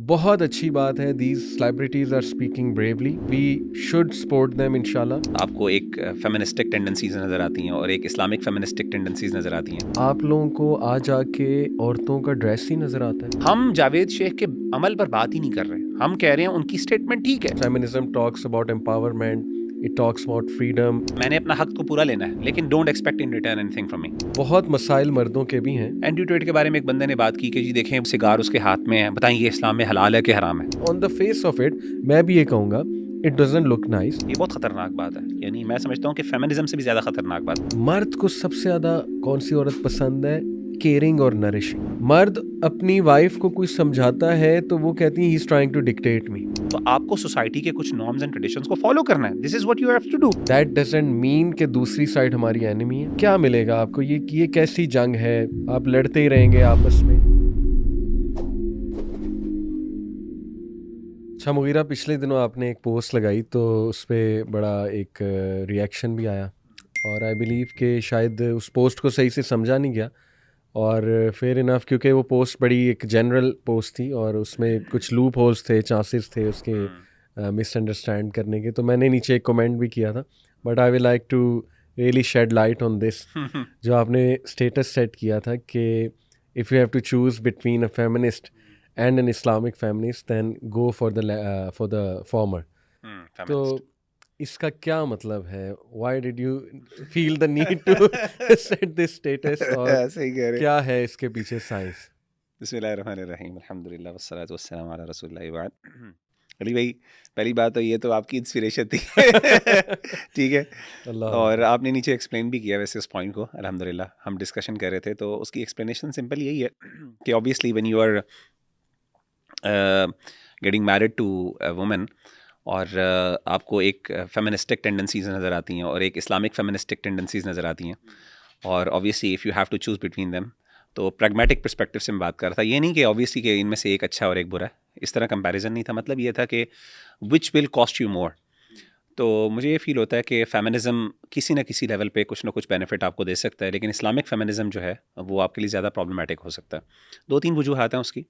बहुत अच्छी बात है, these celebrities are speaking bravely, we should support them इंशाल्लाह। आपको एक फेमिनिस्टिक टेंडेंसीज नज़र आती हैं और एक इस्लामिक फेमिनिस्टिक टेंडेंसीज नज़र आती हैं। आप लोगों को आज आके औरतों का ड्रेस ही नजर आता है। हम जावेद शेख के अमल पर बात ही नहीं कर रहे, हम कह रहे हैं उनकी स्टेटमेंट ठीक है। Feminism talks about empowerment, it talks about freedom. मैंने अपना हक को पूरा लेना है, लेकिन don't expect in return anything from me. बहुत मसाइल मर्दों के भी हैं। एंटी ट्रेड के बारे में एक बंदे ने बात की कि जी देखें सिगार उसके हाथ में है, बताएं ये इस्लाम में हलाल है कि हराम है। On the face of it मैं भी ये कहूँगा, इट डजंट लुक नाइस। ये बहुत खतरनाक बात है, यानी मैं समझता हूँ कि फेमिनिज्म से भी ज़्यादा खतरनाक बात। मर्द को सबसे ज़्यादा कौन सी औरत पसंद है? केयरिंग और नरिशिंग। मर्द अपनी वाइफ को कुछ समझाता है तो वो कहती है he is trying to dictate me. तो आपको सोसाइटी के कुछ नॉर्म्स एंड ट्रेडिशंस को फॉलो करना है, this is what you have to do. That doesn't mean कि दूसरी साइड हमारी एनिमी है। क्या मिलेगा आपको? ये कैसी जंग है? आप लड़ते ही रहेंगे आपस में। अच्छा मुगीरा, पिछले दिनों आपने एक पोस्ट लगाई तो उस पर बड़ा एक रिएक्शन भी आया और आई बिलीव कि शायद उस पोस्ट को सही से समझा नहीं गया और फेयर इनफ, क्योंकि वो पोस्ट बड़ी एक जनरल पोस्ट थी और उसमें कुछ लूप होल्स थे, चांसेस थे उसके मिसअंडरस्टैंड करने के। तो मैंने नीचे एक कमेंट भी किया था, but I will like to really shed light on this. जो आपने स्टेटस सेट किया था कि if you have to choose between a feminist and an Islamic feminist than go for the former. तो इसका क्या मतलब है? Why did you feel the need to set this status और सही कह रहे क्या है इसके पीछे साइंस? बिस्मिल्लाहिर्रहमानिर्रहीम, अल्हम्दुलिल्लाह वस्सलातु वस्सलामु अला रसूलिल्लाह व बाद। अली भाई, पहली बात तो ये तो आपकी इंस्पिरेशन थी। ठीक है। अल्लाह और आपने नीचे एक्सप्लेन भी किया वैसे उस पॉइंट को, अल्हम्दुलिल्लाह। हम डिस्कशन कर रहे थे तो उसकी एक्सप्लेनेशन सिंपल यही है कि obviously when you are getting married to a woman और आपको एक फेमिनिस्टिक टेंडेंसीज नज़र आती हैं और एक इस्लामिक फेमिनिस्टिक टेंडेंसीज नज़र आती हैं, और obviously if you have to choose between them, तो प्रैग्मेटिक पर्सपेक्टिव से मैं बात कर रहा था। ये नहीं कि ऑब्वियसली कि इनमें से एक अच्छा और एक बुरा है, इस तरह कंपैरिजन नहीं था। मतलब ये था कि which will cost you more. तो मुझे ये फील होता है कि फेमिनिज्म किसी न किसी लेवल पे कुछ ना कुछ बेनिफिट आपको दे सकता है, लेकिन इस्लामिक फेमिनिज्म जो है वो आपके लिए ज़्यादा प्रॉब्लमेटिक हो सकता है। 2-3 वजूहात हैं उसकी।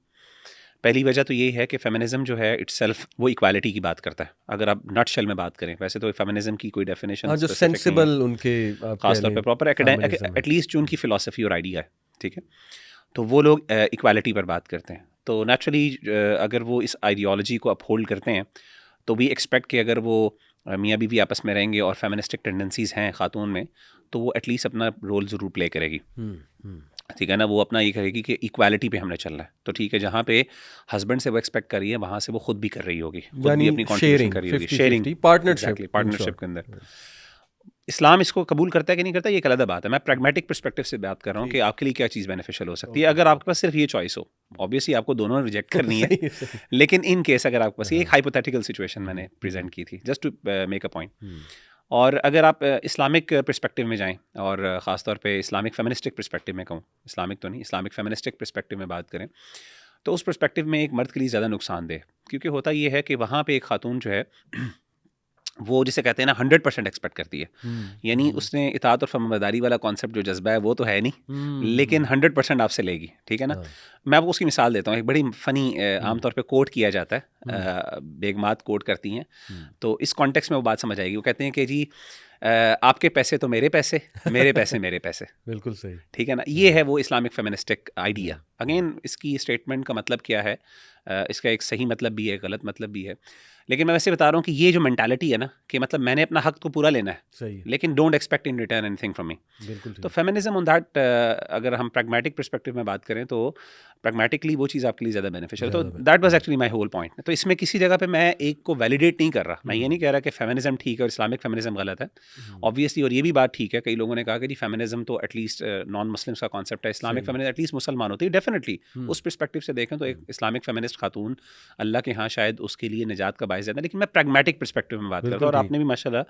पहली वजह तो यही है कि फेमिनिज्म जो है इट्सेल्फ वो इक्वालिटी की बात करता है। अगर आप नट शेल में बात करें, वैसे तो फेमिनिज्म की कोई डेफिनेशन हाँ, जो सेंसिबल उनके आप कह खासतौर लें पे प्रॉपर फेमिनिज्म है। एटलीस्ट जो उनकी फ़िलॉसफी और आइडिया है, ठीक है, तो वो लोग इक्वालिटी पर बात करते हैं। तो नेचुरली अगर वो इस आइडियोलॉजी को अपहोल्ड करते हैं तो वी एक्सपेक्ट कि अगर वो मियाँ बीवी आपस में रहेंगे और फेमिनिस्टिक टेंडेंसीज़ हैं ख़ातून में, तो वो एटलीस्ट अपना रोल ज़रूर प्ले करेगी। ठीक है ना, वो अपना ये कहेगी कि इक्वालिटी पे हमने चलना है। तो ठीक है, जहाँ पे हस्बैंड से वो एक्सपेक्ट कर रही है, वहाँ से वो खुद भी कर रही होगी, खुद भी यानी अपनी कंट्रीब्यूशन कर रही होगी। शेयरिंग, पार्टनरशिप, एग्जैक्टली, पार्टनरशिप के अंदर। इस्लाम इसको कबूल करता है कि नहीं करता, ये एक अलग बात है। मैं प्रैग्मेटिक पर्सपेक्टिव से बात कर रहा हूँ कि आपके लिए क्या चीज़ बेनिफिशियल हो सकती है अगर आपके पास सिर्फ ये चॉइस हो। ऑब्वियसली आपको दोनों रिजेक्ट करनी है, लेकिन इन केस अगर आपके पास, ये एक हाइपोथेटिकल सिचुएशन मैंने प्रेजेंट की थी just to make a point. और अगर आप इस्लामिक पर्सपेक्टिव में जाएं और ख़ासतौर पे इस्लामिक फेमिनिस्टिक पर्सपेक्टिव में कहूँ, इस्लामिक तो नहीं, इस्लामिक फेमिनिस्टिक पर्सपेक्टिव में बात करें, तो उस पर्सपेक्टिव में एक मर्द के लिए ज़्यादा नुकसानदेह, क्योंकि होता ये है कि वहाँ पे एक खातून जो है वो जिसे कहते हैं ना 100% एक्सपेक्ट करती है। यानी उसने इताअत और फर्माबरदारी वाला कॉन्सेप्ट जो जज्बा है वो तो है नहीं, लेकिन 100% आपसे लेगी। ठीक है ना। मैं आपको उसकी मिसाल देता हूँ, एक बड़ी फ़नी आमतौर पे कोट किया जाता है, बेगमात कोट करती हैं, तो इस कॉन्टेक्स्ट में वो बात समझ आएगी। वो कहते हैं कि जी आपके पैसे तो मेरे पैसे, मेरे पैसे मेरे पैसे। बिल्कुल सही। ठीक है ना, ये है वो इस्लामिक फेमिनिस्टिक आइडिया। अगेन इसकी स्टेटमेंट का मतलब क्या है, इसका एक सही मतलब भी है, गलत मतलब भी है, लेकिन मैं वैसे बता रहा हूँ कि ये जो मेंटालिटी है ना कि मतलब मैंने अपना हक तो पूरा लेना है, सही, लेकिन don't expect in return anything from me. बिल्कुल तो फेमिनिज्म ऑन दैट, अगर हम प्रैग्मेटिक पर्सपेक्टिव में बात करें तो प्रैग्मेटिकली वो चीज़ आपके लिए ज़्यादा बेनिफिशियल है। तो that was actually my whole point. तो इसमें किसी जगह पे मैं एक को वैलिडेट नहीं कर रहा, मैं ये नहीं कह रहा कि फेमिनिज्म ठीक है और इस्लामिक फेमिनिज्म गलत है, ऑब्वियसली। और ये भी बात ठीक है, कई लोगों ने कहा कि जी फेमिनिज्म तो एटलीस्ट नॉन मुस्लिम्स का कॉन्सेप्ट है, इस्लामिक फेमिनिज्म एटलीस्ट मुसलमान होती है। डेफिनेटली उस पर्सपेक्टिव से देखें तो एक इस्लामिक फेमिनिस्ट खातून अल्लाह के यहाँ शायद उसके लिए निजात का बायस है, लेकिन मैं प्रैग्मेटिक पर्सपेक्टिव में बात करता हूँ, और आपने भी माशाल्लाह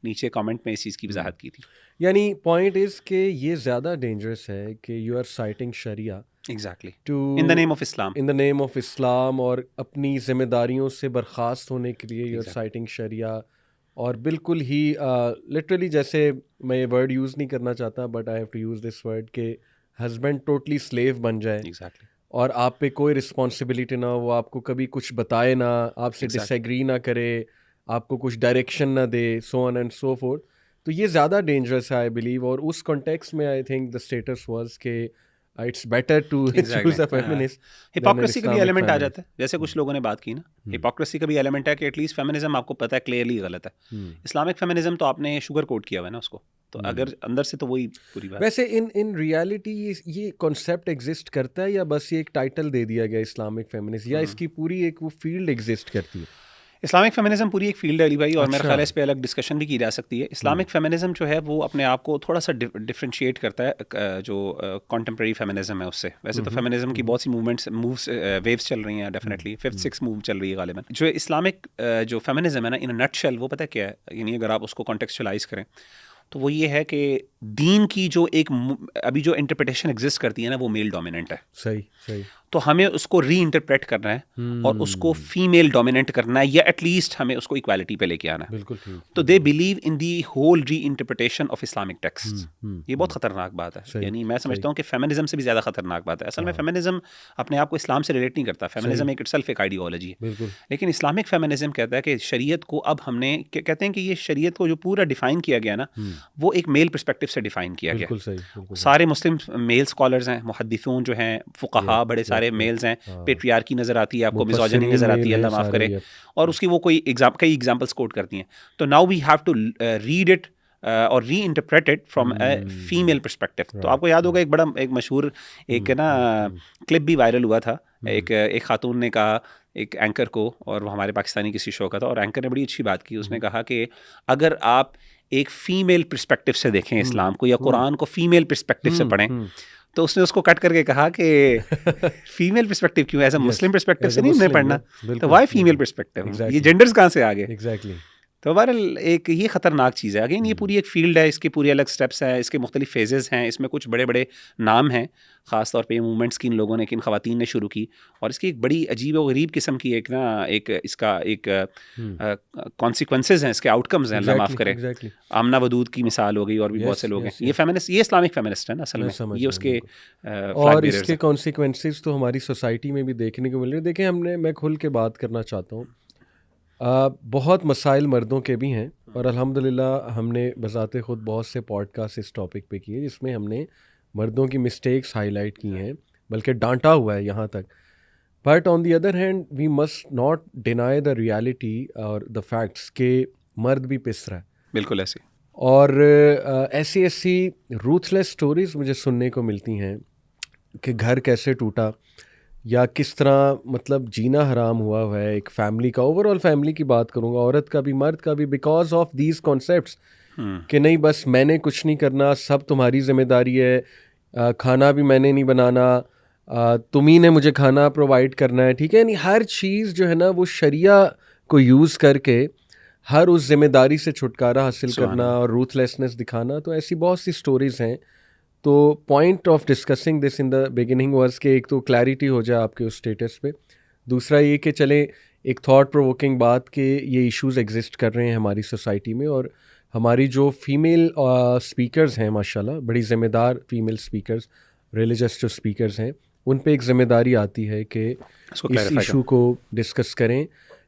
नीचे कमेंट में इस चीज़ की वजाहत की थी। यानी पॉइंट इज कि ये ज़्यादा डेंजरस है कि you are citing sharia exactly to in the name of Islam, in the name of Islam, और अपनी जिम्मेदारियों से बर्खास्त होने के लिए यू आर साइटिंग शरिया। और बिल्कुल ही लिटरली, जैसे मैं ये वर्ड यूज़ नहीं करना चाहता but I have to use this word, के हस्बैंड टोटली स्लेव बन जाए। एग्जैक्टली और आप पे कोई रिस्पॉन्सिबिलिटी ना हो, वो आपको कभी कुछ बताए ना, आपसे Exactly. डिसएग्री ना करे, आपको कुछ डायरेक्शन ना दे, so on and so forth. तो ये ज़्यादा डेंजरस है आई बिलीव, और उस कॉन्टेक्स्ट में I think the status was के it's better to exactly choose a feminist than an hypocrisy का भी इस्लामिक एलिमेंट आ फेमिनिस्ट। जाता है, जैसे कुछ लोगों ने बात की ना, हिपोक्रेसी का भी एलिमेंट है कि एटलीस्ट फेमिनिज्म आपको पता है क्लियरली गलत है। इस्लामिक फेमिनिज्म तो आपने शुगर कोट किया हुआ है ना उसको, तो अगर अंदर से तो वही पूरी बात। वैसे इन रियलिटी ये कॉन्सेप्ट एग्जिस्ट करता है, या बस ये एक टाइटल दे दिया गया इस्लामिक फेमिनिस्ट, या इसकी पूरी एक वो फील्ड एग्जिस्ट करती है? इस्लामिक फेमिनिज्म पूरी एक फील्ड है अली भाई, और मेरा अच्छा। ख्याल है इस पे अलग डिस्कशन भी की जा सकती है। इस्लामिक फेमिनिज्म जो है वो अपने आप को थोड़ा सा डिफरेंशिएट करता है जो कॉन्टेम्प्रेरी फेमिनिज्म है उससे। वैसे तो फेमिनिज्म की बहुत सी मूव्स वेव्स चल रही हैं, डेफिनेटली 5th 6th मूव चल रही है गालिबन। जो इस्लामिक जो फेमिनिज्म है ना, इन नटशेल वो पता है क्या है, यानी अगर आप उसको कॉन्टेक्चुअलाइज करें तो वो ये है कि दीन की जो एक अभी जो इंटरप्रिटेशन एग्जिस्ट करती है ना, वो मेल डोमिनेंट है। सही सही। तो हमें उसको री इंटरप्रेट करना है और उसको फीमेल डोमिनेंट करना है, या एटलीस्ट हमें उसको इक्वालिटी पे लेके आना है। बिल्कुल ठीक। तो they believe in the whole reinterpretation of Islamic text. ये बहुत खतरनाक बात है, यानी मैं समझता हूँ कि फेमिनिज्म से भी ज़्यादा खतरनाक बात है। असल में फेमिनिज्म अपने आप को इस्लाम से रिलेट नहीं करता, फेमिनिज्म एक इटसेल्फ एक आइडियोलॉजी है। बिल्कुल। लेकिन इस्लामिक फेमिनिज्म कहता है कि शरीयत को अब हमने कहते हैं कि ये शरीयत को जो पूरा डिफाइन किया गया ना, वो एक मेल पर्सपेक्टिव से डिफाइन किया गया। बिल्कुल सही, बिल्कुल सही। सारे मुस्लिम मेल स्कॉलर्स हैं, मुहद्दिसून जो हैं, फुक़हा बड़े सारे मेल्स हैं, पेट्रियार्की नज़र आती है आपको, मिज़ोजिनी नज़र आती है, अल्लाह माफ़ करे, और उसकी वो कई एग्जाम्पल्स कोट करती हैं। तो now we have to read it और reinterpret it from a female perspective. तो आपको याद होगा एक मशहूर एक ना क्लिप भी वायरल हुआ था, एक खातून ने कहा एक एंकर को, और वो हमारे पाकिस्तानी किसी शो का था, और एंकर ने बड़ी अच्छी बात की। उसने कहा कि अगर आप एक फीमेल पर्सपेक्टिव से देखें इस्लाम को, या कुरान को फीमेल पर्सपेक्टिव से पढ़ें, तो उसने उसको कट करके कहा कि फीमेल पर्सपेक्टिव क्यों, एज अ मुस्लिम पर्सपेक्टिव से नहीं पढ़ना, तो वाई फीमेल पर्सपेक्टिव, ये जेंडर्स कहाँ से आ गए? एग्जैक्टली। तो बहरहाल एक ये ख़तरनाक चीज़ है। अगेन ये पूरी एक फील्ड है, इसके पूरे अलग स्टेप्स हैं, इसके मुख्तलिफ फेजेस हैं, इसमें कुछ बड़े बड़े नाम हैं, ख़ास तौर पे ये मूवमेंट्स की इन लोगों ने, किन ख़वातीन ने शुरू की, और इसकी एक बड़ी अजीब और गरीब किस्म की इसका एक कॉन्सिक्वेंसेस हैं, इसके आउटकम्स हैं, अल्लाह माफ़ करे। आमना वदूद की मिसाल हो गई, और भी बहुत से लोग हैं। ये फेमिनिस्ट, ये इस्लामिक फेमिनिस्ट है ना असल में, ये उसके और इसके कॉन्सिक्वेंसेस तो हमारी सोसाइटी में भी देखने को मिल रहे हैं। देखिए, मैं खुल के बात करना चाहता हूँ, बहुत मसाइल मर्दों के भी हैं, और अल्हम्दुलिल्लाह हमने बज़ाते ख़ुद बहुत से पॉडकास्ट इस टॉपिक पे किए जिसमें हमने मर्दों की मिस्टेक्स हाईलाइट की हैं, बल्कि डांटा हुआ है यहाँ तक। But on the other hand we must not deny the reality और द फैक्ट्स के मर्द भी पिस रहा है। बिल्कुल ऐसे। और ऐसी रूथलेस स्टोरीज़ मुझे सुनने को मिलती हैं कि घर कैसे टूटा, या किस तरह मतलब जीना हराम हुआ है एक फैमिली का। ओवरऑल फैमिली की बात करूँगा, औरत का भी मर्द का भी, बिकॉज ऑफ दीज कॉन्सेप्ट्स कि नहीं बस मैंने कुछ नहीं करना, सब तुम्हारी जिम्मेदारी है, खाना भी मैंने नहीं बनाना, तुम्ही ने मुझे खाना प्रोवाइड करना है, ठीक है। यानी हर चीज़ जो है ना वो शरिया को यूज़ करके हर उस जिम्मेदारी से छुटकारा हासिल करना और रूथलेसनेस दिखाना। तो ऐसी बहुत सी स्टोरीज़ हैं। तो point of discussing this in the beginning was कि एक तो क्लैरिटी हो जाए आपके उस स्टेटस पे, दूसरा ये कि चले एक थॉट प्रोवोकिंग बात कि ये इश्यूज एग्जिस्ट कर रहे हैं हमारी सोसाइटी में, और हमारी जो फीमेल स्पीकर्स हैं माशाल्लाह, बड़ी ज़िम्मेदार फीमेल स्पीकर्स, रिलीजियस जो स्पीकर्स हैं, उन पे एक ज़िम्मेदारी आती है कि इस इशू को डिस्कस करें,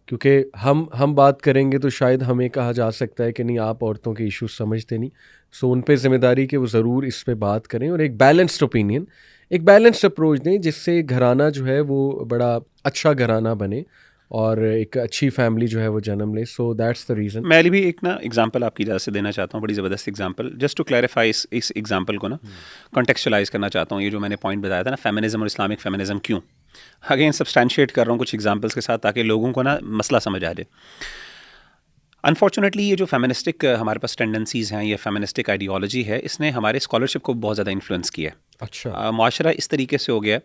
क्योंकि हम बात करेंगे तो शायद हमें कहा जा सकता है कि नहीं आप औरतों के इश्यूज समझते नहीं। सो उन पे ज़िम्मेदारी कि वो ज़रूर इस पे बात करें और एक बैलेंस्ड ओपिनियन, एक बैलेंस्ड अप्रोच दें, जिससे घराना जो है वो बड़ा अच्छा घराना बने और एक अच्छी फैमिली जो है वो जन्म ले। So that's the reason. मैं भी एक ना एग्जांपल आपकी इजाज़त से देना चाहता हूँ, बड़ी ज़बरदस्त एग्जांपल, जस्ट टू क्लैरिफाई इस एग्जांपल को ना कॉन्टेक्चुअलाइज करना चाहता हूँ। ये जो मैंने पॉइंट बताया था ना, फेमिनिज्म और इस्लामिक फेमिनिज्म क्यों, अगेन सब्सटैंशिएट कर रहा हूँ कुछ एग्जांपल्स के साथ, ताकि लोगों को ना मसला समझ आ जाए। अनफॉर्चुनेटली ये जो फेमिनिस्टिक हमारे पास टेंडेंसीज़ हैं, ये फेमिनिस्टिक आइडियोलॉजी है, इसने हमारे स्कॉलरशिप को बहुत ज़्यादा इन्फ्लुएंस किया है। अच्छा। माशरा इस तरीके से हो गया,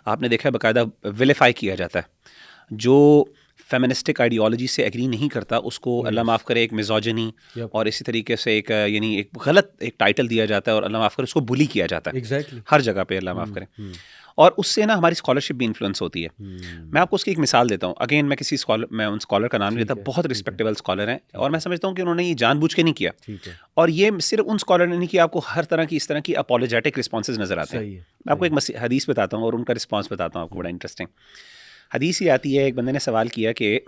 आपने देखा है बाकायदा विलिफाई किया जाता है। जो फेमिनिस्टिक आइडियोलॉजी से एग्री नहीं करता उसको अल्लाह माफ़ करे एक मिज़ोजिनी और इसी तरीके से एक यानी एक गलत एक टाइटल दिया जाता है, और अल्लाह माफ़ करे उसको बुली किया जाता है Exactly. हर जगह पे, अल्लाह माफ़ करे। और उससे ना हमारी स्कॉलरशिप भी इन्फ्लुएंस होती है। मैं आपको उसकी एक मिसाल देता हूँ। अगेन मैं किसी स्कॉलर, मैं उन स्कॉलर का नाम नहीं लेता, बहुत रिस्पेक्टेबल स्कॉलर हैं और मैं समझता हूँ कि उन्होंने ये जानबूझ के नहीं किया। और ये सिर्फ उन स्कॉलर ने नहीं किया, आपको हर तरह की इस तरह की अपॉलोजेटिक रिस्पॉन्सेज नजर आते हैं। मैं आपको एक हदीस बताता हूँ और उनका रिस्पॉन्स बताता हूँ आपको, बड़ा इंटरेस्टिंग हदीस ही आती है। एक बंदे ने सवाल किया कि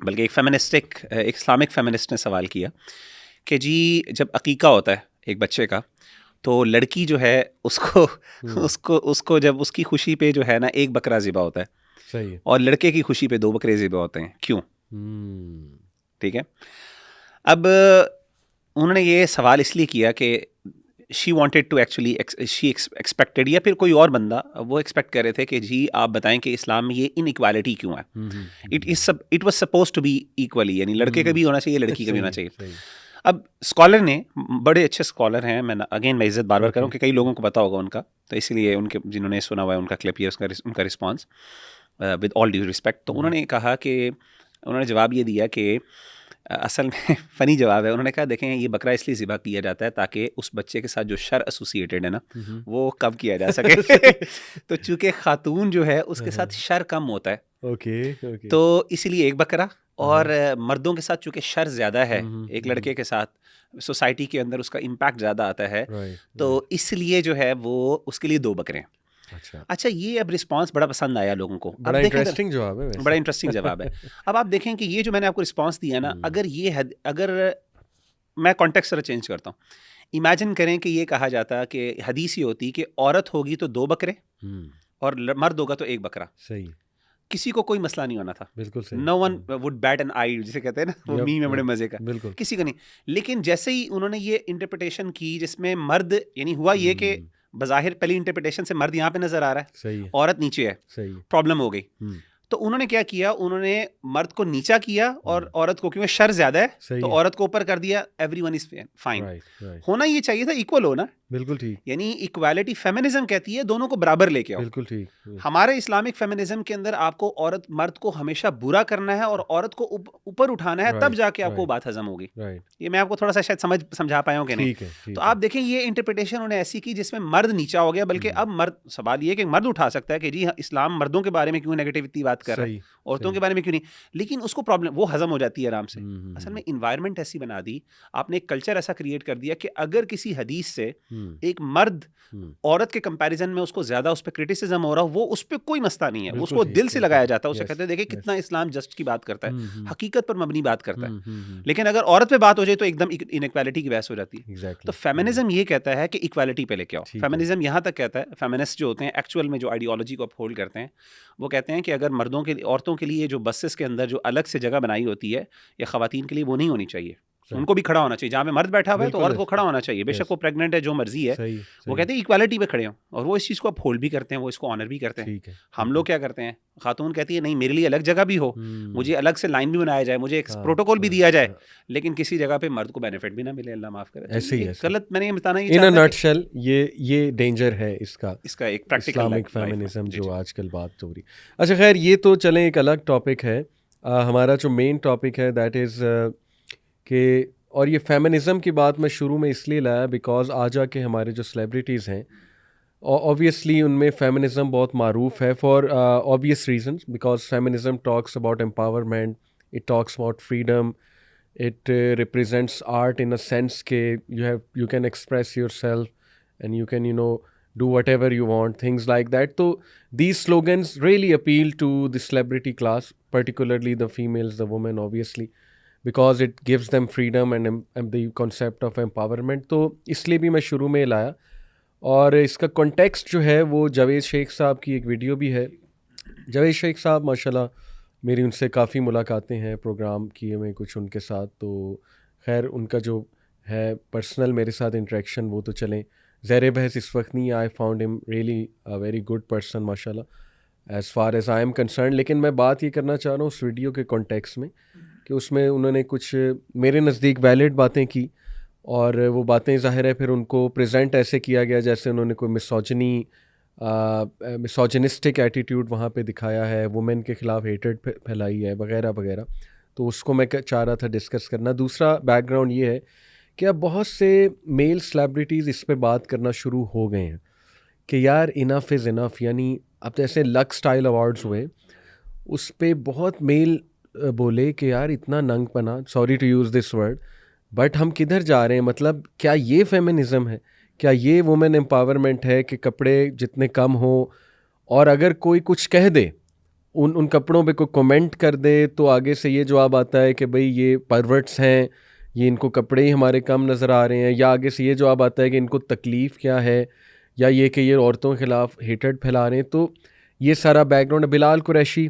बल्कि एक इस्लामिक फेमिनिस्ट ने सवाल किया कि जी जब अकीका होता है एक बच्चे का, तो लड़की जो है उसको उसको जब उसकी खुशी पे जो है ना एक बकरा ज़िबा होता है, सही है, और लड़के की खुशी पे 2 बकरे ज़िबा होते हैं, क्यों? ठीक है। अब उन्होंने ये सवाल इसलिए किया कि she wanted to actually she expected, या फिर कोई और बंदा वो एक्सपेक्ट कर रहे थे कि जी आप बताएं कि इस्लाम में ये इनइक्वालिटी क्यों है। It was suppose to be equally, यानी लड़के का भी होना चाहिए, लड़की का भी होना चाहिए। अब स्कॉलर ने, बड़े अच्छे स्कॉलर हैं, मैं अगेन मैं इज्जत बार बार करूँ कि कई लोगों को पता होगा उनका, तो इसलिए उनके जिन्होंने सुना हुआ है उनका क्लिप ये उनका response with all due respect. तो उन्होंने कहा कि उन्होंने जवाब ये दिया कि असल में फ़नी जवाब है। उन्होंने कहा देखें ये बकरा इसलिए ज़िबा किया जाता है ताकि उस बच्चे के साथ जो शर एसोसिएटेड है ना वो कम किया जा सके। तो चूँकि खातून जो है उसके साथ शर कम होता है, ओके तो इसीलिए एक बकरा। और मर्दों के साथ चूँकि शर ज़्यादा है, एक लड़के के साथ सोसाइटी के अंदर उसका इम्पैक्ट ज़्यादा आता है, तो इसलिए जो है वो उसके लिए 2 बकरे हैं। अच्छा, ये अब रिस्पांस बड़ा पसंद आया लोगों को। बड़ा इंटरेस्टिंग जवाब है वैसे। बड़ा इंटरेस्टिंग जवाब है। अब आप देखें कि ये जो मैंने आपको रिस्पांस दिया ना, अगर मैं कॉन्टेक्स्ट जरा चेंज करता हूँ, इमेजिन करें कि ये कहा जाता कि हदीस ये होती कि औरत होगी तो 2 बकरे और मर्द होगा तो 1 बकरा। सही, किसी को कोई मसला नहीं होना था। बिल्कुल सही। No one would bat an eye, जिसे कहते हैं ना, वो मीम में बड़े मजे का, बिल्कुल किसी का नहीं। लेकिन जैसे ही उन्होंने ये इंटरप्रिटेशन की जिसमें मर्द, यानी हुआ ये कि बज़ाहिर पहली इंटरप्रिटेशन से मर्द यहाँ पे नजर आ रहा है, सही है, औरत नीचे है, सही, प्रॉब्लम हो गई। तो उन्होंने क्या किया, उन्होंने मर्द को नीचा किया और औरत को, क्योंकि शर ज्यादा है तो औरत को ऊपर कर दिया। Everyone is fine. होना ये चाहिए था इक्वल होना, बिल्कुल ठीक, यानी इक्वालिटी फेमिनिज्म कहती है दोनों को बराबर लेके आओ। बिल्कुल ठीक। हमारे इस्लामिक फेमिनिज्म के अंदर आपको मर्द को हमेशा बुरा करना है और औरत को ऊपर उठाना है, तब जाके आपको बात हजम होगी। ये मैं आपको थोड़ा सा शायद समझा पाया हूं कि नहीं। तो आप देखें ये इंटरप्रिटेशन उन्होंने ऐसी की जिसमें मर्द नीचा हो गया, बल्कि अब मर्द, सवाल ये कि मर्द उठा सकता है कि जी इस्लाम मर्दों के बारे में क्यों नेगेटिव इतनी बात कर रहा है, औरतों के बारे में क्यों नहीं, लेकिन उसको प्रॉब्लम वो हजम हो जाती है आराम से। असल में इन्वायरमेंट ऐसी बना दी आपने, एक कल्चर ऐसा क्रिएट कर दिया कि अगर किसी हदीस से एक मर्द औरत के कंपैरिजन में उसको ज्यादा उस पर क्रिटिसिज्म हो रहा हो, वो उस पर कोई मसला नहीं है, उसको दिल से लगाया जाता है। उसे कहते हैं देखिए कितना इस्लाम जस्ट की बात करता है, हकीकत पर मबनी बात करता है। लेकिन अगर औरत पे बात हो जाए तो एकदम इनइक्वालिटी की बहस हो जाती है। तो फेमिनिज्म ये कहता है कि इक्वालिटी पे लेके आओ। फेमिनिज्म यहाँ तक कहता है, फेमिनिस्ट जो होते हैं एक्चुअल में जो आइडियोलॉजी को अपहोल्ड करते हैं, वो कहते हैं कि अगर औरतों के लिए जो बसेस के अंदर जो अलग से जगह बनाई होती है, या खवातीन के लिए, वो नहीं होनी चाहिए। उनको भी खड़ा होना चाहिए। जहाँ पे मर्द बैठा हुआ है तो औरत को खड़ा होना चाहिए, बेशक वो प्रेग्नेंट है, जो मर्जी है। वो कहते हैं इक्वालिटी पे खड़े हो, और वो इस चीज़ को अपहोल्ड भी करते हैं, वो इसको ऑनर भी करते हैं। हम लोग क्या करते हैं, खातून कहती है नहीं मेरे लिए अलग जगह भी हो, मुझे अलग से लाइन भी बनाया जाए, मुझे एक प्रोटोकॉल भी दिया जाए, लेकिन किसी जगह पे मर्द को बेनिफिट भी ना मिले, अल्लाह माफ करे। ऐसे ही गलत मैंने ये बताना, इन अ नटशेल ये डेंजर है इसका एक प्रैक्टिकल इस्लामिक फेमिनिज्म जो आजकल बात हो रही। अच्छा खैर, ये तो चलें, एक अलग टॉपिक है। हमारा जो मेन टॉपिक है दैट इज़ कि, और ये फेमिनिज़म की बात मैं शुरू में इसलिए लाया बिकॉज आज आके हमारे जो सेलिब्रिटीज़ हैं, ऑब्वियसली उनमें फेमिनिज़म बहुत मारूफ है for obvious reasons, because feminism talks about empowerment, it talks about freedom, it represents art in a sense के you can express yourself and you can do whatever you want, things like that. So these slogans really appeal to the celebrity class, particularly the females, the women, obviously, because it gives them freedom and the concept of empowerment. तो इसलिए भी मैं शुरू में लाया, और इसका context जो है वो जावेद शेख साहब की एक वीडियो भी है। जावेद शेख साहब माशाल्लाह, मेरी उनसे काफ़ी मुलाकातें हैं, प्रोग्राम किए मैं कुछ उनके साथ, तो खैर उनका जो है पर्सनल मेरे साथ इंटरेक्शन वो तो चलें, ज़ेर बहस इस वक्त नहीं। I found him really a very good person माशाल्लाह as far as I am concern. लेकिन मैं बात ये करना चाह रहा हूँ उस वीडियो के कॉन्टेक्स्ट में कि उसमें उन्होंने कुछ मेरे नज़दीक वैलिड बातें की, और वो बातें ज़ाहिर है फिर उनको प्रेजेंट ऐसे किया गया जैसे उन्होंने कोई मिसोजिनिस्टिक एटीट्यूड वहाँ पे दिखाया है, वुमेन के ख़िलाफ़ हेटेड फैलाई है वगैरह वगैरह। तो उसको मैं चाह रहा था डिस्कस करना। दूसरा बैकग्राउंड ये है कि अब बहुत से मेल सेलिब्रिटीज़ इस पे बात करना शुरू हो गए हैं कि यार इनफ इज़ इनफ। यानी अब जैसे लक्स स्टाइल अवार्ड्स हुए, उस पे बहुत मेल बोले कि यार इतना नंगपना, sorry to use this word, but हम किधर जा रहे हैं? मतलब क्या ये फेमिनिज़म है? क्या ये वुमेन एम्पावरमेंट है कि कपड़े जितने कम हो, और अगर कोई कुछ कह दे उन कपड़ों पे कोई कमेंट कर दे तो आगे से ये जवाब आता है कि भाई ये परवर्ट्स हैं, ये इनको कपड़े ही हमारे कम नज़र आ रहे हैं, या आगे से ये जवाब आता है कि इनको तकलीफ़ क्या है, या ये कि ये औरतों के ख़िलाफ़ हेटेड फैला रहे हैं। तो ये सारा बैकग्राउंड। बिलाल कुरैशी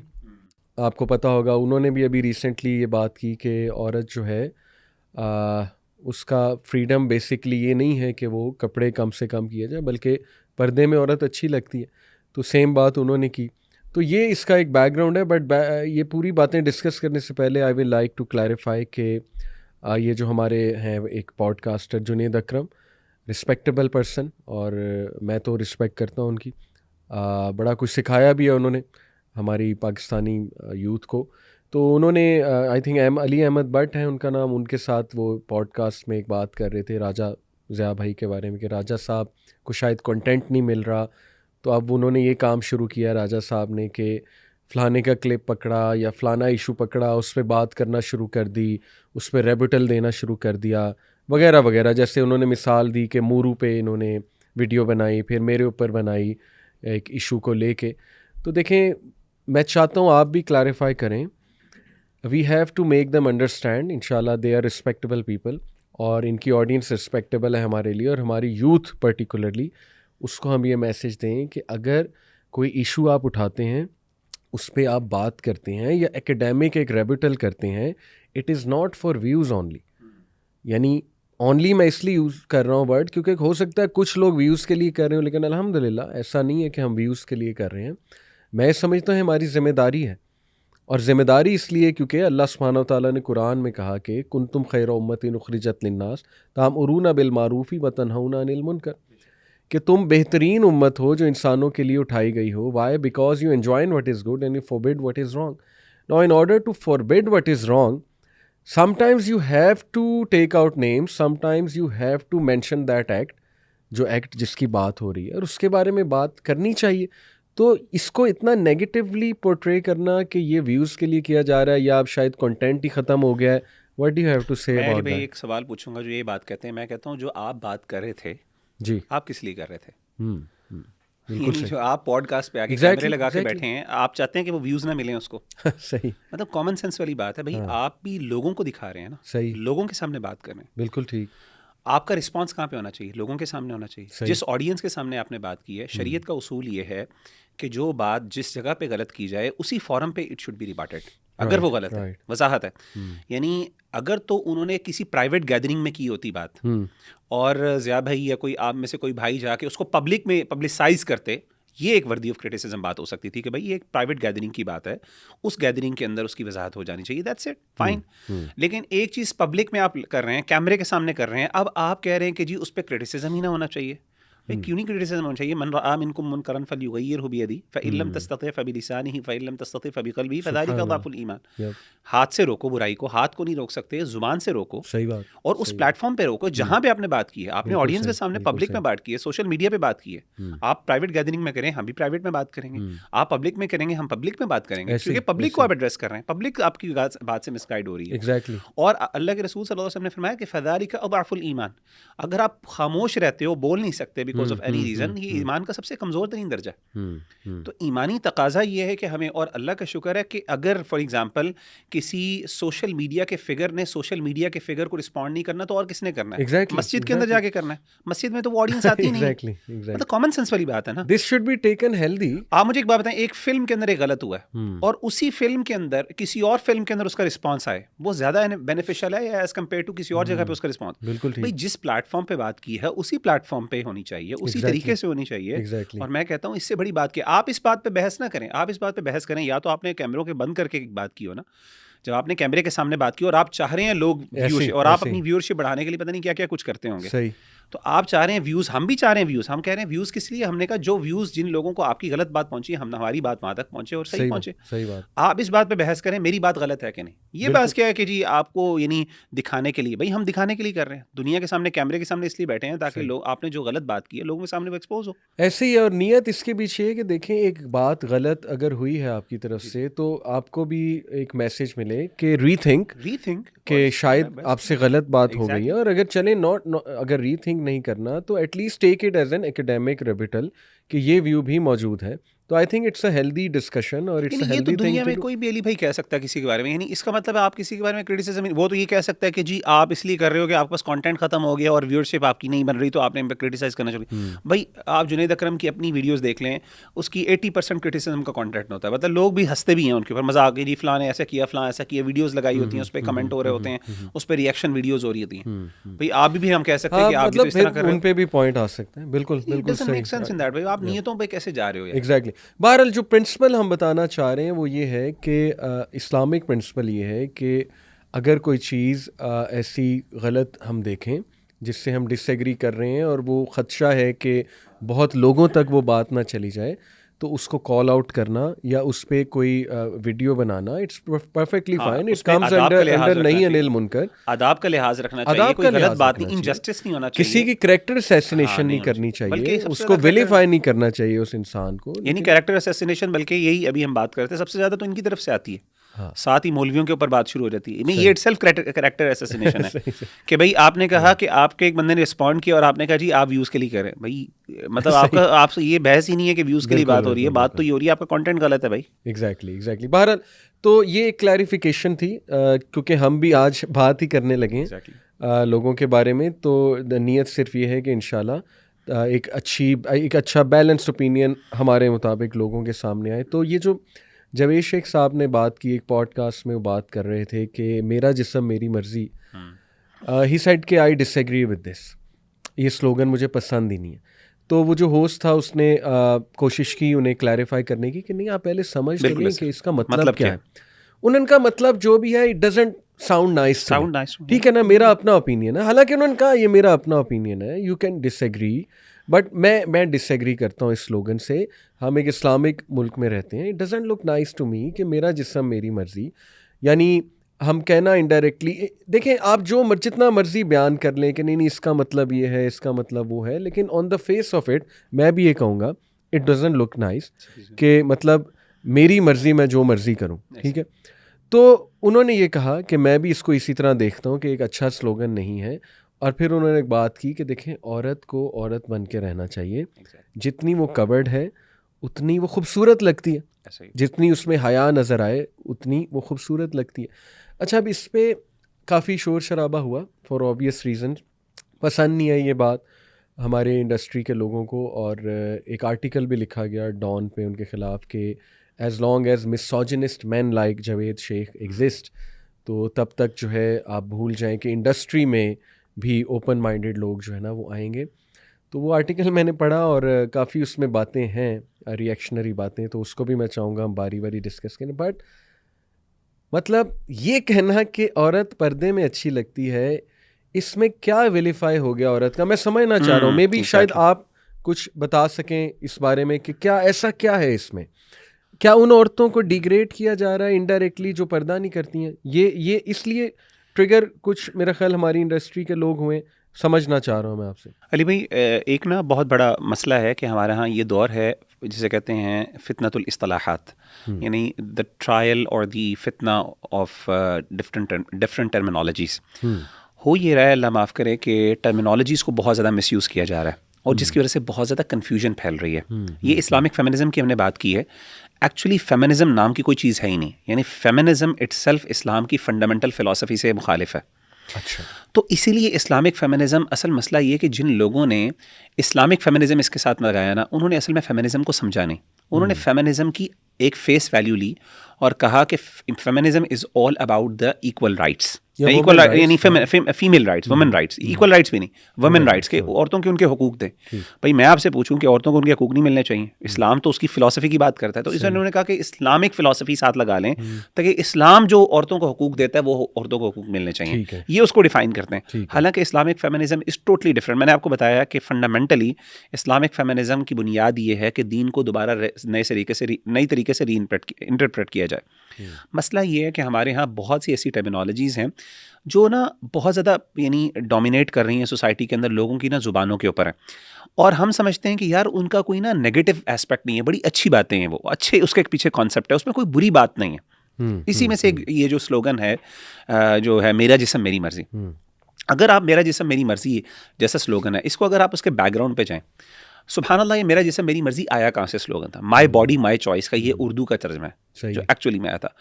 आपको पता होगा, उन्होंने भी अभी रिसेंटली ये बात की कि औरत जो है उसका फ्रीडम बेसिकली ये नहीं है कि वो कपड़े कम से कम किए जाए, बल्कि पर्दे में औरत अच्छी लगती है। तो सेम बात उन्होंने की। तो ये इसका एक बैकग्राउंड है। बट ये पूरी बातें डिस्कस करने से पहले I will like to clarify कि ये जो हमारे हैं एक podcaster Junaid Akram, respectable person, और मैं तो रिस्पेक्ट करता हूँ उनकी। बड़ा कुछ सिखाया भी है उन्होंने हमारी पाकिस्तानी यूथ को। तो उन्होंने आई थिंक अली अहमद भट्ट हैं उनका नाम, उनके साथ वो पॉडकास्ट में एक बात कर रहे थे राजा ज़िया भाई के बारे में कि राजा साहब को शायद कंटेंट नहीं मिल रहा। तो अब उन्होंने ये काम शुरू किया राजा साहब ने कि फ़लाने का क्लिप पकड़ा या फ़लाना इशू पकड़ा, उस पर बात करना शुरू कर दी, उस पर रेबुटल देना शुरू कर दिया, वगैरह वगैरह। जैसे उन्होंने मिसाल दी कि मूरू पे इन्होंने वीडियो बनाई, फिर मेरे ऊपर बनाई एक इशू को लेके। तो देखें, मैं चाहता हूँ आप भी क्लैरिफाई करें। We have to make them understand, इंशाल्लाह दे आर रिस्पेक्टेबल पीपल, और इनकी ऑडियंस रिस्पेक्टेबल है हमारे लिए, और हमारी यूथ पर्टिकुलरली उसको हम ये मैसेज दें कि अगर कोई इशू आप उठाते हैं, उस पर आप बात करते हैं या एकेडमिक एक रेबुटल करते हैं, it is not for views only. यानी ओनली मैं इसलिए यूज़ कर रहा हूँ वर्ड क्योंकि हो सकता है कुछ लोग व्यूज़ के लिए कर रहे हो, लेकिन अल्हम्दुलिल्लाह ऐसा नहीं है कि हम व्यूज़ के लिए कर रहे हैं। मैं समझता हूँ हमारी ज़िम्मेदारी है, और ज़िम्मेदारी इसलिए क्योंकि अल्लाह सुब्हानहू व तआला ने कुरान में कहा कि कुंतुम खैर उम्मतिन उखरिजत लिन्नास तामुरून बिल मारूफ़ी व तनहौना अनिल मुनकर, कि तुम बेहतरीन उम्मत हो जो इंसानों के लिए उठाई गई हो। Why? Because you enjoin what is good and you forbid what is wrong. Now in order to forbid what is wrong, sometimes you have to take out names, sometimes you have to mention that act, जो act जिसकी बात हो रही है, और उसके बारे में बात करनी चाहिए। तो इसको इतना नेगेटिवली पोर्ट्रे करना कि ये व्यूज़ के लिए किया जा रहा है या अब शायद कंटेंट ही ख़त्म हो गया है, what do you have to say मैं अबाउट भाई दैट? एक सवाल पूछूंगा जो ये बात कहते हैं। मैं कहता हूँ जो आप बात कर रहे थे, जी, आप किस लिए कर रहे थे? बिल्कुल यानी सही। जो आप पॉडकास्ट पे आके Exactly, कैमरे लगा के exactly. बैठे हैं, आप चाहते हैं कि वो व्यूज़ ना मिलें उसको। सही, मतलब कॉमन सेंस वाली बात है भाई। हाँ। आप भी लोगों को दिखा रहे हैं ना, सही, लोगों के सामने बात कर रहे हैं। बिल्कुल ठीक, आपका रिस्पांस कहाँ पे होना चाहिए? लोगों के सामने होना चाहिए। सही। जिस ऑडियंस के सामने आपने बात की है, शरीयत का उसूल ये है कि जो बात जिस जगह पे गलत की जाए उसी फोरम पे इट शुड बी रिबाटेड, अगर वो गलत है, right. वजाहत है। यानी अगर तो उन्होंने किसी प्राइवेट गैदरिंग में की होती बात, और ज़िया भाई या कोई आप में से कोई भाई जाके उसको पब्लिक में पब्लिसाइज करते, ये एक वर्दी ऑफ क्रिटिसिज्म बात हो सकती थी कि भाई ये एक प्राइवेट गैदरिंग की बात है, उस गैदरिंग के अंदर उसकी वजाहत हो जानी चाहिए, दैट्स इट, फाइन। लेकिन एक चीज़ पब्लिक में आप कर रहे हैं, कैमरे के सामने कर रहे हैं, अब आप कह रहे हैं कि जी उस पर क्रिटिसिज्म ही ना होना चाहिए। भाई क्यों नहीं क्रिटिसिज्म होना चाहिए? मन रआ मिनकुम मुनकरन फल्युगय्यिरहु बियदिही फ़इन लम तस्तति फ़बिलिसानिही फ़इन लम तस्तति फ़बिक़ल्बिही फ़ज़ालिका ज़अफ़ुल ईमान। हाथ से रोको बुराई को, हाथ को नहीं रोक सकते, ज़ुबान से रोको, सही बात, और उस प्लेटफॉर्म पे रोको जहां पे आपने बात की है। आपने बिल्कुल ऑडियंस के सही, सामने बिल्कुल पब्लिक में सही। बात की है, सोशल मीडिया पे बात की है। आप प्राइवेट गैदरिंग में करें, हम भी प्राइवेट में बात करेंगे। आप पब्लिक में करेंगे, हम पब्लिक में बात करेंगे, ऐसे क्योंकि ही, पब्लिक ऐसे को ही। आप एड्रेस कर रहे हैं। पब्लिक आपकी बात से मिसगाइड हो रही है। एग्जैक्टली, और अल्लाह के रसूल सल्लल्लाहु अलैहि वसल्लम ने फरमाया कि फ़ज़ालिका अज़अफ़ुल ईमान। अगर आप खामोश रहते हो, बोल नहीं सकते बिकॉज ऑफ एनी रीज़न, ये ईमान का सबसे कमज़ोर तरीन दर्जा है। तो ईमानी तकाजा ये है कि हमें, और अल्लाह का शुक्र है कि अगर फॉर एग्जांपल किसी सोशल मीडिया के फिगर ने सोशल मीडिया के फिगर को रिस्पॉन्ड नहीं करना, तो और किसने करना है? Exactly, मस्जिद के अंदर exactly. जाके करना है। मस्जिद में तो वो ऑडियंस आती ही नहीं है। एग्जैक्टली, मतलब एग्जैक्टली। कॉमन सेंस वाली बात है ना। This should be taken healthy. आप मुझे एक बात बताएं, एक फिल्म के अंदर एक गलत हुआ है और उसी फिल्म के अंदर किसी और फिल्म के अंदर उसका रिस्पॉन्स आए, वो ज्यादा बेनिफिशियल है या एज कम्पेयर टू किसी और जगह पे उसका रिस्पॉन्स? बिल्कुल भाई ठीक, जिस प्लेटफॉर्म पे बात की है उसी प्लेटफॉर्म पे होनी चाहिए, उसी Exactly. तरीके से होनी चाहिए। एग्जैक्टली, और मैं कहता हूँ इससे बड़ी बात की आप इस बात पे बहस ना करें। आप इस बात पे बहस करें या तो आपने कैमरों के बंद करके एक बात की हो ना, जब आपने कैमरे के सामने बात की और आप चाह रहे हैं लोग ऐसे ही, व्यूअरशिप, और आप ऐसे ही। अपनी व्यूअरशिप बढ़ाने के लिए पता नहीं क्या क्या कुछ करते होंगे। सही, तो आप चाह रहे हैं व्यूज़, हम भी चाह रहे हैं व्यूज़, हम कह रहे हैं व्यूज़ किस लिए, हमने कहा जो व्यूज़ जिन लोगों को आपकी गलत बात पहुंची, हम हमारी बात वहां तक पहुंचे और सही पहुंचे। सही बात। आप इस बात पे बहस करें मेरी बात गलत है कि नहीं, ये बहस क्या है कि जी आपको यानी दिखाने के लिए, भाई हम दिखाने के लिए कर रहे हैं, दुनिया के सामने कैमरे के सामने इसलिए बैठे हैं ताकि लोग, आपने जो गलत बात की है लोगों के सामने वो एक्सपोज हो। ऐसे ही, और नियत इसके पीछे है कि देखें, एक बात गलत अगर हुई है आपकी तरफ से तो आपको भी एक मैसेज मिले कि रीथिंक कि शायद आपसे गलत बात हो गई है, और अगर चले अगर रीथिंक नहीं करना तो at least take it as an academic rebuttal कि ये व्यू भी मौजूद है। तो I think it's a healthy discussion और इट्स अ हेल्दी थिंग। दुनिया में कोई भी अली भाई कह सकता है किसी के बारे में, यानी इसका मतलब है आप किसी के बारे में क्रिटिसिज्म, वो तो ये कह सकता है कि जी आप इसलिए कर रहे हो कि आपके पास कंटेंट खत्म हो गया और व्यूअरशिप आपकी नहीं बन रही तो आपने क्रिटिसाइज करना चाहिए। भाई आप जुनैद अकरम की अपनी वीडियोस देख लें, उसकी 80% क्रिटिसिज्म का कंटेंट होता है, मतलब लोग भी हंसते भी हैं उनके ऊपर, मजाक जी फलां ने ऐसा किया, फलां ऐसा किया, वीडियोस लगाई होती हैं, उस पर कमेंट हो रहे होते हैं, उस पर रिएक्शन वीडियोस हो रही होती हैं। भाई आप भी हम कह सकते हैं कि आप भी तो इस तरह कर रहे हैं, उन पे भी पॉइंट आ सकते हैं। बिल्कुल बिल्कुल सही, मेक सेंस इन दैट। भाई आप नियतों पे कैसे जा रहे हो यार? एग्जैक्टली। बहरहाल जो प्रिंसिपल हम बताना चाह रहे हैं वो ये है कि इस्लामिक प्रिंसिपल ये है कि अगर कोई चीज़ ऐसी गलत हम देखें जिससे हम डिसएग्री कर रहे हैं और वो ख़दशा है कि बहुत लोगों तक वो बात ना चली जाए, तो उसको कॉल आउट करना या उस पर कोई video banana, it's perfectly fine. It comes under नहीं अनिल मुनकर, आदाब का लिहाज रखना चाहिए, कोई गलत बात नहीं, इनजस्टिस नहीं होना चाहिए, किसी की कैरेक्टर असैसिनेशन नहीं करनी चाहिए, उसको विलिफाई नहीं करना चाहिए उस इंसान को, यानी कैरेक्टर असैसिनेशन। बल्कि यही अभी हम बात करते हैं सबसे ज़्यादा तो इनकी तरफ से आती है। हाँ। साथ ही मौलवियों के ऊपर बात शुरू हो जाती है। ये इटसेल्फ कैरेक्टर असैसिनेशन है कि भाई आपने कहा कि आपके एक बंदे ने रिस्पॉन्ड किया और आपने कहा जी आप व्यूज़ के लिए करें। भाई मतलब आपका आपसे ये बहस ही नहीं है कि व्यूज़ के लिए बात हो रही है, बात तो ये हो रही है आपका कंटेंट गलत है भाई। एग्जैक्टली। बहरहाल तो ये एक क्लैरिफिकेशन थी, क्योंकि हम भी आज बात ही करने लगे हैं लोगों के बारे में, तो नीयत सिर्फ ये है कि इंशाल्लाह एक अच्छा बैलेंस्ड ओपिनियन हमारे मुताबिक लोगों के सामने आए। तो ये जो जावेद शेख साहब ने बात की एक पॉडकास्ट में, वो बात कर रहे थे कि मेरा जिस्म मेरी मर्जी, ही सेड कि आई डिसएग्री विद दिस, ये स्लोगन मुझे पसंद ही नहीं है। तो वो जो होस्ट था उसने कोशिश की उन्हें क्लैरिफाई करने की कि नहीं आप पहले समझ लें कि इसका मतलब क्या है। उनका मतलब जो भी है, इट डजंट साउंड नाइस, ठीक है ना, मेरा अपना ओपिनियन है। हालांकि उन्होंने कहा ये मेरा अपना ओपिनियन है, यू कैन डिसएग्री, बट मैं डिसएग्री करता हूँ इस स्लोगन से। हम एक इस्लामिक मुल्क में रहते हैं, it doesn't look nice to me कि मेरा जिस्म मेरी मर्जी, यानी हम कहना इनडायरेक्टली, देखें आप जो जितना मर्जी बयान कर लें कि नहीं इसका मतलब ये है, इसका मतलब वो है, लेकिन on the face of it मैं भी ये कहूँगा इट डजंट लुक नाइस कि मतलब मेरी मर्जी मैं जो मर्जी करूँ, ठीक है। तो उन्होंने ये कहा कि मैं भी इसको इसी तरह देखता हूँ कि एक अच्छा स्लोगन नहीं है। और फिर उन्होंने एक बात की कि देखें औरत को औरत बन के रहना चाहिए, जितनी वो कवर्ड है उतनी वो खूबसूरत लगती है, जितनी उसमें हया नज़र आए उतनी वो खूबसूरत लगती है। अच्छा, अब इस पर काफ़ी शोर शराबा हुआ फॉर ऑब्वियस रीज़न, पसंद नहीं आई ये बात हमारे इंडस्ट्री के लोगों को, और एक आर्टिकल भी लिखा गया डॉन पे उनके ख़िलाफ़ कि as long as misogynist man like Javed Sheikh exist, तो तब तक जो है आप भूल जाएं कि इंडस्ट्री में भी ओपन माइंडेड लोग जो है ना वो आएंगे। तो वो आर्टिकल मैंने पढ़ा और काफ़ी उसमें बातें हैं, रिएक्शनरी बातें, तो उसको भी मैं चाहूँगा हम बारी बारी डिस्कस करें। बट मतलब ये कहना कि औरत पर्दे में अच्छी लगती है, इसमें क्या विलिफाई हो गया औरत का, मैं समझना चाह रहा हूँ। मे बी शायद आप कुछ बता सकें इस बारे में कि क्या ऐसा क्या है इसमें, क्या उन औरतों को डिग्रेड किया जा रहा है इनडायरेक्टली जो पर्दा नहीं करती हैं? ये इसलिए ट्रिगर कुछ मेरा ख्याल हमारी इंडस्ट्री के लोग हुए, समझना चाह रहा हूँ मैं आपसे। अली भाई एक ना बहुत बड़ा मसला है कि हमारे यहाँ ये दौर है जिसे कहते हैं फितनतुल इस्तिलाहात, यानी द ट्रायल और द फितना ऑफ डिफरेंट टर्मिनोलॉजीज़। हो ये रहा है, अल्लाह माफ़ करे, कि टर्मिनोलॉजीज़ को बहुत ज़्यादा मिसयूज़ किया जा रहा है और जिसकी वजह से बहुत ज़्यादा कन्फ्यूजन फैल रही है। ये इस्लामिक फेमिनिज़म की हमने बात की है, एक्चुअली फेमिनिज़म नाम की कोई चीज़ है ही नहीं, यानी फेमिनिज़म इटसेल्फ इस्लाम की फ़ंडामेंटल फ़िलॉसफी से मुखालिफ है। अच्छा, तो इसीलिए इस्लामिक फेमिनिज़म, असल मसला ये कि जिन लोगों ने इस्लामिक फेमिनिज़म इसके साथ लगाया ना, उन्होंने असल में फेमिनिज़म को समझा नहीं। उन्होंने फेमिनिज़म की एक फेस वैल्यू ली और कहा कि feminism is all about the equal rights, या इक्वल women यानी rights, female rights, women rights, equal rights भी नहीं, वुमेन राइट्स के, औरतों के उनके हुकूक थे। भाई मैं आपसे पूछूं कि औरतों को उनके हुकूक नहीं मिलने चाहिए? इस्लाम तो उसकी फिलॉसफी की बात करता है, तो इसलिए उन्होंने कहा कि इस्लामिक फिलॉसफी साथ लगा लें ताकि इस्लाम जो औरतों को हुकूक देता है वो औरतों को हुकूक मिलने चाहिए, ठीक है। ये उसको डिफाइन करते हैं। ठीक है। हालांकि Islamic feminism is totally different. मैंने आपको बताया कि फंडामेंटली इस्लामिक फेमिनिज्म की बुनियाद ये है कि दीन को दोबारा नई तरीके से इंटरप्रेट किया जाए। मसला ये है कि हमारे यहाँ बहुत सी ऐसी टर्मिनोलॉजीज़ हैं जो ना बहुत ज़्यादा यानी डोमिनेट कर रही हैं सोसाइटी के अंदर, लोगों की ना ज़ुबानों के ऊपर है, और हम समझते हैं कि यार उनका कोई ना नेगेटिव एस्पेक्ट नहीं है, बड़ी अच्छी बातें हैं, वो अच्छे उसके पीछे कॉन्सेप्ट है, उसमें कोई बुरी बात नहीं है। इसी में से ये जो स्लोगन है जो है मेरा जिस्म मेरी मर्जी, अगर आप मेरा जिस्म मेरी मर्जी जैसा स्लोगन है, इसको अगर आप उसके बैकग्राउंड पे जाएं, सुभान अल्लाह, ये मेरा जिस्म मेरी मर्जी आया कहाँ से स्लोगन था? माई बॉडी माई चॉइस का ये उर्दू का तर्जमा है जो एक्चुअली में आया था।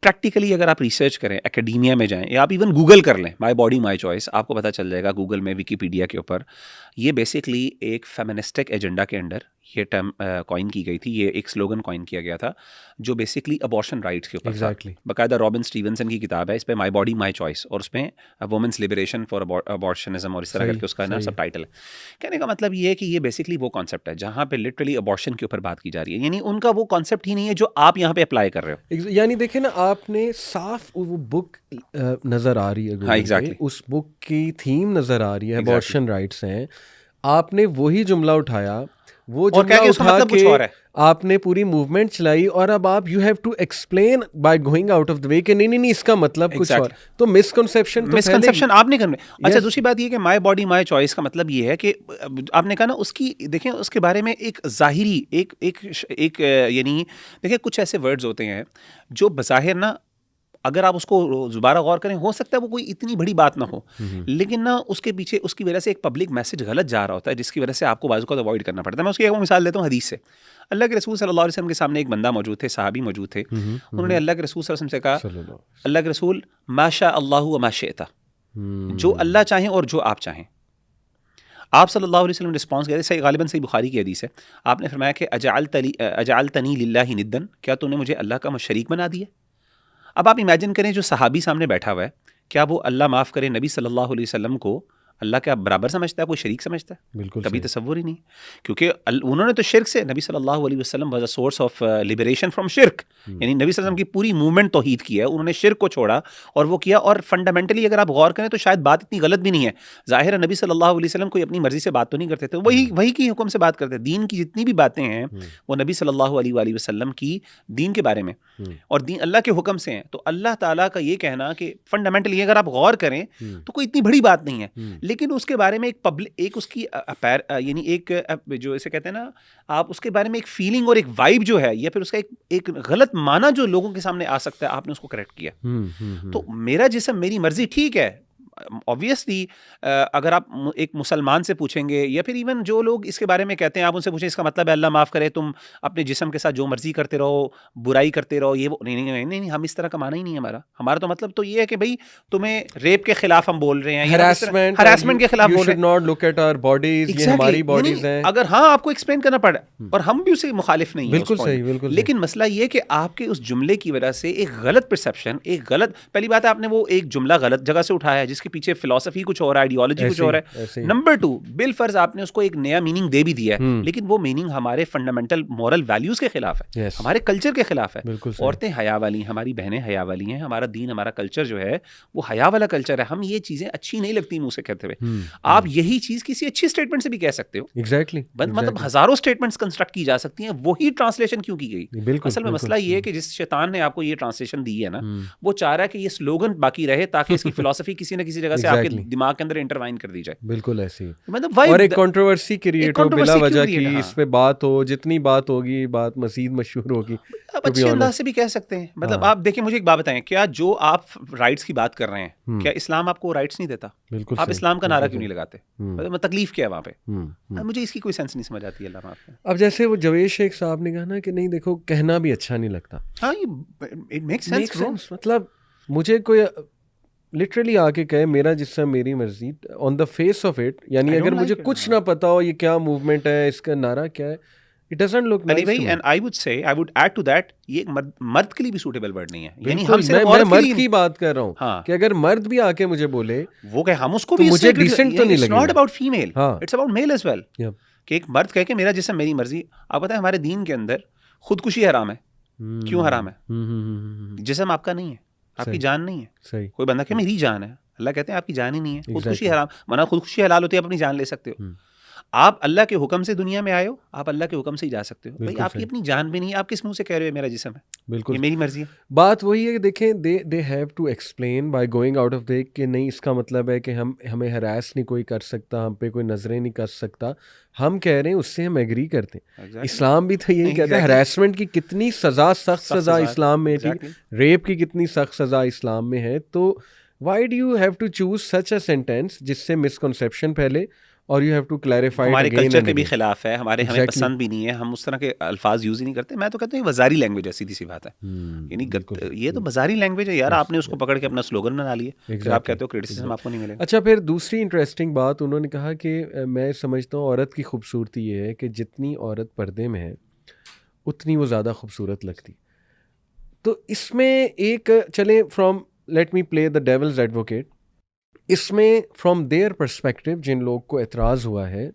प्रैक्टिकली अगर आप रिसर्च करें, एकेडमिया में जाएं, या आप इवन गूगल कर लें माई बॉडी माई चॉइस, आपको पता चल जाएगा गूगल में, विकीपीडिया के ऊपर, ये बेसिकली एक फेमिनिस्टिक एजेंडा के अंडर ये टर्म कॉइन की गई थी, ये एक स्लोगन कॉइन किया गया था जो बेसिकली अबॉर्शन राइट्स के ऊपर था। बाकायदा रॉबिन स्टीवनसन की किताब है इस पे, माई बॉडी माई चॉइस, और उसमें वुमेन्स लिबरेशन फॉर अबॉर्शनिज्म और इस तरह करके उसका ना सब टाइटल है। कहने का मतलब ये है कि ये बेसिकली वो कॉन्सेप्ट है जहाँ पे लिटरली अबॉर्शन के ऊपर बात की जा रही है, यानी उनका वो कॉन्सेप्ट ही नहीं है जो आप यहाँ पे अप्लाई कर रहे हो। यानी देखे ना, आपने साफ वो बुक नजर आ रही है, हाँ एग्जैक्टली, उस बुक की थीम नजर आ रही है, अबॉर्शन राइट्स हैं, आपने वही जुमला उठाया, वो जुमला उठा मतलब के आपने पूरी मूवमेंट चलाई, और अब आप you have to explain by going out of the way कि नहीं इसका मतलब कुछ और, तो मिसकंसेप्शन आप नहीं करने। अच्छा, दूसरी बात ये कि माय बॉडी माय चॉइस का मतलब ये है कि आपने कहा ना, उसकी देखें उसके बारे में एक जाहिरी एक यानी देखिए कुछ ऐसे वर्ड्स होते हैं जो बज़ाहिर ना अगर आप उसको दोबारा गौर करें, हो सकता है वो कोई इतनी बड़ी बात ना हो, लेकिन ना उसके पीछे उसकी वजह से एक पब्लिक मैसेज गलत जा रहा होता है, जिसकी वजह से आपको बाजू को अवॉइड करना पड़ता है। मैं उसकी एक मिसाल देता हूँ हदीस से। अल्लाह के रसूल सल्लल्लाहु अलैहि वसल्लम के सामने एक बंदा मौजूद थे, सहाबी मौजूद थे। उन्होंने अल्लाह के रसूल सल्लल्लाहु अलैहि वसल्लम से कहा, अल्लाह के रसूल, माशा अल्लाहु व मा शिअता, जो अल्लाह चाहें और जो आप चाहें। आप सल्लल्लाहु अलैहि वसल्लम रिस्पॉन्स किया, सही गालिबन सही बुखारी की हदीस है, आपने फरमाया कि अजअलतनी लिल्लाहि निद्दन, क्या तूने मुझे अल्लाह का शरीक बना दिया? अब आप इमेजिन करें जो सहाबी सामने बैठा हुआ है, क्या वो अल्लाह माफ़ करे नबी सल्लल्लाहु अलैहि वसल्लम को अल्लाह के बराबर समझता है, कोई शरीक समझता है? बिल्कुल कभी तसव्वुर ही नहीं, क्योंकि उन्होंने तो शिर्क से, नबी सल्लल्लाहु अलैहि वसल्लम was a source of liberation from शिर्क, यानी नबी सल्लल्लाहु अलैहि वसल्लम की पूरी मूवमेंट तौहीद की है, उन्होंने शिर्क को छोड़ा और वो किया। और फंडामेंटली अगर आप गौर करें तो शायद बात इतनी गलत भी नहीं है। जाहिर है नबी सल्लल्लाहु अलैहि वसल्लम कोई अपनी मर्जी से बात तो नहीं करते थे, वही की हुक्म से बात करते थे। दीन की जितनी भी बातें हैं वो नबी सल्लल्लाहु अलैहि वसल्लम की दीन के बारे में और दीन अल्लाह के हुक्म से हैं। तो अल्लाह ताला का ये कहना कि फंडामेंटली अगर आप गौर करें तो कोई इतनी बड़ी बात नहीं है, लेकिन उसके बारे में एक पब्लिक, एक उसकी यानी एक जो इसे कहते हैं ना, आप उसके बारे में एक फीलिंग और एक वाइब जो है, या फिर उसका एक गलत माना जो लोगों के सामने आ सकता है, आपने उसको करेक्ट किया। तो मेरा जिस्म मेरी मर्जी ठीक है, ऑब्वियसली अगर आप एक मुसलमान से पूछेंगे या फिर इवन जो लोग इसके बारे में कहते हैं, आप उनसे पूछें इसका मतलब है अल्लाह माफ़ करे तुम अपने जिस्म के साथ जो मर्जी करते रहो, बुराई करते रहो, ये वो नहीं, हम इस तरह का माना ही नहीं है हमारा तो मतलब तो ये है कि भाई तुम्हें रेप के खिलाफ हम बोल रहे हैं, हरासमेंट के खिलाफ बोल रहे हैं, not look at our bodies, ये हमारी बॉडीज हैं। अगर हाँ आपको एक्सप्लेन करना पड़े और हम भी उसे मुखालिफ नहीं है, बिल्कुल सही, लेकिन मसला ये कि आपके उस जुमले की वजह से एक गलत परसेप्शन, एक गलत, पहली बात है आपने वो एक जुमला गलत जगह से उठाया है जिसके पीछे फिलॉसफी कुछ और है, आइडियोलॉजी कुछ और है। नंबर 2, बिल फर्ज आपने उसको एक नया मीनिंग दे भी दिया है, लेकिन वो मीनिंग हमारे फंडामेंटल मॉरल वैल्यूज के खिलाफ है, हमारे कल्चर के खिलाफ है। औरतें हया वाली, हमारी बहनें हया वाली हैं, हमारा दीन, हमारा कल्चर जो है वो हया वाला कल्चर है। हम ये चीजें अच्छी नहीं लगती मुंह से कहते हुए। आप यही चीज किसी अच्छी स्टेटमेंट से भी कह सकते हो। एग्जैक्टली, मतलब हजारों स्टेटमेंट्स कंस्ट्रक्ट की जा सकती हैं, वही ट्रांसलेशन क्यों की गई? असल में मसला ये है कि जिस शैतान ने आपको ये ट्रांसलेशन दी है ना, वो चाह रहा है कि ये स्लोगन बाकी रहे ताकि इसकी फिलॉसफी किसी ना किसी जगह से आपके दिमाग के अंदर इंटरवाइन कर दी जाए। बिल्कुल ऐसे ही, मतलब और एक कंट्रोवर्सी क्रिएट हो बिला वजह की, इस पे बात हो, जितनी बात होगी बात मजीद मशहूर होगी। आप अच्छे अंदाज से भी कह सकते हैं। मतलब आप देखिए, मुझे एक बात बताएं, क्या जो आप राइट्स की बात कर रहे हैं, क्या इस्लाम आपको राइट्स नहीं देता? आप इस्लाम का नारा क्यों नहीं लगाते? मतलब तकलीफ क्या है वहाँ पे? मुझे इसकी कोई सेंस नहीं समझ आती है। अब जैसे वो जवेद शेख साहब ने कहा ना कि नहीं देखो, कहना भी अच्छा नहीं लगता। हाँ, इट मेक्स सेंस। मतलब मुझे कोई लिटरली आके कहे मेरा जिस्म मेरी मर्जी, on the face of it, यानी अगर मुझे कुछ ना पता हो ये क्या मूवमेंट है, इसका नारा क्या है, it doesn't look really nice भाई, to me. And I would add to that, ये एक मर्द के लिए भी सूटेबल वर्ड नहीं है, यानी बिल्कुल, हम सिर्फ मैं औरत के मर्द लिए की बात कर रहा हूँ हाँ, कि अगर मर्द भी आके मुझे बोले वो कहे हम उसको तो भी मुझे decent तो नहीं इट्स नॉट लगेगा। अबाउट फीमेल, हाँ। It's about male as well, Yep. कि एक मर्द कहे कि मेरा जिस्म मेरी मर्जी। आप पता है हमारे दीन के अंदर खुदकुशी हराम है। क्यों हराम है? जिस्म आपका नहीं है, आपकी सही। जान नहीं है। सही। कोई बंदा कहे मेरी जान है, अल्लाह कहते हैं आपकी जान ही नहीं है। खुदकुशी Exactly. हराम, वरना खुदकुशी हलाल होती है, आप अपनी जान ले सकते हो। आप अल्लाह के हुक्म से दुनिया में आए हो, आप अल्लाह के हुक्म से ही जा सकते हो। भाई बिल्कुल आपकी सही। अपनी जान भी नहीं है, आप किस मुंह से कह रहे हो ये मेरा जिस्म है, बिल्कुल ये मेरी मर्जी है? बात वही है कि देखें, they have to explain by going out of the कि नहीं, इसका मतलब है कि हमें हरास नहीं कोई कर सकता, हम पे कोई नजरें नहीं कर सकता। हम कह रहे हैं उससे हम एग्री करते हैं। Exactly. इस्लाम भी तो यही कहता है, Exactly. हरासमेंट की कितनी सज़ा, सख्त सज़ा इस्लाम में, ठीक, Exactly. रेप की कितनी सख्त सज़ा इस्लाम में है। तो why do you have to choose such a sentence जिससे मिसकंसेप्शन फैले, और यू हैव टू क्लैरिफाई हमारे अगेन कल्चर एंड के भी अगेन। खिलाफ है, हमें Exactly. पसंद भी नहीं है, हम उस तरह के अल्फाज यूज ही नहीं करते। मैं तो कहता हूँ ये वजारी लैंग्वेज है, सीधी सी बात है। यानी ये तो बाजारी लैंग्वेज है यार, आपने उसको पकड़ के अपना स्लोगन बना लिए, फिर आप कहते हो क्रिटिसिज्म आपको नहीं मिलेगा। अच्छा, फिर दूसरी इंटरेस्टिंग बात उन्होंने कहा कि मैं समझता हूँ औरत की खूबसूरती ये है कि जितनी औरत पर्दे में है उतनी वो ज़्यादा खूबसूरत लगती। तो इसमें एक चलें, from let me play the devil's advocate, इसमें फ्रॉम देयर पर्सपेक्टिव जिन लोग को एतराज़ हुआ है,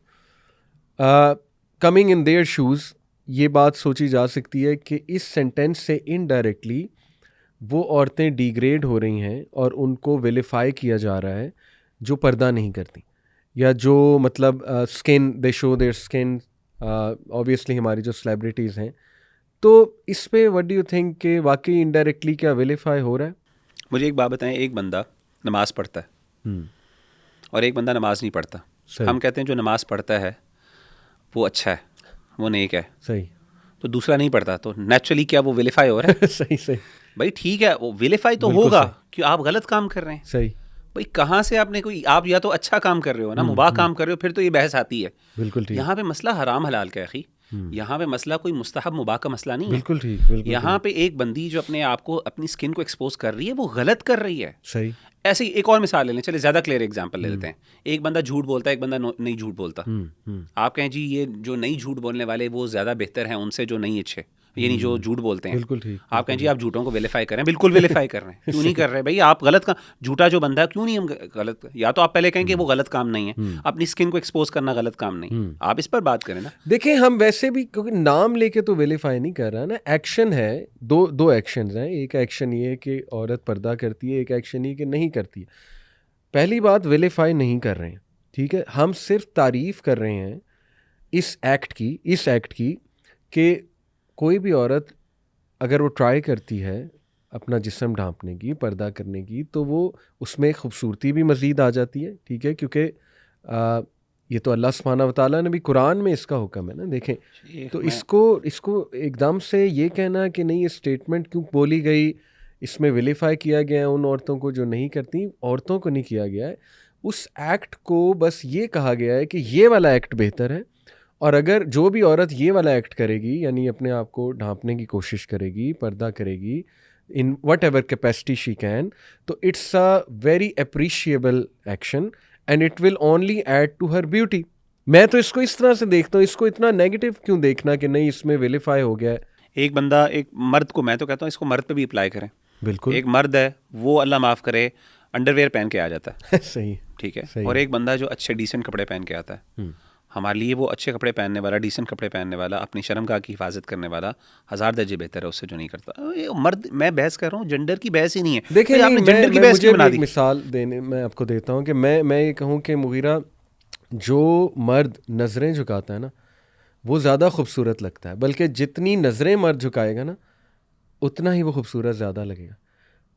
कमिंग इन देयर शूज़, ये बात सोची जा सकती है कि इस सेंटेंस से इनडायरेक्टली वो औरतें डिग्रेड हो रही हैं और उनको विलिफाई किया जा रहा है जो पर्दा नहीं करती, या जो मतलब skin, they show their skin, obviously हमारी जो सेलिब्रिटीज़ हैं। तो इस पे व्हाट डू यू थिंक कि वाकई इनडायरेक्टली क्या विलिफाई हो रहा है? मुझे एक बात बताएं, एक बंदा नमाज पढ़ता है और एक बंदा नमाज नहीं पढ़ता। सही। हम कहते हैं जो नमाज पढ़ता है वो अच्छा है, वो नेक है, सही। तो दूसरा नहीं पढ़ता, तो नेचुरली क्या वो विलिफाई हो रहा है? सही सही भाई ठीक है, वो विलिफाई तो बिल्कुल होगा सही। कि आप गलत काम कर रहे हैं। सही। भाई कहाँ से आपने कोई, आप या तो अच्छा काम कर रहे हो ना, मुबाह काम कर रहे हो, फिर तो ये बहस आती है। बिल्कुल ठीक। यहाँ पे मसला हराम हलाल का है अखी, यहाँ पे मसला कोई मुस्तहब मुबाह का मसला नहीं है। बिल्कुल ठीक। बिल्कुल यहाँ पे एक बंदी जो अपने आप को, अपनी स्किन को एक्सपोज कर रही है, वो गलत कर रही है। सही। ऐसे ही एक और मिसाल ले लें, चले ज़्यादा क्लियर एग्जांपल ले लेते हैं। एक बंदा झूठ बोलता है, एक बंदा नहीं झूठ बोलता। आप कहें जी ये जो नहीं झूठ बोलने वाले वो ज़्यादा बेहतर हैं उनसे जो नहीं अच्छे, यानी जो झूठ बोलते हैं। बिल्कुल ठीक। आप कहें जी आप झूठों को वेरीफाई करें, बिल्कुल वेरीफाई कर रहे हैं, क्यों नहीं कर रहे भाई? आप गलत का झूठा जो बंदा है, क्यों नहीं हम गलत? या तो आप पहले कहें कि वो गलत काम नहीं है, अपनी स्किन को एक्सपोज करना गलत काम नहीं, आप इस पर बात करें ना। देखिए, हम वैसे भी क्योंकि नाम लेके तो वेरीफाई नहीं कर रहा ना, एक्शन है, दो एक्शंस हैं। एक एक्शन ये है कि औरत पर्दा करती है, एक एक्शन ये कि नहीं करती है। पहली बात, वेरीफाई नहीं कर रहे हैं, ठीक है, हम सिर्फ तारीफ कर रहे हैं इस एक्ट की कि कोई भी औरत अगर वो ट्राई करती है अपना जिस्म ढांपने की, पर्दा करने की, तो वो उसमें खूबसूरती भी मज़ीद आ जाती है, ठीक है, क्योंकि ये तो अल्लाह सुब्हानहू व तआला ने भी कुरान में इसका हुक्म है ना। देखें, तो इसको एकदम से ये कहना कि नहीं ये स्टेटमेंट क्यों बोली गई, इसमें विलिफाई किया गया है उन औरतों को जो नहीं करती, औरतों को नहीं किया गया है। उस एक्ट को बस ये कहा गया है कि ये वाला एक्ट बेहतर है, और अगर जो भी औरत ये वाला एक्ट करेगी, यानी अपने आप को ढांपने की कोशिश करेगी, पर्दा करेगी in whatever capacity she can, तो it's a very appreciable action and it will only add to her beauty. मैं तो इसको इस तरह से देखता हूँ, इसको इतना नेगेटिव क्यों देखना कि नहीं इसमें विलिफाई हो गया है। एक बंदा, एक मर्द को, मैं तो कहता हूँ इसको मर्द पे भी अप्लाई करें। बिल्कुल। एक मर्द है, वो अल्लाह माफ़ करे अंडरवेयर पहन के आ जाता है सही, ठीक है, सही। और एक बंदा जो अच्छे डिसेंट कपड़े पहन के आता है, हमारे लिए वो अच्छे कपड़े पहनने वाला, डिसेंट कपड़े पहनने वाला, अपनी शर्मगाह की हिफाजत करने वाला 1000 दर्जे बेहतर है उससे जो नहीं करता। ये मर्द, मैं बहस कर रहा हूँ, जेंडर की बहस ही नहीं है। देखिए, आपने जेंडर की बहस मुझे क्यों बना दी? मिसाल देने मैं आपको देता हूँ कि मैं ये कहूँ कि मुगीरा, जो मर्द नज़रें झुकाता है ना वो ज़्यादा खूबसूरत लगता है, बल्कि जितनी नज़रें मर्द झुकाएगा ना उतना ही वो खूबसूरत ज़्यादा लगेगा।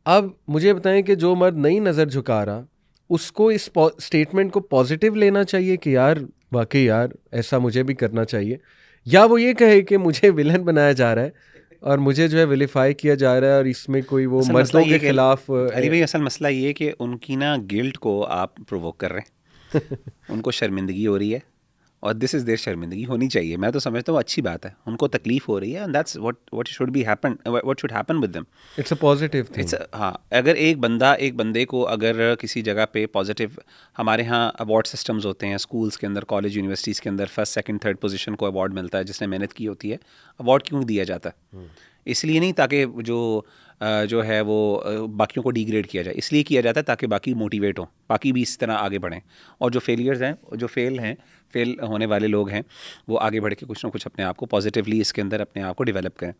अब मुझे बताएं कि जो मर्द नई नज़र झुका रहा, उसको इस स्टेटमेंट को पॉजिटिव लेना चाहिए कि यार वाकई यार ऐसा मुझे भी करना चाहिए, या वो ये कहे कि मुझे विलन बनाया जा रहा है और मुझे जो है विलिफाई किया जा रहा है और इसमें कोई वो मर्दों के खिलाफ। अली भाई, असल मसला ये है कि उनकी ना गिल्ट को आप प्रोवोक कर रहे हैं उनको शर्मिंदगी हो रही है, और दिस इज़ देयर शर्मिंदगी होनी चाहिए। मैं तो समझता हूँ अच्छी बात है, उनको तकलीफ हो रही है, and that's what should be happen, what should happen with them. It's a positive thing. It's हाँ, अगर एक बंदे को अगर किसी जगह पे पॉजिटिव, हमारे यहाँ अवार्ड सिस्टम्स होते हैं स्कूल्स के अंदर, कॉलेज यूनिवर्सिटीज़ के अंदर, फर्स्ट सेकंड थर्ड पोजीशन को अवार्ड मिलता है जिसने मेहनत की होती है। अवार्ड क्यों दिया जाता है? इसलिए नहीं ताकि जो है वो बाकियों को डिग्रेड किया जाए, इसलिए किया जाता है ताकि बाकी मोटिवेट हों, बाकी भी इस तरह आगे बढ़ें, और जो फेलियर्स हैं, जो फेल होने वाले लोग हैं, वो आगे बढ़ के कुछ ना कुछ अपने आप को पॉजिटिवली इसके अंदर अपने आप को डेवलप करें।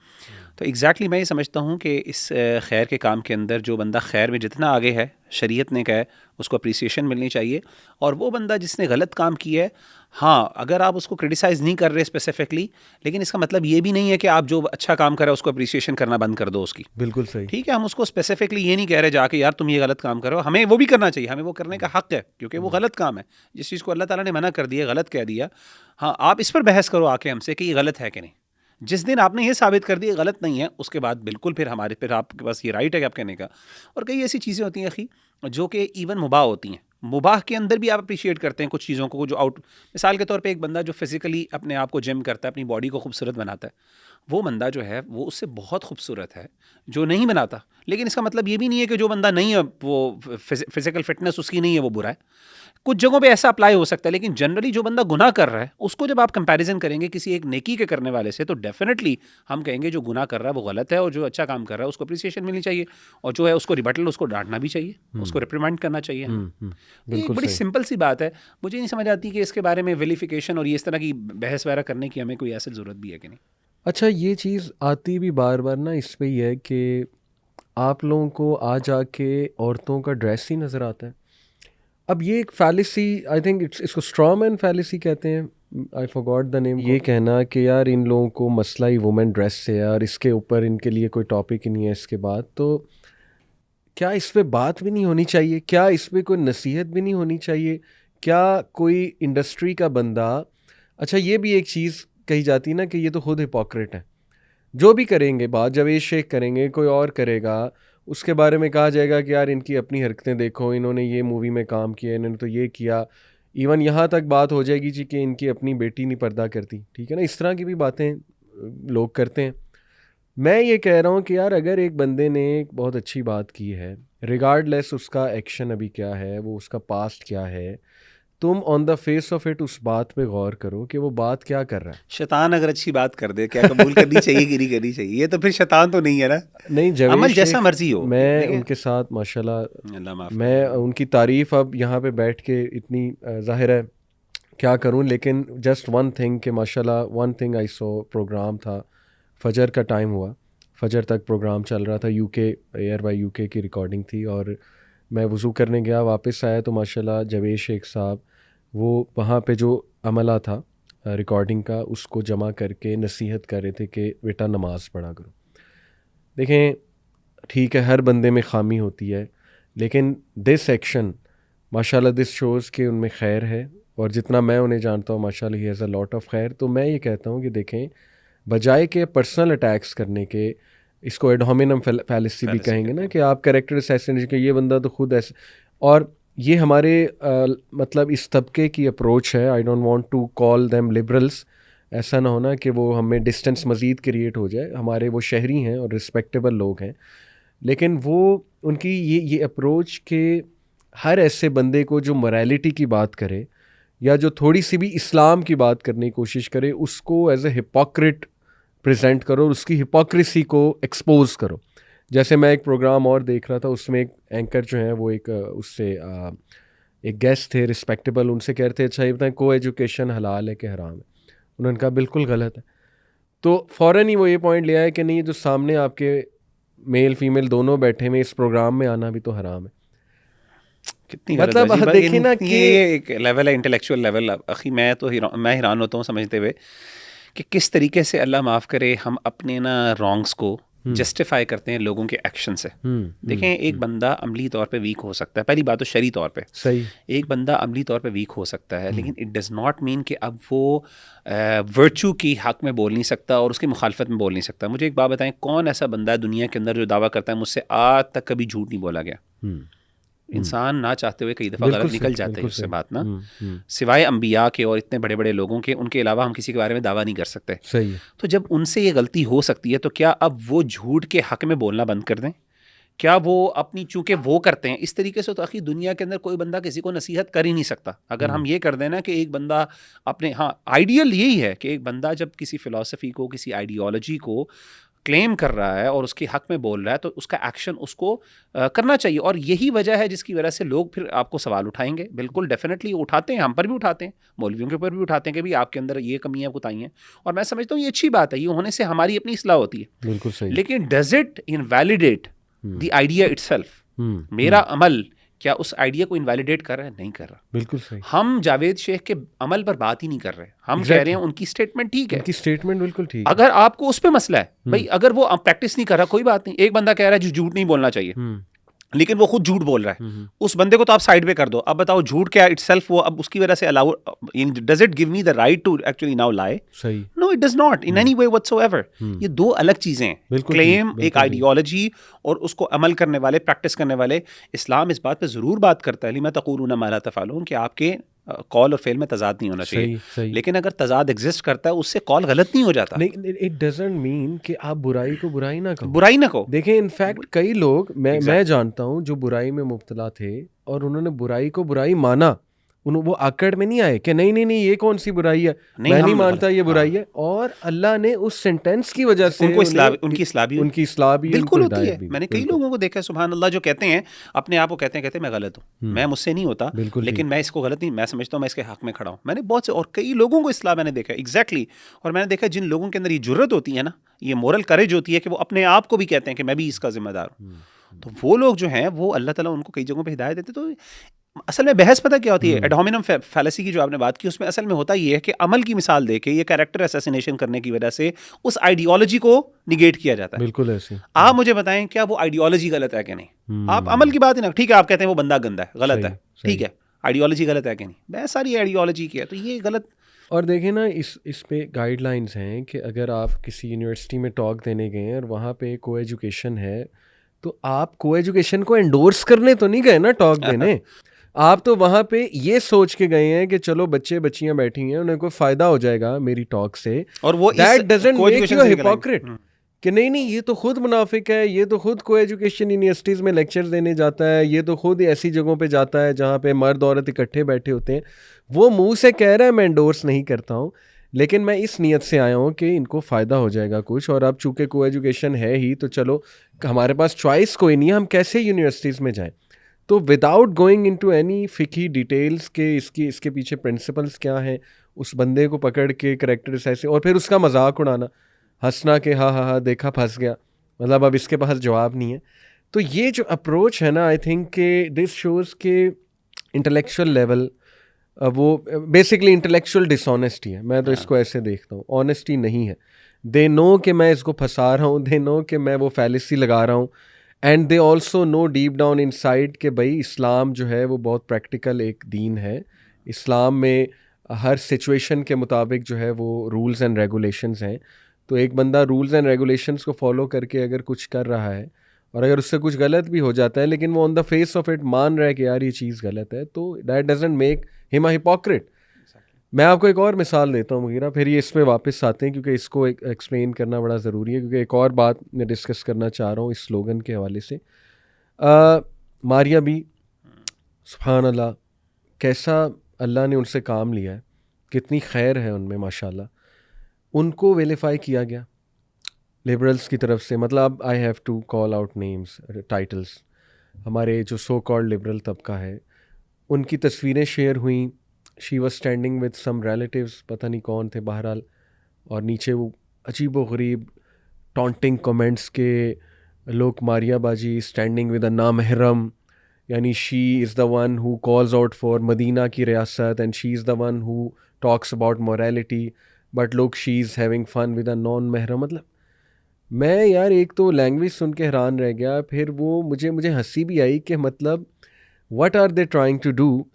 तो एग्जैक्टली मैं ये समझता हूँ कि इस खैर के काम के अंदर जो बंदा खैर में जितना आगे है, शरीयत ने कहा है, उसको अप्रिसिएशन मिलनी चाहिए। और वो बंदा जिसने गलत काम किया है, हाँ, अगर आप उसको क्रिटिसाइज़ नहीं कर रहे स्पेसिफिकली, लेकिन इसका मतलब ये भी नहीं है कि आप जो अच्छा काम कर रहे हो उसको अप्रिसिएशन करना बंद कर दो उसकी। बिल्कुल सही। ठीक है, हम उसको स्पेसिफिकली ये नहीं कह रहे जाके यार तुम ये गलत काम करो, हमें वो भी करना चाहिए, हमें वो करने का हक है, क्योंकि वो गलत काम है। जिस चीज़ को अल्लाह ताला ने मना कर दिया, गलत कह दिया, हाँ, आप इस पर बहस करो आके हमसे कि ये गलत है कि नहीं। जिस दिन आपने ये साबित कर दिया गलत नहीं है, उसके बाद बिल्कुल फिर आपके पास ये राइट है आप कहने का। और कई ऐसी चीज़ें होती हैं अखी जो कि इवन मुबाह होती हैं, मुबाह के अंदर भी आप अप्रिशिएट करते हैं कुछ चीज़ों को, जो आउट, मिसाल के तौर पे एक बंदा जो फिजिकली अपने आप को जिम करता है, अपनी बॉडी को खूबसूरत बनाता है, वो बंदा जो है वो उससे बहुत खूबसूरत है जो नहीं बनाता। लेकिन इसका मतलब ये भी नहीं है कि जो बंदा नहीं है, वो फिजिकल फिटनेस उसकी नहीं है, वो बुरा है। कुछ जगहों पे ऐसा अप्लाई हो सकता है, लेकिन जनरली जो बंदा गुनाह कर रहा है उसको जब आप कंपैरिजन करेंगे किसी एक नेकी के करने वाले से, तो डेफिनेटली हम कहेंगे जो गुनाह कर रहा है वो गलत है, और जो अच्छा काम कर रहा है उसको अप्रिसिएशन मिलनी चाहिए, और जो है उसको रिबटल, उसको डांटना भी चाहिए, उसको रिप्रिमांड करना चाहिए हमें। ये एक बिल्कुल बड़ी सही। सिंपल सी बात है। मुझे नहीं समझ आती कि इसके बारे में विलिफिकेशन और ये इस तरह की बहस वगैरह करने की हमें कोई ऐसी ज़रूरत भी है कि नहीं। अच्छा, ये चीज़ आती भी बार बार ना इस पे ही है कि आप लोगों को आ जाके औरतों का ड्रेस ही नज़र आता है। अब ये एक फैलिसी, आई थिंक इसको स्ट्रॉमैन फैलिसी कहते हैं, आई फॉरगॉट द नेम। ये कहना कि यार इन लोगों को मसला ही वुमेन ड्रेस से है और इसके ऊपर इनके लिए कोई टॉपिक ही नहीं है इसके बाद, तो क्या इस पे बात भी नहीं होनी चाहिए? क्या इस पे कोई नसीहत भी नहीं होनी चाहिए? क्या कोई इंडस्ट्री का बंदा, अच्छा ये भी एक चीज़ कही जाती है ना कि ये तो खुद हिपोक्रेट है, जो भी करेंगे बात, जवेद शेख करेंगे, कोई और करेगा, उसके बारे में कहा जाएगा कि यार इनकी अपनी हरकतें देखो, इन्होंने ये मूवी में काम किया, इन्होंने तो ये किया, इवन यहाँ तक बात हो जाएगी जी कि इनकी अपनी बेटी नहीं पर्दा करती, ठीक है ना, इस तरह की भी बातें लोग करते हैं। मैं ये कह रहा हूँ कि यार अगर एक बंदे ने एक बहुत अच्छी बात की है, रिगार्डलेस उसका एक्शन अभी क्या है, वो उसका पास्ट क्या है, तुम on the face of it उस बात पे गौर करो कि वो बात क्या कर रहा है। शैतान अगर अच्छी बात कर दे, क्या कबूल करनी चाहिए कि नहीं करनी चाहिए? ये तो फिर शैतान तो नहीं है ना। नहीं, जवेद अमल जैसा शेख, मर्जी हो, मैं देखिए, उनके साथ माशाल्लाह, अल्लाह माफ मैं करे। उनकी तारीफ़ अब यहाँ पे बैठ के इतनी ज़ाहिर है क्या करूँ, लेकिन जस्ट वन थिंग कि माशाल्लाह, one thing I saw, programme था, फजर का टाइम हुआ, फजर तक प्रोग्राम चल रहा था, यूके एयर बाय यूके की रिकॉर्डिंग थी, और मैं वज़ू करने गया, वापस आया तो माशाल्लाह जवेद शेख साहब वो वहाँ पे जो अमला था रिकॉर्डिंग का उसको जमा करके नसीहत कर रहे थे कि बेटा नमाज़ पढ़ा करो। देखें, ठीक है, हर बंदे में खामी होती है, लेकिन दिस एक्शन माशाल्लाह दिस शोज़ के उनमें खैर है, और जितना मैं उन्हें जानता हूँ माशाल्लाह he has a lot of खैर। तो मैं ये कहता हूँ कि देखें, बजाय के पर्सनल अटैक्स करने के, इसको एड होमिनम फैलिसी भी कहेंगे ना, कि आप कैरेक्टर असैसिनेशन के, ये बंदा तो खुद ऐसे, और ये हमारे मतलब इस तबके की अप्रोच है। I don't want to call them liberals, ऐसा ना होना कि वो हमें डिस्टेंस मज़ीद क्रिएट हो जाए, हमारे वो शहरी हैं और रिस्पेक्टेबल लोग हैं, लेकिन वो उनकी ये अप्रोच के हर ऐसे बंदे को जो मोरालिटी की बात करे या जो थोड़ी सी भी इस्लाम की बात करने की कोशिश करे, उसको एज ए हिपोक्रेट प्रेजेंट करो और उसकी हिपोक्रेसी को एक्सपोज करो। जैसे मैं एक प्रोग्राम और देख रहा था, उसमें एक एंकर जो है वो एक उससे एक गेस्ट थे रिस्पेक्टेबल, उनसे कह रहे थे अच्छा ये बताएं को एजुकेशन हलाल है कि हराम है? उन्होंने कहा बिल्कुल गलत है। तो फ़ौरन ही वो ये पॉइंट ले आए कि नहीं, जो सामने आपके मेल फीमेल दोनों बैठे हुए इस प्रोग्राम में आना भी तो हराम है। कितनी गलत मतलब बात, देखिए ना कि ये एक लेवल है, इंटेलेक्चुअल लेवल। अखी मैं तो मैं हैरान होता हूँ समझते हुए कि किस तरीके से अल्लाह माफ़ करे हम अपने ना रॉन्ग्स को जस्टिफाई करते हैं लोगों के एक्शन से। देखें, एक बंदा अमली तौर पे वीक हो सकता है, पहली बात तो शरी तौर पे सही, एक बंदा अमली तौर पे वीक हो सकता है, लेकिन इट डज़ नॉट मीन कि अब वो वर्चू की हक में बोल नहीं सकता और उसकी मुखालफत में बोल नहीं सकता। मुझे एक बात बताएं, कौन ऐसा बंदा है दुनिया के अंदर जो दावा करता है मुझसे आज तक कभी झूठ नहीं बोला गया? इंसान ना चाहते हुए कई दफ़ा बिल्कुल गलत सही, निकल जाते हैं बिल्कुल उससे सही। बात ना, हम्म। सिवाय अंबिया के और इतने बड़े बड़े लोगों के, उनके अलावा हम किसी के बारे में दावा नहीं कर सकते। सही है। तो जब उनसे ये गलती हो सकती है तो क्या अब वो झूठ के हक में बोलना बंद कर दें? क्या वो अपनी, चूंकि वो करते हैं इस तरीके से, तो आखिर दुनिया के अंदर कोई बंदा किसी को नसीहत कर ही नहीं सकता। अगर हम ये कर दें ना कि एक बंदा अपने, हाँ आइडियल यही है कि एक बंदा जब किसी फिलॉसफी को, किसी आइडियोलॉजी को क्लेम कर रहा है और उसके हक में बोल रहा है, तो उसका एक्शन उसको करना चाहिए। और यही वजह है जिसकी वजह से लोग फिर आपको सवाल उठाएंगे। बिल्कुल डेफिनेटली उठाते हैं, हम पर भी उठाते हैं, मौलवियों के ऊपर भी उठाते हैं कि भाई आपके अंदर ये कमियां बताई हैं। और मैं समझता हूँ ये अच्छी बात है, ये होने से हमारी अपनी इस्लाह होती है। बिल्कुल सही। लेकिन does it invalidate the idea itself? मेरा अमल क्या उस आइडिया को इनवैलिडेट कर रहा है? नहीं कर रहा। बिल्कुल सही। हम जावेद शेख के अमल पर बात ही नहीं कर रहे, हम कह रहे हैं उनकी स्टेटमेंट ठीक है, उनकी स्टेटमेंट बिल्कुल ठीक है। अगर आपको उस पे मसला है भाई, अगर वो प्रैक्टिस नहीं कर रहा कोई बात नहीं। एक बंदा कह रहा है झूठ नहीं बोलना चाहिए, लेकिन वो खुद झूठ बोल रहा है, उस बंदे को तो आप साइड पे कर दो। अब बताओ झूठ क्या इटसेल्फ वो अब उसकी वजह से allow, does it give me the right to actually now lie? सही। No, it does not in any way whatsoever. ये दो अलग चीजें हैं, बिल्कुल क्लेम ठीक, एक आइडियोलॉजी और उसको अमल करने वाले, प्रैक्टिस करने वाले। इस्लाम इस बात पे जरूर बात करता है, लिमा तक़ूलूना मा ला तफ़अलून, कि आपके कॉल और फेल में तजाद नहीं होना चाहिए। सही। लेकिन अगर तजाद एग्जिस्ट करता है उससे कॉल गलत नहीं हो जाता। नहीं, इट डजंट मीन कि आप बुराई को बुराई ना कहो। बुराई ना कहो। देखें, इनफैक्ट कई लोग मैं जानता हूँ जो बुराई में मुब्तला थे और उन्होंने बुराई को बुराई माना। वो आकड़ में नहीं आए कि नहीं ये कौन सी बुराई है, मैं नहीं मानता ये बुराई है। और अल्लाह ने उस सेंटेंस की वजह से उनको उनकी इस्लाह भी बिल्कुल होती है। मैंने कई लोगों को देखा है सुभान अल्लाह जो कहते हैं अपने आप को, कहते हैं मैं गलत हूँ, मैं मुझसे नहीं होता, लेकिन मैं इसको गलत नहीं, मैं समझता हूँ मैं इसके हक में खड़ा हूँ। मैंने बहुत से और कई लोगों को इस्लाह मैंने देखा एग्जैक्टली। और मैंने देखा जिन लोगों के अंदर ये जुर्रत होती है ना, ये मोरल करेज होती है कि वो अपने आप को भी कहते हैं कि मैं भी इसका जिम्मेदार हूँ, तो वो लोग जो हैं वो अल्लाह ताला उनको कई जगहों पे हिदायत देते। तो असल में बहस पता क्या होती है, एड होमिनम फैलेसी की जो आपने बात की, उसमें असल में होता ये है कि अमल की मिसाल देके ये कैरेक्टर असैसिनेशन करने की वजह से उस आइडियोलॉजी को निगेट किया जाता है। बिल्कुल ऐसे। आप मुझे बताएं क्या वो आइडियोलॉजी गलत है कि नहीं? आप अमल की बात ही ना, ठीक है आप कहते हैं वो बंदा गंदा है, गलत है, ठीक है, आइडियोलॉजी गलत है कि नहीं? बहस सारी आइडियोलॉजी की है, तो ये गलत। और देखें ना, इस पे गाइडलाइंस हैं कि अगर आप किसी यूनिवर्सिटी में टॉक देने गए और वहाँ पे को एजुकेशन है, तो आप को एजुकेशन को एंडोर्स करने तो नहीं गए ना टॉक देने। आप तो वहाँ पे ये सोच के गए हैं कि चलो बच्चे बच्चियाँ बैठी हैं, उन्हें कोई फ़ायदा हो जाएगा मेरी टॉक से। और वो that doesn't make you a hypocrite कि नहीं ये तो खुद मुनाफिक है, ये तो खुद को एजुकेशन यूनिवर्सिटीज़ में लेक्चर्स देने जाता है, ये तो खुद ऐसी जगहों पे जाता है जहाँ पे मर्द औरत इकट्ठे बैठे होते हैं। वो मुंह से कह रहा है मैं एंडोर्स नहीं करता हूँ, लेकिन मैं इस नीयत से आया हूँ कि इनको फ़ायदा हो जाएगा कुछ। और अब चूँकि को एजुकेशन है ही, तो चलो हमारे पास चॉइस कोई नहीं है, हम कैसे यूनिवर्सिटीज़ में जाएँ। तो विदाउट गोइंग इनटू एनी फिकी डिटेल्स के इसके पीछे प्रिंसिपल्स क्या हैं, उस बंदे को पकड़ के करैक्टर्स ऐसे और फिर उसका मजाक उड़ाना, हंसना कि हाँ देखा फंस गया, मतलब अब इसके पास जवाब नहीं है। तो ये जो अप्रोच है ना, आई थिंक के दिस शोज़ के इंटेलेक्चुअल लेवल, वो बेसिकली इंटेलेक्चुअल डिसऑनेस्टी है। मैं तो इसको ऐसे देखता हूँ, ऑनेस्टी नहीं है। दे नो कि मैं इसको फंसा रहा हूँ, दे नो कि मैं वो फैलेसी लगा रहा हूँ, and they also know deep down inside कि भाई इस्लाम जो है वो बहुत प्रैक्टिकल एक दीन है। इस्लाम में हर सिचुएशन के मुताबिक जो है वो रूल्स एंड रेगुलेशंस हैं। तो एक बंदा रूल्स एंड रेगुलेशंस को फॉलो करके अगर कुछ कर रहा है और अगर उससे कुछ गलत भी हो जाता है, लेकिन वो on the face of it मान रहा है कि यार ये चीज़ गलत है, तो that doesn't make him a hypocrite. मैं आपको एक और मिसाल देता हूँ मुगीरा, फिर ये इसमें वापस आते हैं क्योंकि इसको एक्सप्लेन करना बड़ा ज़रूरी है, क्योंकि एक और बात मैं डिस्कस करना चाह रहा हूँ इस स्लोगन के हवाले से। मारिया बी, सुभान अल्लाह, कैसा अल्लाह ने उनसे काम लिया है, कितनी खैर है उनमें माशाल्लाह। उनको वेलीफाई किया गया लिबरल्स की तरफ से, मतलब I have to call out names, titles. हमारे जो सो कॉल्ड लिबरल तबका है, उनकी तस्वीरें शेयर हुई, she was standing with some relatives, पता नहीं कौन थे बहरहाल, और नीचे वो अजीब व गरीब टॉन्टिंग कमेंट्स के लोग, मारिया बाजी स्टैंडिंग विद अ नामहरम, यानी she is the one who calls out for Medina की रियासत and she is the one who talks about morality, but लोग she is having fun with a non महरम। मतलब मैं यार एक तो लैंग्वेज सुन के हैरान रह गया, फिर वो मुझे हंसी भी आई कि मतलब what are they trying to do,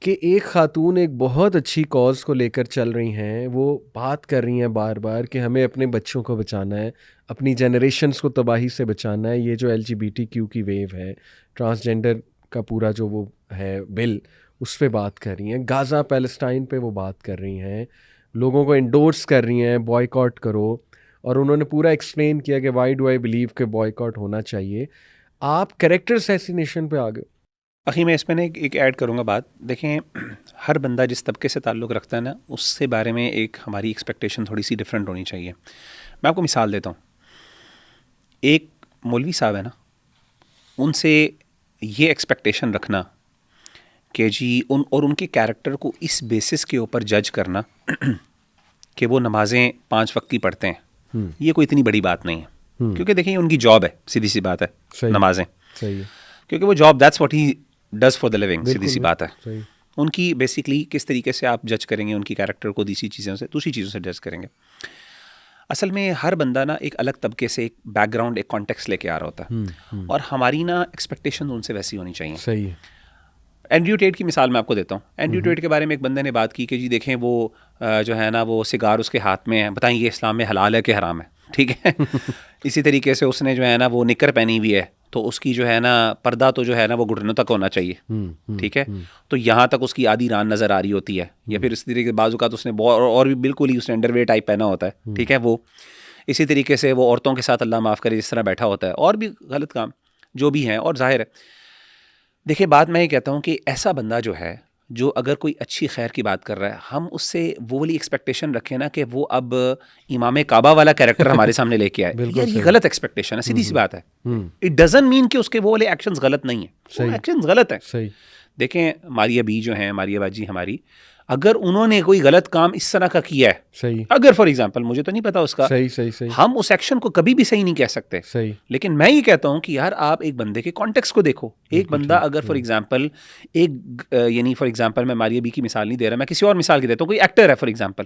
कि एक ख़ातून एक बहुत अच्छी कॉज को लेकर चल रही हैं, वो बात कर रही हैं बार बार कि हमें अपने बच्चों को बचाना है, अपनी जनरेशन्स को तबाही से बचाना है, ये जो LGBTQ की वेव है, ट्रांसजेंडर का पूरा जो वो है बिल, उस पे बात कर रही हैं, गाज़ा पैलेस्टाइन पे वो बात कर रही हैं, लोगों को इंडोर्स कर रही हैं बॉयकॉट करो, और उन्होंने पूरा एक्सप्लेन किया कि वाई डू आई बिलीव कि बॉयकॉट होना चाहिए। आप कैरेक्टर असैसिनेशन पे आ गए। अखी मैं इसमें एक ऐड करूँगा बात। देखें, हर बंदा जिस तबके से ताल्लुक़ रखता है ना, उससे बारे में एक हमारी एक्सपेक्टेशन थोड़ी सी डिफरेंट होनी चाहिए। मैं आपको मिसाल देता हूँ। एक मौलवी साहब है ना, उनसे ये एक्सपेक्टेशन रखना कि जी उनके कैरेक्टर को इस बेसिस के ऊपर जज करना कि वो नमाज़ें 5 वक्त की पढ़ते हैं, ये कोई इतनी बड़ी बात नहीं है। क्योंकि देखिए उनकी जॉब है, सीधी सी बात है, नमाजें। सही है। क्योंकि वो job that's what he does for the living, सीधी सी बात है। सही। उनकी बेसिकली किस तरीके से आप जज करेंगे उनकी कैरेक्टर को दूसरी चीज़ों से जज करेंगे। असल में हर बंदा ना एक अलग तबके से, एक बैकग्राउंड, एक कॉन्टेक्स्ट लेके आ रहा होता है, और हमारी ना एक्सपेक्टेशन उनसे वैसी होनी चाहिए। सही है। एंड्रयू टेट की मिसाल मैं आपको देता हूँ। एंड्रयू टेट के बारे में एक बंदे ने बात की कि जी देखें वो जो है ना, वो सिगार उसके हाथ में है, बताएं ये इस्लाम में हलाल है कि हराम है, ठीक है। इसी तरीके से उसने जो है ना वो निकर पहनी हुई है, तो उसकी जो है ना पर्दा तो जो है ना वो घुटनों तक होना चाहिए, ठीक है। तो यहाँ तक उसकी आधी रान नज़र आ रही होती है, या फिर इस तरीके के बाजू का तो उसने और भी बिल्कुल ही उसने अंडरवेयर टाइप पहना होता है, ठीक है। वो इसी तरीके से वो औरतों के साथ, अल्लाह माफ़ करे, जिस तरह बैठा होता है, और भी गलत काम जो भी हैं। और जाहिर है, देखिए बात मैं ये कहता हूँ कि ऐसा बंदा जो है, जो अगर कोई अच्छी खैर की बात कर रहा है, हम उससे वो वाली एक्सपेक्टेशन रखें ना कि वो अब इमाम काबा वाला कैरेक्टर हमारे सामने लेके आए, यार ये गलत एक्सपेक्टेशन है, सीधी सी बात है। इट डजंट मीन कि उसके वो वाले एक्शंस गलत नहीं है, वो एक्शंस गलत है। सही। देखें मारिया बी जो हैं, मारिया बाजी हमारी, अगर उन्होंने कोई गलत काम इस तरह का किया है, सही, अगर फॉर एग्जांपल, मुझे तो नहीं पता उसका, सही सही सही, हम उस एक्शन को कभी भी सही नहीं कह सकते, सही। लेकिन मैं ये कहता हूं कि यार आप एक बंदे के कॉन्टेक्स्ट को देखो। एक बंदा अगर फॉर एग्जांपल यानी फॉर एग्जांपल मैं मारिया बी की मिसाल नहीं दे रहा, मैं किसी और मिसाल की देता हूँ। कोई एक्टर है फॉर एग्जांपल,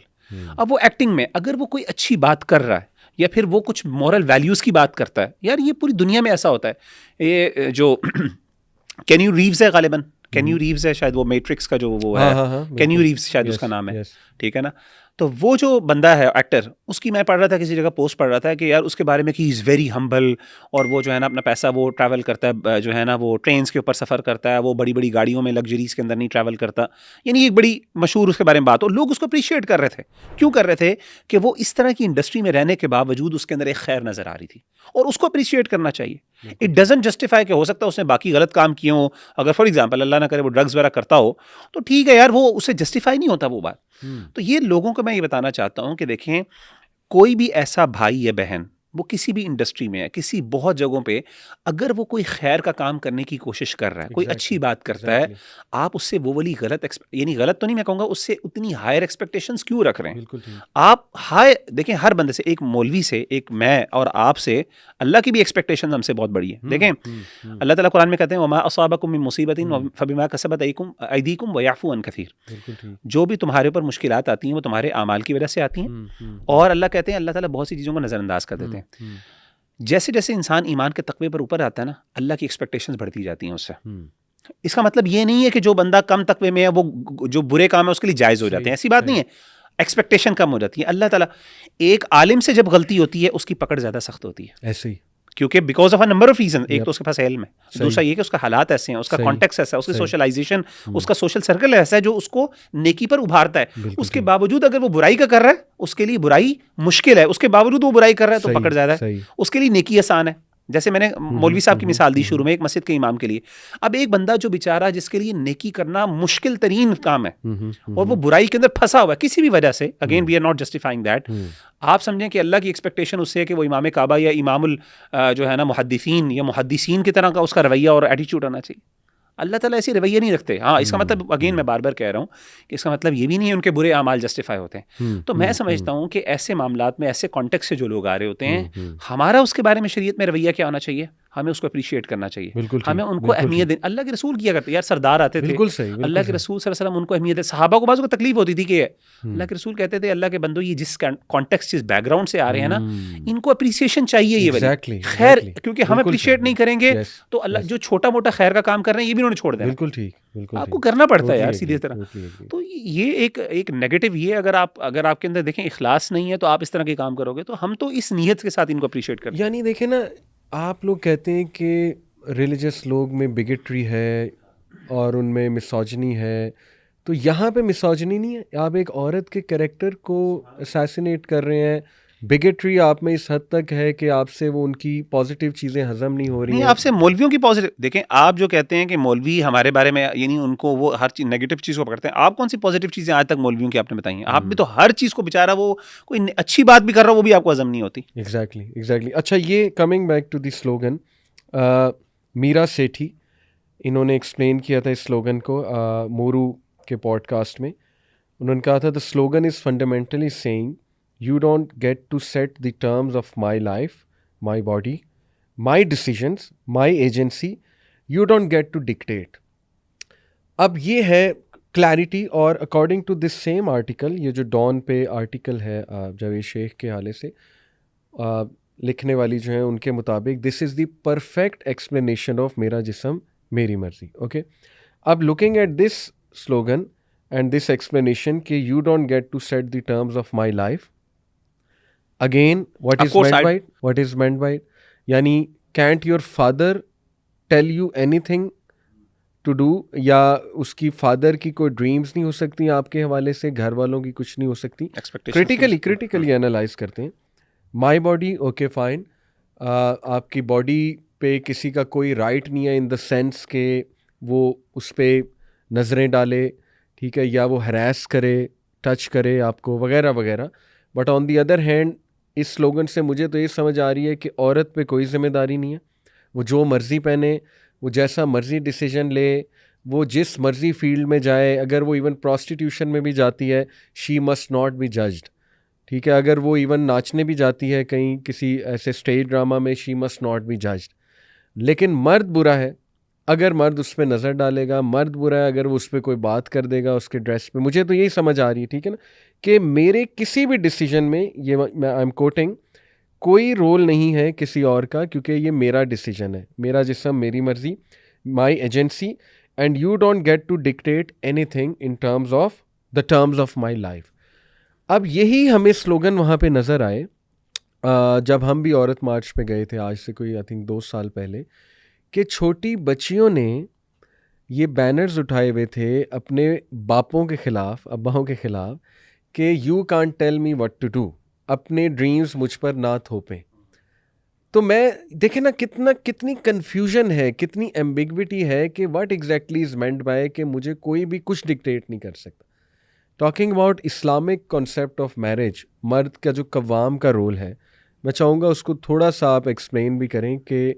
अब वो एक्टिंग में अगर वो कोई अच्छी बात कर रहा है, या फिर वो कुछ मॉरल वैल्यूज़ की बात करता है, यार ये पूरी दुनिया में ऐसा होता है। ये जो केन्यू रीव्स है, गालिबन केन्यू रीव्स है शायद, वो मैट्रिक्स का जो वो है, केन्यू रीव्स शायद उसका नाम है, ठीक है ना। तो वो जो बंदा है एक्टर, उसकी मैं पढ़ रहा था, किसी जगह पोस्ट पढ़ रहा था कि यार उसके बारे में कि इज़ वेरी हम्बल, और वो जो है ना अपना पैसा वो ट्रैवल करता है, जो है ना वो ट्रेन्स के ऊपर सफ़र करता है, वो बड़ी बड़ी गाड़ियों में लग्जरीज़ के अंदर नहीं ट्रैवल करता। यानी एक बड़ी मशहूर उसके बारे में बात हो, लोग उसको अप्रिशिएट कर रहे थे। क्यों कर रहे थे? कि वो इस तरह की इंडस्ट्री में रहने के बावजूद उसके अंदर एक खैर नज़र आ रही थी, और उसको अप्रिशिएट करना चाहिए। इट डजंट जस्टिफाई कि हो सकता है उसने बाकी गलत काम किए हो। अगर फॉर एग्जांपल अल्लाह ना करे वो ड्रग्स वगैरह करता हो, तो ठीक है यार, वो उससे जस्टिफाई नहीं होता वो बात। तो ये लोगों को मैं ये बताना चाहता हूँ कि देखें, कोई भी ऐसा भाई या बहन, वो किसी भी इंडस्ट्री में है, किसी बहुत जगहों पे, अगर वो कोई खैर का काम करने की कोशिश कर रहा है, कोई अच्छी बात करता है, आप उससे वो वाली गलत यानी गलत तो नहीं मैं कहूँगा, उससे उतनी हायर एक्सपेक्टेशंस क्यों रख रहे हैं आप? हाई देखें, हर बंदे से, एक मौलवी से, एक मैं और आप से, अल्लाह की भी एक्सपेक्टेशन हमसे बहुत बड़ी है। देखें अल्लाह ताला कुरान में कहते हैं, वमा असाबकुम मिन मुसीबतिन फबिमा कसबत अयदीकुम वयअफू अन कसीर। जो भी तुम्हारे ऊपर मुश्किलात आती हैं वो तुम्हारे आमाल की वजह से आती हैं, और अल्लाह कहते हैं, अल्लाह ताला बहुत सी चीज़ों को नज़रअंदाज कर देते हैं। जैसे जैसे इंसान ईमान के तकवे पर ऊपर आता है ना, अल्लाह की एक्सपेक्टेशंस बढ़ती जाती हैं उससे। इसका मतलब ये नहीं है कि जो बंदा कम तकवे में है वो जो बुरे काम है उसके लिए जायज़ हो जाते हैं, ऐसी बात नहीं है। एक्सपेक्टेशन कम हो जाती है। अल्लाह ताला, एक आलिम से जब गलती होती है उसकी पकड़ ज़्यादा सख्त होती है, ऐसे ही, क्योंकि because of a number of reason. एक तो उसके पास इल्म है, दूसरा ये कि उसका हालात ऐसे हैं, उसका कॉन्टेक्स्ट ऐसा है, उसकी सोशलाइजेशन, उसका सोशल सर्कल ऐसा है जो उसको नेकी पर उभारता है। उसके बावजूद अगर वो बुराई का कर रहा है, उसके लिए बुराई मुश्किल है, उसके बावजूद वो बुराई कर रहा है तो पकड़ ज्यादा है, उसके लिए नेकी आसान है। जैसे मैंने मौलवी साहब की मिसाल दी शुरू में, एक मस्जिद के इमाम के लिए। अब एक बंदा जो बेचारा, जिसके लिए नेकी करना मुश्किल तरीन काम है, और वो बुराई के अंदर फंसा हुआ है किसी भी वजह से, again we are not justifying that. आप समझें कि अल्लाह की एक्सपेक्टेशन उससे है कि वो इमाम काबा या इमामुल जो है ना मुहद्दिसीन या मुहद्दिसीन की तरह का उसका रवैया और एटीट्यूड आना चाहिए। अल्लाह ताला ऐसी रवैया नहीं रखते। हाँ, इसका मतलब अगेन मैं बार बार कह रहा हूँ कि इसका मतलब ये भी नहीं है उनके बुरे अमाल जस्टिफाई होते हैं। तो मैं समझता हूँ कि ऐसे मामलात में, ऐसे कॉन्टेक्स्ट से जो लोग आ रहे होते हैं, हमारा उसके बारे में शरीयत में रवैया क्या होना चाहिए? हमें उसको अप्रिशिएट करना चाहिए, हमें उनको अहमियत देनी। अल्लाह के रसूल किया करते, यार सरदार आते थे, अल्लाह के रसूल सल्लल्लाहु अलैहि वसल्लम उनको अहमियत है। सहाबा को बाज़ को तकलीफ होती थी कि अल्लाह के रसूल कहते थे, अल्लाह के बंदो, ये जिस कॉन्टेक्स्ट, जिस बैकग्राउंड से आ रहे हैं ना, इनको अप्रिसिएशन चाहिए ये वाली खैर, क्योंकि हम अप्रिशिएट नहीं करेंगे तो अल्लाह जो छोटा मोटा खैर का काम कर रहे हैं ये भी उन्होंने छोड़ देना। बिल्कुल ठीक, आपको करना पड़ता है यार, सीधी तरह। तो ये एक नेगेटिव, ये अगर आपके अंदर देखें इखलास नहीं है तो आप इस तरह के काम करोगे, तो हम तो इस नीयत के साथ इनको अप्रिशिएट करते हैं। यानी देखें ना, आप लोग कहते हैं कि रिलीजियस लोग में बिगेट्री है और उनमें मिसोजिनी है, तो यहाँ पे मिसोजिनी नहीं है, आप एक औरत के कैरेक्टर को असैसिनेट कर रहे हैं। बिगेट्री आप में इस हद तक है कि आपसे वो उनकी पॉजिटिव चीज़ें हजम नहीं हो रही नहीं, हैं। आपसे मौलवियों की पॉजिटिव देखें, आप जो कहते हैं कि मौलवी हमारे बारे में, यानी उनको वो हर चीज नेगेटिव चीज को पकड़ते हैं, आप कौन सी पॉजिटिव चीजें आज तक मौलवियों की आपने बताई हैं? आप भी तो हर चीज को, बेचारा वो कोई अच्छी बात भी कर रहा हो वो भी आपको हजम नहीं होती। एग्जैक्टली। अच्छा, ये coming back to the slogan, Meera Sethi इन्होंने एक्सप्लेन किया था इस स्लोगन को मोरू के पॉडकास्ट में। उन्होंने कहा था the slogan is fundamentally saying you don't get to set the terms of my life, my body, my decisions, my agency, you don't get to dictate. अब ये है क्लैरिटी, और according to this same article, ये जो don पे article है जावेद शेख के हवाले से लिखने वाली जो है, उनके मुताबिक this is the perfect explanation of मेरा जिस्म मेरी मर्जी। ओके, अब looking at this slogan and this explanation कि you don't get to set the terms of my life, again what is meant by it, यानी can't your father tell you anything to do, या उसकी father की कोई dreams नहीं हो सकती आपके हवाले से, घर वालों की कुछ नहीं हो सकती। क्रिटिकली एनालाइज करते हैं। माई बॉडी, ओके फाइन, आपकी बॉडी पे किसी का कोई राइट नहीं है इन द सेंस के वो उस पर नज़रें डाले, ठीक है, या वो हरास करे, टच करे आपको वगैरह वगैरह। But on the other hand इस स्लोगन से मुझे तो ये समझ आ रही है कि औरत पे कोई ज़िम्मेदारी नहीं है, वो जो मर्ज़ी पहने, वो जैसा मर्ज़ी डिसीजन ले, वो जिस मर्ज़ी फील्ड में जाए, अगर वो इवन प्रॉस्टिट्यूशन में भी जाती है, she must not be judged, ठीक है, अगर वो इवन नाचने भी जाती है कहीं किसी ऐसे स्टेज ड्रामा में, she must not be judged. लेकिन मर्द बुरा है अगर मर्द उस पर नज़र डालेगा, मर्द बुरा है अगर वो उस पर कोई बात कर देगा उसके ड्रेस पे। मुझे तो यही समझ आ रही है, ठीक है ना, कि मेरे किसी भी डिसीजन में, ये मैं आई एम कोटिंग, कोई रोल नहीं है किसी और का, क्योंकि ये मेरा डिसीजन है, मेरा जिस्म मेरी मर्जी, my agency, and you don't get to dictate anything in terms of the terms of my life. अब यही हमें स्लोगन वहाँ पे नज़र आए जब हम भी औरत मार्च पे गए थे, आज से कोई आई थिंक 2 साल पहले, कि छोटी बच्चियों ने ये बैनर्स उठाए हुए थे अपने बापों के ख़िलाफ़, अब्बाओं के ख़िलाफ़, कि you can't tell me what to do, अपने ड्रीम्स मुझ पर ना थोपें। तो मैं देखें ना कितनी कन्फ्यूजन है, कितनी एम्बिग्विटी है कि what exactly is meant by कि मुझे कोई भी कुछ डिक्टेट नहीं कर सकता। Talking about Islamic concept of marriage, मर्द का जो कव्वाम का रोल है, मैं चाहूँगा उसको थोड़ा सा आप एक्सप्लेन भी करें कि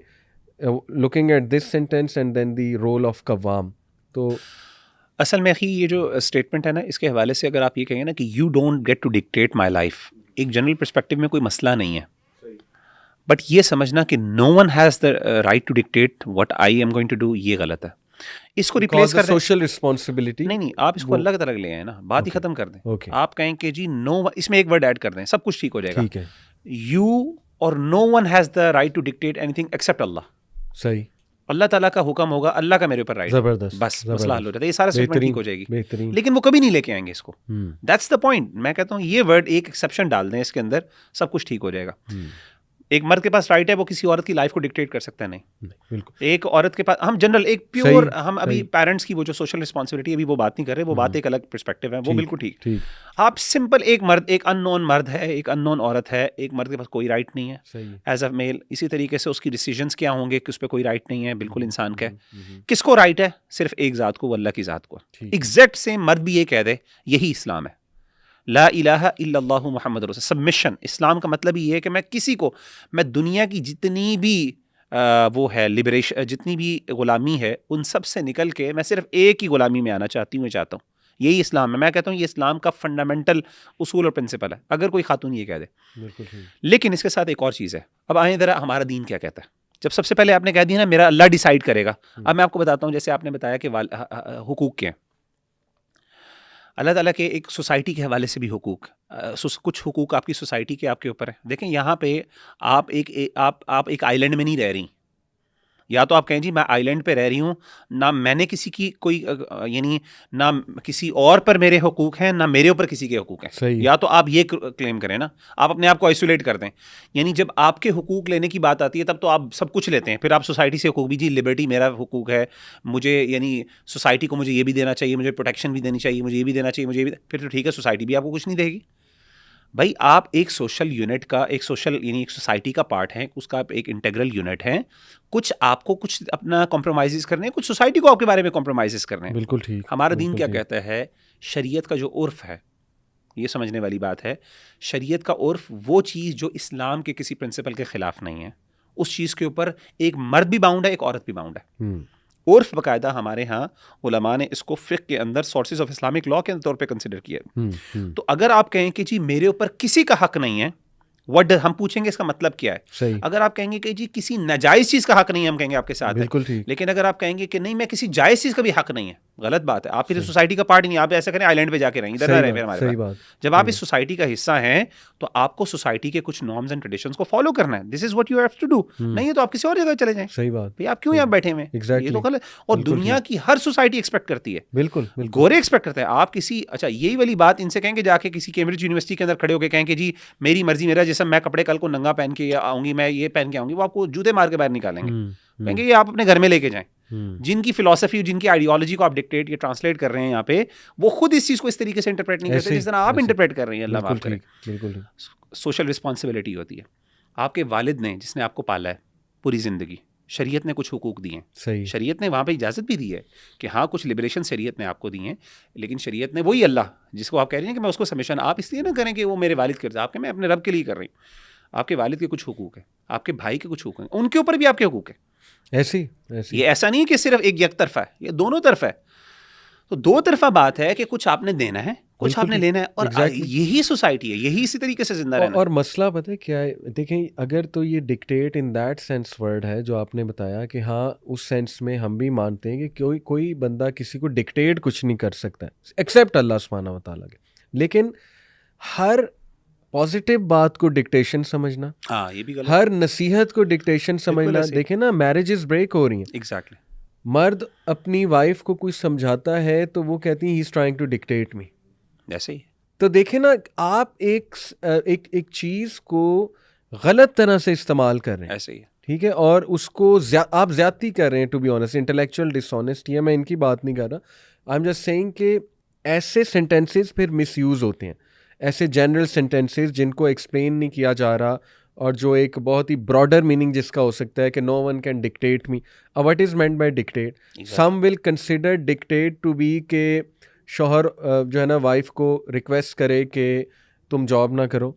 looking at this sentence and then the role of कव्वाम। तो असल में ही ये जो स्टेटमेंट है ना, इसके हवाले से अगर आप ये कहेंगे ना कि you don't get to dictate my life, एक जनरल पर्सपेक्टिव में कोई मसला नहीं है, बट ये समझना कि no one has the right to dictate what I am going to do, ये गलत है। इसको रिप्लेस कर दें, सोशल रिस्पॉन्सिबिलिटी, नहीं आप इसको अल्लाह की तरह ले आए ना, बात ही खत्म कर दें। Okay. आप कहें कि जी नो, इसमें एक वर्ड ऐड कर दें, सब कुछ ठीक हो जाएगा। ठीक है, यू और no one has the right to dictate anything except Allah. सही, अल्लाह ताला का हुक्म होगा, अल्लाह का मेरे ऊपर राइट, ज़बरदस्त, बस मसला हल हो जाता है, ये सारा स्टेटमेंट ठीक हो जाएगी। बेहतरीन। लेकिन वो कभी नहीं लेके आएंगे इसको, दैट्स द पॉइंट। मैं कहता हूँ ये वर्ड एक एक्सेप्शन डाल दें इसके अंदर, सब कुछ ठीक हो जाएगा। एक मर्द के पास राइट है, वो किसी औरत की लाइफ को डिक्टेट कर सकता है नहीं, बिल्कुल। एक औरत के पास, हम जनरल एक प्योर, हम अभी पेरेंट्स की वो जो सोशल रिस्पॉन्सिबिलिटी अभी वो बात नहीं कर रहे, वो बात एक अलग पर्सपेक्टिव है, वो बिल्कुल ठीक। आप सिंपल एक मर्द, एक अननोन मर्द है, एक अननोन औरत है, एक मर्द के पास कोई राइट नहीं है एज अ मेल, इसी तरीके से उसकी डिसीजंस क्या होंगे कि उस पर कोई राइट नहीं है, बिल्कुल इंसान का है। किसको राइट है? सिर्फ एक ज़ात को, अल्लाह की ज़ात को। एग्जैक्ट सेम मर्द भी ये कह दे, यही इस्लाम है, ला इलाहा इल्लल्लाहु मुहम्मद रसूल। सबमिशन, इस्लाम का मतलब ही है कि मैं किसी को, मैं दुनिया की जितनी भी वो है लिबरेशन, जितनी भी गुलामी है, उन सब से निकल के मैं सिर्फ एक ही गुलामी में आना चाहती हूँ, चाहता हूँ, यही इस्लाम है। मैं कहता हूँ ये इस्लाम का फंडामेंटल उसूल और प्रिंसिपल है, अगर कोई खातून ये कह दे। लेकिन इसके साथ एक और चीज़ है, अब आए ज़रा हमारा दीन क्या कहता है। जब सबसे पहले आपने कह दिया ना मेरा अल्लाह डिसाइड करेगा, अब मैं आपको बताता हूँ, जैसे आपने बताया कि हुकूक के हैं, अल्लाह ताला के एक सोसाइटी के हवाले से भी हुकूक, कुछ हुकूक आपकी सोसाइटी के आपके ऊपर है। देखें यहाँ पे आप एक आइलैंड में नहीं रह रही, या तो आप कहें जी मैं आइलैंड पे रह रही हूँ, ना मैंने किसी की कोई यानी ना किसी और पर मेरे हुकूक हैं, ना मेरे ऊपर किसी के हुकूक हैं। सही। या तो आप ये क्लेम करें ना, आप अपने आप को आइसोलेट कर दें। यानी जब आपके हुकूक लेने की बात आती है तब तो आप सब कुछ लेते हैं, फिर आप सोसाइटी से हुकूक भी, जी लिबर्टी मेरा हुकूक है, मुझे यानी सोसाइटी को मुझे ये भी देना चाहिए, मुझे प्रोटेक्शन भी देनी चाहिए, मुझे ये भी देना चाहिए, मुझे ये भी, फिर तो ठीक है सोसाइटी भी आपको कुछ नहीं देगी। भाई आप एक सोशल यूनिट का, एक सोशल यानी एक सोसाइटी का पार्ट हैं, उसका आप एक इंटीग्रल यूनिट हैं। कुछ आपको कुछ अपना कॉम्प्रोमाइज़ करने हैं, कुछ सोसाइटी को आपके बारे में कॉम्प्रोमाइज़ करने हैं। बिल्कुल ठीक। हमारा दीन बिल्कुल क्या ठीक। कहता है, शरीयत का जो उर्फ है, ये समझने वाली बात है, शरीयत का उर्फ वो चीज़ जो इस्लाम के किसी प्रिंसिपल के ख़िलाफ़ नहीं है, उस चीज़ के ऊपर एक मर्द भी बाउंड है, एक औरत भी बाउंड है। उर्फ बाकायदा हमारे यहाँ उलमा ने इसको फ़िक़्ह के अंदर सोर्सेज ऑफ इस्लामिक लॉ के तौर पे कंसिडर किया। तो अगर आप कहें कि जी मेरे ऊपर किसी का हक नहीं है, हम पूछेंगे इसका मतलब क्या है। सही। अगर आप कहेंगे कि जी किसी नाजायज़ चीज़ का हक नहीं है, हम कहेंगे आपके साथ बिल्कुल है। ठीक। लेकिन अगर आप कहेंगे कि नहीं मैं किसी जायज़ चीज़ का भी हक नहीं है, गलत बात है। आप फिर सोसाइटी का पार्ट नहीं, आप ऐसा करें आइलैंड पे जाके रहें, इधर ना रहें फिर हमारे सही पास। बात। जब आप इस सोसाइटी का हिस्सा हैं तो आपको सोसाइटी के कुछ नॉर्म्स एंड ट्रेडिशंस को फॉलो करना है। This is what you have to do. नहीं है तो आप किसी और जगह चले जाएं। सही बात। भाई आप क्यों यहाँ बैठे हुए हैं? Exactly. ये तो गलत। और बिल्कुल दुनिया की हर सोसाइटी एक्सपेक्ट करती है, बिल्कुल बिल्कुल। गोरे एक्सपेक्ट करते हैं। आप किसी, अच्छा यही वाली बात इनसे कहेंगे जाके किसी कैम्ब्रिज यूनिवर्सिटी के अंदर खड़े होकर कहें कि जी मेरी मर्जी मेरा जैसा, मैं कपड़े कल को नंगा पहन के आऊंगी, मैं ये पहन के आऊंगी, वो आपको जूते मार के बाहर निकालेंगे। कहेंगे ये आप अपने घर में लेके जाएं। जिनकी फिलॉसफी, जिनकी आइडियोलॉजी को आप डिक्टेट या ट्रांसलेट कर रहे हैं यहाँ पे, वो खुद इस चीज को इस तरीके से इंटरप्रेट नहीं करते जिस तरह आप इंटरप्रेट कर रही हैं। अल्लाह माफ करे। बिल्कुल। सोशल रिस्पॉन्सिबिलिटी होती है। आपके वालिद ने, जिसने आपको पाला है पूरी जिंदगी, शरीयत ने कुछ हुकूक दिए हैं। सही। शरीयत ने वहाँ पे इजाज़त भी दी है कि हाँ कुछ लिबरेशन शरीयत ने आपको दी हैं, लेकिन शरीयत ने वही अल्लाह जिसको आप कह रही हैं कि मैं उसको सबमिशन, आप इसलिए ना करें कि वो मेरे वालिद करता, आपके मैं अपने रब के लिए कर रही हूँ। आपके वालिद के कुछ हुकूक हैं, आपके भाई के कुछ हुकूक हैं, उनके ऊपर भी आपके हुकूक हैं। ऐसी ये ऐसा नहीं है कि सिर्फ एक तरफा है, ये दोनों तरफा है। तो दो तरफा बात है कि कुछ आपने देना है, कुछ आपने लेना है, और यही सोसाइटी है, यही इसी तरीके से जिंदा रहना। और मसला पता है क्या है, देखें अगर तो ये dictate in that sense word है जो आपने बताया कि हाँ उस सेंस में हम भी मानते हैं कि कोई बंदा किसी को डिक्टेट कुछ नहीं कर सकता एक्सेप्ट अल्लाह सुब्हानहू व तआला के। लेकिन हर पॉजिटिव बात को डिक्टेशन समझना, हाँ ये भी गलत। हर नसीहत को डिक्टेशन समझना। देखें ना मैरिजेस ब्रेक हो रही हैं। एग्जैक्टली। मर्द अपनी वाइफ को कुछ समझाता है तो वो कहती है he is trying to dictate me, ऐसे ही। तो देखें ना आप एक चीज़ को गलत तरह से इस्तेमाल कर रहे हैं, ऐसे ही, ठीक है, और उसको आप ज्यादती कर रहे हैं। To be honest, intellectual dishonesty है, मैं इनकी बात नहीं कर रहा। आई एम जस्ट सेइंग कि ऐसे सेंटेंसेस फिर मिसयूज होते हैं, ऐसे जनरल सेंटेंसेस जिनको एक्सप्लेन नहीं किया जा रहा और जो एक बहुत ही ब्रॉडर मीनिंग जिसका हो सकता है कि no one can dictate me. What is meant by dictate? Some will consider dictate to be के शौहर जो है ना वाइफ को रिक्वेस्ट करे कि तुम जॉब ना करो,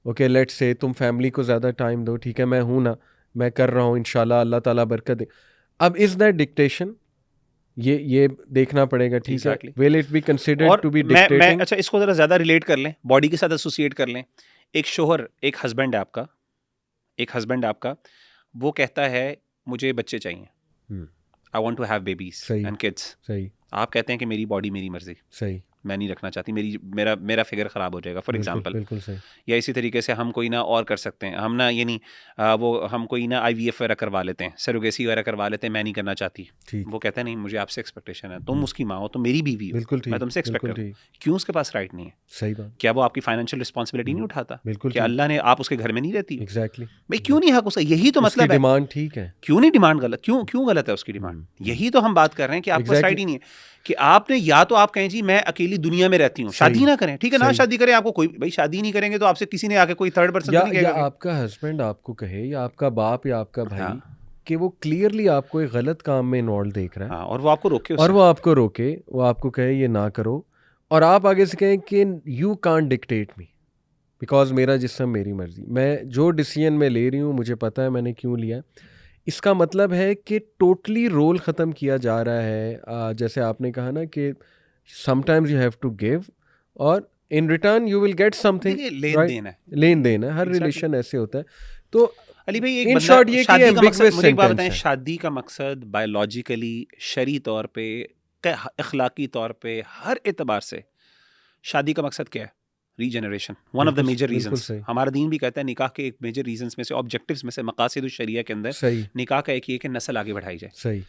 ओके लेट्स से तुम फैमिली को ज़्यादा टाइम दो, ठीक है मैं हूँ ना, मैं कर रहा हूँ, इंशाल्लाह अल्लाह ताला बरकत दे। अब इज़ दैट डिक्टेशन? ये देखना पड़ेगा, ठीक है। Will it be considered to be dictating? अच्छा इसको ज़रा ज़्यादा रिलेट कर लें, बॉडी के साथ एसोसिएट कर लें। एक शौहर, एक हस्बैंड है आपका, एक हस्बैंड आपका, वो कहता है मुझे बच्चे चाहिए, I want to have babies and kids. सही। आप कहते हैं कि मेरी बॉडी मेरी मर्जी, सही, मैं नहीं रखना चाहती, मेरा फिगर ख़राब हो जाएगा फॉर एग्जांपल। बिल्कुल सही। या इसी तरीके से हम कोई ना और कर सकते हैं, हम ना यानी वो हम कोई ना IVF वगैरह करवा लेते हैं, सरोगेसी वगैरह करवा लेते हैं, मैं नहीं करना चाहती। वो कहते हैं नहीं मुझे आपसे एक्सपेक्टेशन है, तुम उसकी माँ हो, तुम मेरी बीवी हो, मैं तुमसे एक्सपेक्ट कर रहा हूँ। क्यों उसके पास राइट नहीं है? सही बात। क्या वो आपकी फाइनेंशियल रिस्पॉन्सिबिलिटी नहीं उठाता? बिल्कुल। क्या अल्लाह ने, आप उसके घर में नहीं रहती? एग्जैक्टली। भाई क्यों नहीं हक उसका? यही तो मतलब है। डिमांड ठीक है, क्यों नहीं डिमांड गलत? क्यों गलत है उसकी डिमांड? यही तो हम बात कर रहे हैं कि आपको राइट ही नहीं है कि आपने, या तो आप कहें जी मैं अकेली दुनिया में रहती हूँ, शादी ना करें, ठीक है ना शादी करें, आपको कोई, भाई शादी नहीं करेंगे तो आपसे किसी ने आके कोई थर्ड पर्सन नहीं कहेगा, या आपका हस्बैंड आपको कहे या आपका बाप या आपका भाई कि वो क्लियरली आपको एक गलत काम में इन्वॉल्व देख रहा है, और वो आपको रोके, वो आपको कहे ये ना करो, और आप आगे से कहें कि you can't dictate me because मेरा जिस्म मेरी मर्जी, मैं जो डिसीजन मैं ले रही हूँ मुझे पता है मैंने क्यों लिया। इसका मतलब है कि टोटली रोल ख़त्म किया जा रहा है। जैसे आपने कहा ना कि sometimes you have to give और in return you will get something. लेन देन है, हर रिलेशन ऐसे होता है। तो अली भाई इन शॉर्ट ये शादी का मकसद, मुझे एक बात बताएं, शादी का मकसद बायोलॉजिकली, शरी तौर पे, अखलाकी तौर पे, हर एतबार से शादी का मकसद क्या है? Regeneration, one of the major बिल्कुल रीजंस। सही। हमारा दीन भी कहता है निकाह के एक मेजर रीजंस में से, ऑब्जेक्टिव्स में से, मकासिद शरिया के अंदर सही निकाह का एक ही है कि नस्ल आगे बढ़ाई जाए। सही।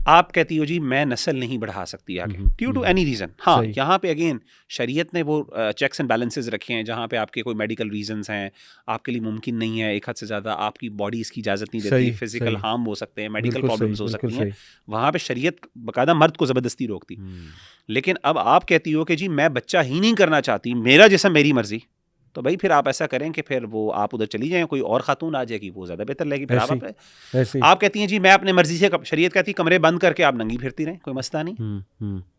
आप कहती हो जी मैं नस्ल नहीं बढ़ा सकती आगे ड्यू टू एनी रीज़न। हाँ, सही। यहाँ पे अगेन शरीयत ने वो चेक्स एंड बैलेंसेस रखे हैं जहाँ पे आपके कोई मेडिकल रीजंस हैं, आपके लिए मुमकिन नहीं है एक हद से ज़्यादा, आपकी बॉडी इसकी इजाज़त नहीं देती, सही फिजिकल सही हार्म हो सकते हैं, मेडिकल बिल्कुल सही प्रॉब्लम्स हो बिल्कुल सकती हैं, सही। वहाँ पे शरीयत बाकायदा मर्द को ज़बरदस्ती रोकती। लेकिन अब आप कहती हो कि जी मैं बच्चा ही नहीं करना चाहती, मेरा जिस्म मेरी मर्जी, तो भाई फिर आप ऐसा करें कि फिर वो आप उधर चली जाएं, कोई और खातून आ जाएगी, वो ज़्यादा बेहतर लगेगी। फिर ऐसी ऐसी। आप कहती हैं जी मैं अपने मर्जी से, शरीयत कहती है कमरे बंद करके आप नंगी फिरती रहें, कोई मसला नहीं।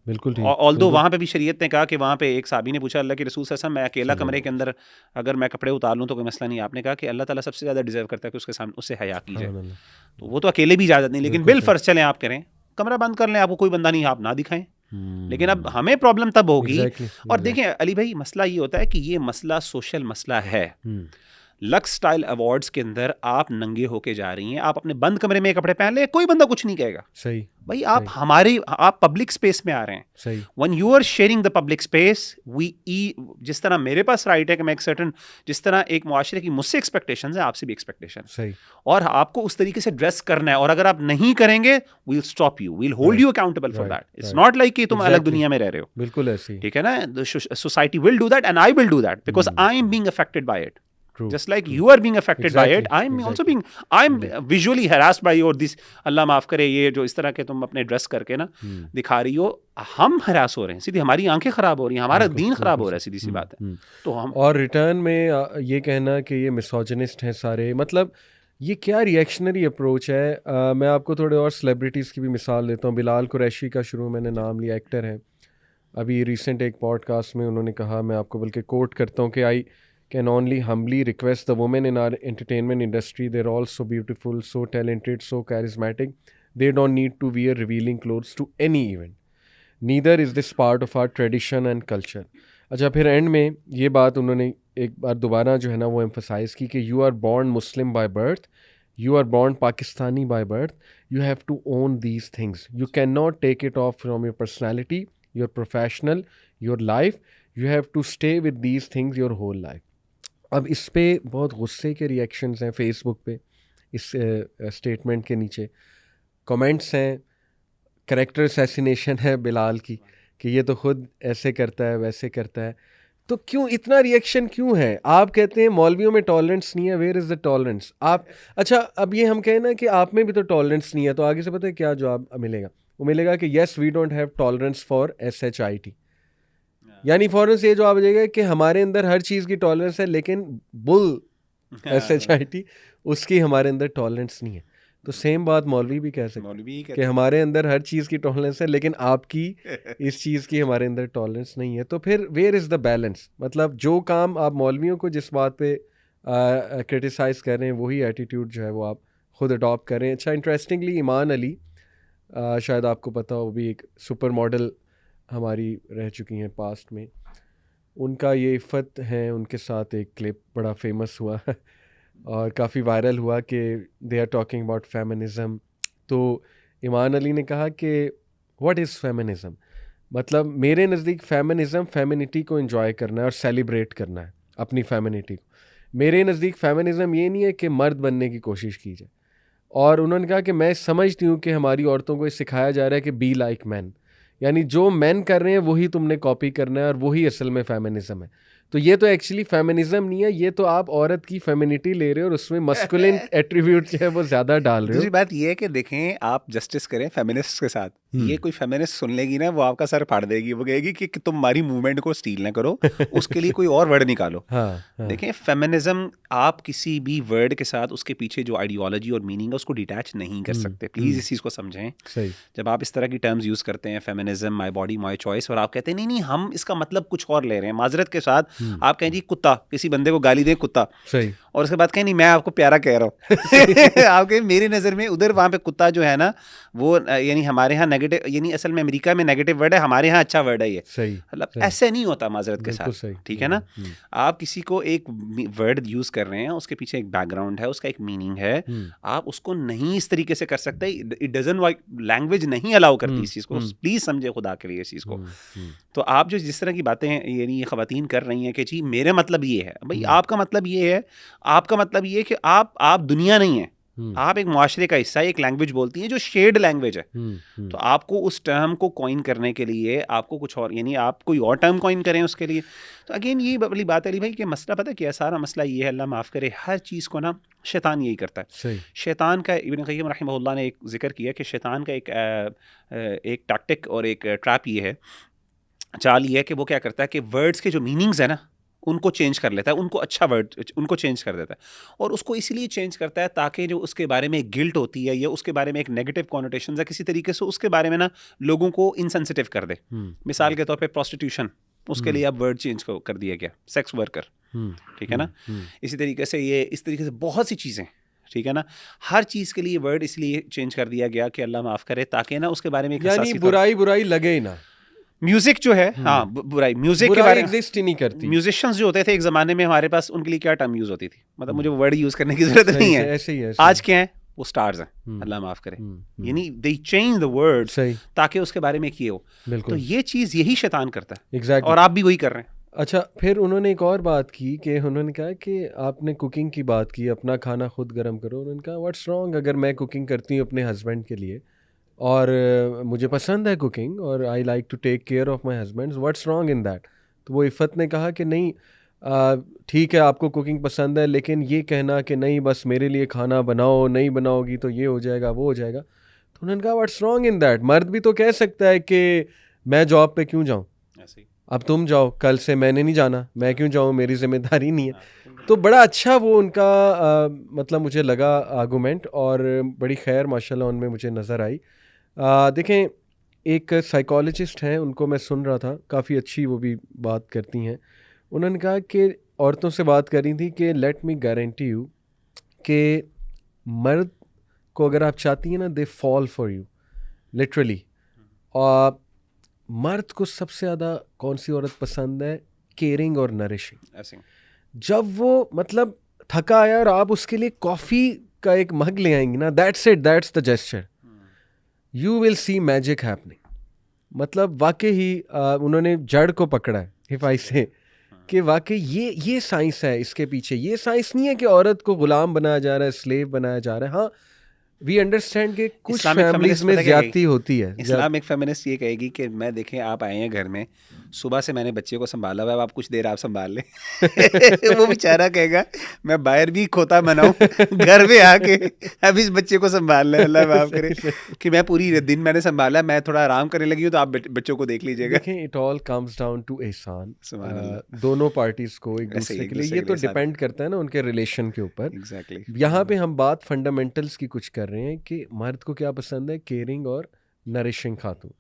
बिल्कुल ठीक। ऑल्दो बिल्कुल वहाँ पे भी शरीयत ने कहा कि वहाँ पे एक साहबी ने पूछा अल्लाह के रसूल सल्लल्लाहु अलैहि वसल्लम, मैं अकेला कमरे के अंदर अगर मैं कपड़े उतार लूँ तो कोई मसला नहीं। आपने कहा कि अल्लाह ताला सबसे ज़्यादा डिजर्व करता है कि उसके सामने उससे हया की जाए, सुभान अल्लाह। तो वो तो अकेले भी इजाज़त नहीं, लेकिन बिल्कुल बिल सही। फर्ज चलें आप करें, कमरा बंद कर लें, आपको कोई बंदा नहीं, आप ना दिखाएं। लेकिन अब हमें प्रॉब्लम तब होगी। एग्जैक्टली और देखें अली भाई, मसला ये होता है कि ये मसला सोशल मसला है। लक्स स्टाइल अवार्ड्स के अंदर आप नंगे होके जा रही हैं, आप अपने बंद कमरे में कपड़े पहन ले, कोई बंदा कुछ नहीं कहेगा। सही भाई आप पब्लिक स्पेस में आ रहे हैं। सही। When you are sharing the public space, जिस तरह मेरे पास राइट है कि मैं एक सर्टन, जिस तरह एक मुआशरे की मुझसे एक्सपेक्टेशंस है, आपसे भी एक्सपेक्टेशन, सही। और आपको उस तरीके से ड्रेस करना है, और अगर आप नहीं करेंगे we'll stop you, we'll hold you accountable for that. It's not like कि तुम अलग दुनिया में रह रहे हो। बिल्कुल ऐसी। ठीक है ना, the society will do that and I will do that because I am being affected by it. True. Just like you are being affected by it, I'm visually harassed by your this, अल्लाह माफ करे, ये जो इस तरह के तुम अपने dress करके ना दिखा रही हो, हम हरास हो रहे हैं, सीधी हमारी आंखें खराब हो रही हैं, हमारा दीन खराब हो रहा है, सीधी सी बात है। तो हम और रिटर्न में ये कहना कि ये मिसोजिनिस्ट हैं सारे, मतलब ये क्या रिएक्शनरी अप्रोच है। मैं आपको थोड़े और सेलिब्रिटीज़ की भी मिसाल देता हूँ। बिलाल कुरैशी का शुरू मैंने नाम लिया, एक्टर हैं, अभी रिसेंट एक पॉडकास्ट में उन्होंने कहा, मैं आपको बल्कि कोट करता हूँ कि आई can only humbly request the women in our entertainment industry, they're all so beautiful, so talented, so charismatic, they don't need to wear revealing clothes to any event, neither is this part of our tradition and culture. अच्छा, फिर and में ये बात उन्होंने एक बार दोबारा जो है ना वो एम्फसाइज़ की कि you are born Muslim by birth, you are born Pakistani by birth, you have to own these things, you cannot take it off from your personality, your professional, your life, you have to stay with these things your whole life. अब इस पे बहुत गुस्से के reactions हैं Facebook पे, इस statement के नीचे कमेंट्स हैं, कैरेक्टर असैसिनेशन है बिलाल की कि ये तो खुद ऐसे करता है वैसे करता है। तो क्यों इतना रिएक्शन क्यों है? आप कहते हैं मौलवियों में टॉलरेंस नहीं है, वेयर इज़ द टॉलरेंस? आप अच्छा, अब ये हम कहें ना कि आप में भी तो टॉलरेंस नहीं है, तो आगे से पता है क्या जवाब मिलेगा? वो मिलेगा कि yes we don't have tolerance for SHIT, यानी फ़ौरन से ये जवाब आ जाएगा कि हमारे अंदर हर चीज़ की टॉलरेंस है, लेकिन बुल SHIT उसकी हमारे अंदर टॉलरेंस नहीं है। तो सेम बात मौलवी भी कह सकते हैं कि हमारे अंदर हर चीज़ की टॉलरेंस है, लेकिन आपकी इस चीज़ की हमारे अंदर टॉलरेंस नहीं है। तो फिर वेयर इज़ द बैलेंस? मतलब जो काम आप मौलवियों को जिस बात पे क्रिटिसाइज़ कर रहे हैं, वही एटीट्यूड जो है वो आप ख़ुद अडॉप्ट कर रहे हैं। अच्छा, इंटरेस्टिंगली ईमान अली, शायद आपको पता हो, वो भी एक सुपर मॉडल हमारी रह चुकी हैं पास्ट में, उनका ये इफ़त हैं, उनके साथ एक क्लिप बड़ा फेमस हुआ और काफ़ी वायरल हुआ कि they are talking about feminism. तो ईमान अली ने कहा कि व्हाट इज़ फेमिनिज़म? मतलब मेरे नज़दीक फेमिनिज़म फेमिनिटी को एंजॉय करना है और सेलिब्रेट करना है अपनी फेमिनिटी को। मेरे नज़दीक फेमिनिज़म ये नहीं है कि मर्द बनने की कोशिश की जाए। और उन्होंने कहा कि मैं समझती हूँ कि हमारी औरतों को ये सिखाया जा रहा है कि बी लाइक मैन, यानी जो मैन कर रहे हैं वही तुमने कॉपी करना है और वही असल में फेमिनिज़म है। तो ये तो एक्चुअली फेमिनिज़म नहीं है, ये तो आप औरत की फेमिनिटी ले रहे हो और उसमें मस्कुलिन एट्रीब्यूट जो है वो ज़्यादा डाल रहे हो। दूसरी बात ये है कि देखें, आप जस्टिस करें फेमिनिस्ट के साथ, ये कोई फेमिनिस्ट सुन लेगी ना, वो आपका सर फाड़ देगी, वो कहेगी कि तुम्हारी मूवमेंट को स्टील ना करो, उसके लिए कोई और वर्ड निकालो। हाँ। देखें, फेमिनिज्म आप किसी भी वर्ड के साथ उसके पीछे जो आइडियोलॉजी और मीनिंग है उसको डिटैच नहीं कर सकते। प्लीज़ इस चीज़ को समझें। सही। जब आप इस तरह की टर्म्स यूज़ करते हैं, feminism, my body my choice, और आप कहते हैं नहीं हम इसका मतलब कुछ और ले रहे हैं, माजरत के साथ आप कहें जी कुत्ता, किसी बंदे को गाली दें कुत्ता, सही, और उसके बाद कहें नहीं मैं आपको प्यारा कह रहा हूँ आप कहें मेरी नज़र में उधर वहाँ पे कुत्ता जो है ना वो यानी हमारे यहाँ नेगेटिव, यानी असल में अमेरिका में नेगेटिव वर्ड है, हमारे यहाँ अच्छा वर्ड है ये। सही, मतलब ऐसे नहीं होता माजरत के साथ, ठीक है ना। आप किसी को एक वर्ड यूज़ कर रहे हैं, उसके पीछे एक बैकग्राउंड है, उसका एक मीनिंग है, आप उसको नहीं इस तरीके से कर सकते। इट डजंट, लैंग्वेज नहीं अलाउ करती इस चीज़ को, प्लीज़ समझे खुदा के लिए इस चीज़ को। तो आप जो जिस तरह की बातें यानी ये ख़वातीन कर रही नहीं है कि जी मेरे मतलब ये है, भाई आपका मतलब ये है, आपका मतलब ये है कि आप दुनिया नहीं है, आप एक मुआशरे का हिस्सा है, एक लैंग्वेज बोलती है जो शेयर्ड लैंग्वेज है। तो आपको उस टर्म को कॉइन करने के लिए आपको कुछ और, यानी आप कोई और टर्म कॉइन करें उसके लिए। तो अगेन ये वाली बात है अली भाई कि मसला पता क्या है, सारा मसला ये है, अल्लाह माफ़ करे, हर चीज़ को ना शैतान यही करता है। सही। शैतान का इब्न क़य्यिम रहमहुल्लाह ने एक जिक्र किया कि शैतान का एक टैक्टिक और एक ट्रैप ये है, चाल ये है कि वो क्या करता है कि वर्ड्स के जो मीनिंग्स है ना उनको चेंज कर लेता है, उनको अच्छा वर्ड उनको चेंज कर देता है। और उसको इसलिए चेंज करता है ताकि जो उसके बारे में एक गिल्ट होती है या उसके बारे में एक नेगेटिव कॉनोटेशन है, किसी तरीके से उसके बारे में ना लोगों को इनसेंसिटिव कर दे। मिसाल के तौर पे प्रोस्टिट्यूशन, उसके लिए अब वर्ड चेंज कर दिया गया, सेक्स वर्कर, ठीक है ना। इसी तरीके से ये इस तरीके से बहुत सी चीज़ें, ठीक है ना, हर चीज़ के लिए वर्ड इसलिए चेंज कर दिया गया कि अल्लाह माफ़ करे ताकि ना उसके बारे में यानी बुराई लगे ही ना। म्यूजिक जो है, हाँ बुराई, म्यूजिक के बारे में एग्जिस्ट ही नहीं करती। म्यूजिशियंस जो होते थे एक ज़माने में हमारे पास, उनके लिए क्या टर्म यूज़ होती थी, मतलब मुझे वर्ड यूज़ करने की ज़रूरत नहीं है, ऐसे ही है। आज क्या है, वो स्टार्स हैं, अल्लाह माफ़ करे, यानी दे चेंज द वर्ड ताकि उसके बारे में किए हो। तो ये चीज़ यही शैतान करता है। एग्जैक्टली। और आप भी वही कर रहे हैं। अच्छा, फिर उन्होंने एक और बात की कि उन्होंने कहा कि आपने कुकिंग की बात की, अपना खाना खुद गर्म करो। उन्होंने कहा व्हाट्स रॉन्ग अगर मैं कुकिंग करती हूँ अपने हस्बैंड के लिए और मुझे पसंद है कुकिंग और I like to take care of my husband, what's wrong in that. तो वो इफ़त ने कहा कि नहीं, ठीक है आपको कुकिंग पसंद है, लेकिन ये कहना कि नहीं बस मेरे लिए खाना बनाओ, नहीं बनाओगी तो ये हो जाएगा वो हो जाएगा। तो उन्होंने कहा व्हाट्स रॉन्ग इन दैट, मर्द भी तो कह सकता है कि मैं जॉब पे क्यों जाऊँ, अब तुम जाओ, कल से मैंने नहीं जाना, मैं क्यों जाऊँ, मेरी जिम्मेदारी नहीं है। तो बड़ा अच्छा वो उनका मतलब मुझे लगा आर्गूमेंट, और बड़ी खैर माशाल्लाह उनमें मुझे नज़र आई। देखें, एक साइकोलॉजिस्ट हैं, उनको मैं सुन रहा था, काफ़ी अच्छी वो भी बात करती हैं। उन्होंने कहा कि औरतों से बात कर रही थी कि लेट मी गारंटी यू कि मर्द को अगर आप चाहती हैं ना, they fall for you literally. और मर्द को सबसे ज़्यादा कौन सी औरत पसंद है, केयरिंग और नरिशिंग। जब वो मतलब थका आया और आप उसके लिए कॉफ़ी का एक मग ले आएंगी ना, that's it, that's the gesture, you will see magic happening. मतलब वाकई ही उन्होंने जड़ को पकड़ा है, इफ़ आई से, कि वाकई ये साइंस है इसके पीछे। ये साइंस नहीं है कि औरत को गुलाम बनाया जा रहा है, स्लेव बनाया जा रहा है। हाँ, वी अंडरस्टैंड कि कुछ फैमिलीज में ज्यादती होती है। इस्लामिक फेमिनिस्ट ये कहेगी कि मैं देखें आप आए हैं घर में, सुबह से मैंने बच्चे को संभाला हुआ है, आप कुछ देर आप संभाल लें। वो बेचारा कहेगा मैं बाहर भी खोता बनाऊं, घर में आके अब इस बच्चे को संभाल लें, अल्लाह माफ करे, कि मैं पूरी दिन मैंने संभाला, मैं थोड़ा आराम करने लगी हूँ, तो आप बच्चों को देख लीजिएगा। देखें, it all comes down to एहसान, दोनों पार्टीज को एक दूसरे के लिए। ये तो डिपेंड करता है ना उनके रिलेशन के ऊपर। एग्जैक्टली। यहाँ पे हम बात फंडामेंटल्स की कुछ कर रहे हैं कि मर्द को क्या पसंद है, केयरिंग और नरिशिंग खातून,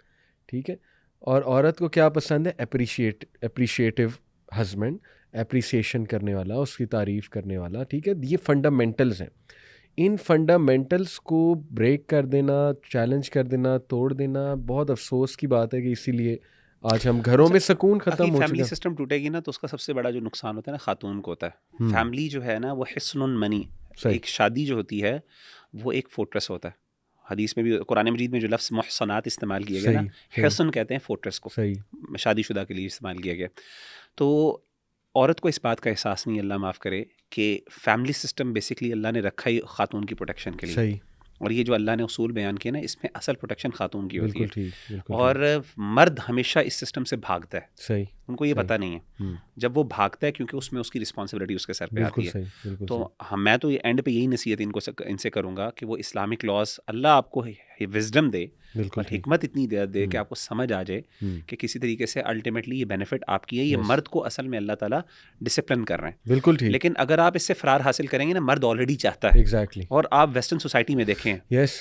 ठीक है, और औरत को क्या पसंद है, अप्रिशिएटिव हस्बैंड, अप्रिसिएशन करने वाला, उसकी तारीफ़ करने वाला, ठीक है। ये फंडामेंटल्स हैं। इन फंडामेंटल्स को ब्रेक कर देना, चैलेंज कर देना, तोड़ देना बहुत अफसोस की बात है कि इसीलिए आज हम घरों में सुकून खत्म हो चुका है। फैमिली सिस्टम टूटेगी ना तो उसका सबसे बड़ा जो नुकसान होता है ना खातून को होता है। फैमिली जो है ना वो हिस्नुन मनी, एक शादी जो होती है वो एक फोर्ट्रेस होता है। हदीस में भी, कुरान मजीद में जो लफ्ज़ मुहसनात इस्तेमाल किया गया ना, हिस्न कहते हैं फोर्ट्रेस को, शादीशुदा के लिए इस्तेमाल किया गया। तो औरत को इस बात का एहसास नहीं, अल्लाह माफ़ करे, कि फैमिली सिस्टम बेसिकली अल्लाह ने रखा ही खातून की प्रोटेक्शन के लिए। और ये जो अल्लाह ने उसूल बयान किया ना, इसमें असल प्रोटेक्शन खातून की होती है। और मर्द हमेशा इस सिस्टम से भागता है, सही, उनको ये पता नहीं है। जब वो भागता है क्योंकि उसमें उसकी रिस्पॉन्सिबिलिटी उसके सर पे आती है। तो मैं तो ये एंड पे यही नसीहत इनसे करूँगा कि वो इस्लामिक लॉज, अल्लाह आपको विजडम दे और हिकमत इतनी दे कि आपको समझ आ जाए कि किसी तरीके से अल्टीमेटली ये बेनिफिट आपकी है। ये मर्द को असल में अल्लाह ताला डिसिप्लिन कर रहे हैं, बिल्कुल ठीक। लेकिन अगर आप इससे फरार हासिल करेंगे ना, मर्द ऑलरेडी चाहता है। एग्जैक्टली। और आप वेस्टर्न सोसाइटी में देखें,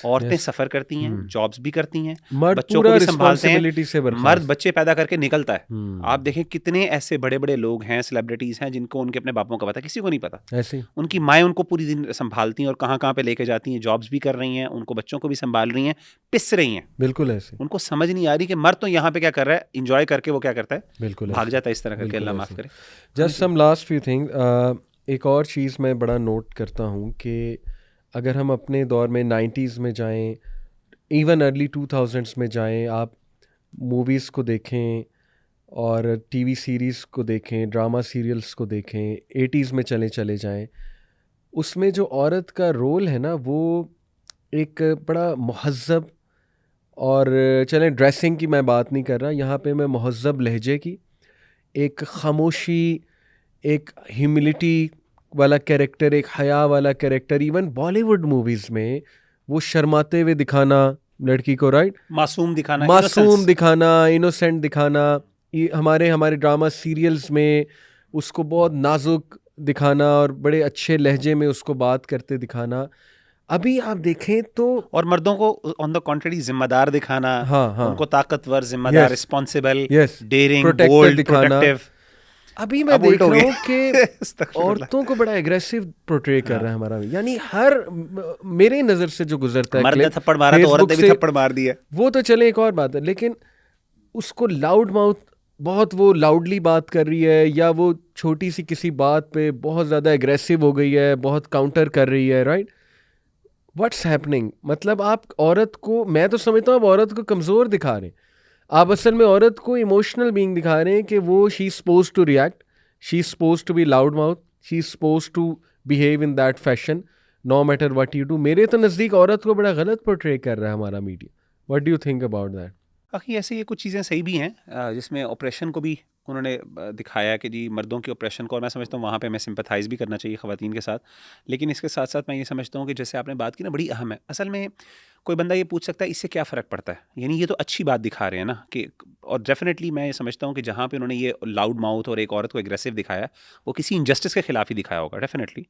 औरतें सफ़र करती हैं, जॉब्स भी करती हैं, बच्चों को भी संभालते हैं, मर्द बच्चे पैदा करके निकलता है। आप देखें कितने ऐसे बड़े बड़े लोग हैं, सेलिब्रिटीज हैं, जिनको उनके अपने बापों का पता, किसी को नहीं पता। ऐसे उनकी माएँ उनको पूरी दिन संभालती हैं और कहाँ कहाँ पे लेके जाती हैं, जॉब्स भी कर रही हैं, उनको बच्चों को भी संभाल रही हैं, पिस रही हैं। बिल्कुल ऐसे। उनको समझ नहीं आ रही कि मर्द तो यहाँ पे क्या कर रहा है, इंजॉय करके वो क्या करता है, बिल्कुल भाग जाता है इस तरह करके। अल्लाह माफ़ करे। Just some last few thing, एक और चीज़ मैं बड़ा नोट करता हूँ कि अगर हम अपने दौर में 90s में जाएं, इवन अर्ली 2000s में जाएं, आप मूवीज़ को देखें और टीवी सीरीज़ को देखें, ड्रामा सीरियल्स को देखें, 80s में चले जाएं, उसमें जो औरत का रोल है ना वो एक बड़ा महज़्ज़ब, और चलें ड्रेसिंग की मैं बात नहीं कर रहा, यहाँ पे मैं महज़्ज़ब लहजे की, एक खामोशी, एक ह्यूमिलिटी वाला कैरेक्टर, एक हया वाला कैरेक्टर, इवन बॉलीवुड मूवीज़ में वो शर्माते हुए दिखाना लड़की को, राइट, मासूम दिखाना, मासूम innocence। दिखाना, इनोसेंट दिखाना, हमारे ड्रामा सीरियल्स में उसको बहुत नाजुक दिखाना और बड़े अच्छे लहजे में उसको बात करते दिखाना। अभी आप देखें तो और मर्दों को ऑन द कॉन्ट्ररी जिम्मेदार दिखाना, हाँ, उनको ताकतवर, जिम्मेदार, yes, responsible, yes, daring, protector bold, दिखाना। प्रोटेक्टिव। अभी मैं अब देख उल्टा हो रहा हूँ गया। कि अस्तगफिरुल्लाह। औरतों को बड़ा एग्रेसिव पोर्ट्रे कर रहा है हमारा, यानी हर मेरे नज़र से जो गुजरता है मर्द ने क्लिप थप्पड़ मारा तो औरत फेसबुक ने भी से, थप्पड़ मार दिया। वो तो चले एक और बात है, लेकिन उसको लाउड माउथ, बहुत वो लाउडली बात कर रही है, या वो छोटी सी किसी बात पे बहुत ज़्यादा एग्रेसिव हो गई है, बहुत काउंटर कर रही है, राइट, व्हाट्स हैपनिंग? मतलब आप औरत को, मैं तो समझता हूँ आप औरत को कमज़ोर दिखा रहे हैं, आप असल में औरत को इमोशनल बीइंग दिखा रहे हैं कि वो she is suppose to react, she is suppose to be loud mouth, she is suppose to behave in that fashion no matter what you do. मेरे तो नज़दीक औरत को बड़ा गलत पोर्ट्रे कर रहा है हमारा media. What do you think about that? बाकी ऐसे ये कुछ चीज़ें सही भी हैं, जिसमें ऑपरेशन को भी उन्होंने दिखाया कि जी मर्दों के ऑपरेशन को, और मैं समझता हूँ वहाँ पे हमें सिंपथाइज़ भी करना चाहिए ख़वातीन के साथ। लेकिन इसके साथ साथ मैं ये समझता हूँ कि जैसे आपने बात की ना, बड़ी अहम है। असल में कोई बंदा ये पूछ सकता है इससे क्या फ़र्क पड़ता है, यानी ये तो अच्छी बात दिखा रहे हैं ना कि, और डेफिनेटली मैं ये समझता हूँ कि जहाँ पे उन्होंने ये लाउड माउथ और एक औरत को एग्रेसिव दिखाया, वो किसी इनजस्टिस के खिलाफ ही दिखाया होगा डेफिनेटली,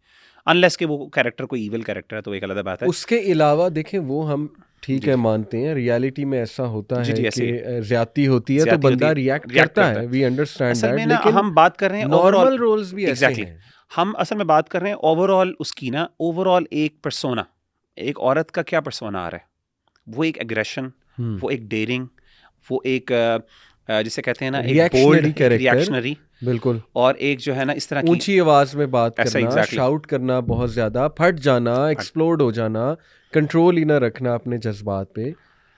अनलेस कि वो कैरेक्टर कोई ईविल कैरेक्टर है, तो एक अलग बात है। उसके अलावा देखें, वो हम ठीक जी है मानते हैं, रियलिटी में ऐसा होता जी है जी, कि ऐसे ज्यादती होती है तो ज्यादती होती बंदा है, रिएक्ट रिएक्ट करता करता है, है। वी अंडरस्टैंड असल दैट, में ना लेकिन हम बात कर रहे हैं ओवरऑल, नॉर्मल रोल्स भी ऐसे एग्जैक्टली हैं। हम असल में बात कर रहे हैं ओवरऑल उसकी ना, ओवरऑल एक पर्सोना, एक औरत का क्या पर्सोना आ रहा है, वो एक एग्रेशन, वो एक डेयरिंग, वो एक जिसे कहते हैं ना एक बोल्ड, रिएक्शनरी एक कैरेक्टर, रिएक्शनरी, बिल्कुल, और एक जो है ना इस तरह की ऊंची आवाज में बात ऐसा करना, एग्जैक्टली शाउट करना, बहुत ज्यादा फट जाना, एक्सप्लोड हो जाना, कंट्रोल ही ना रखना अपने जज्बात पे।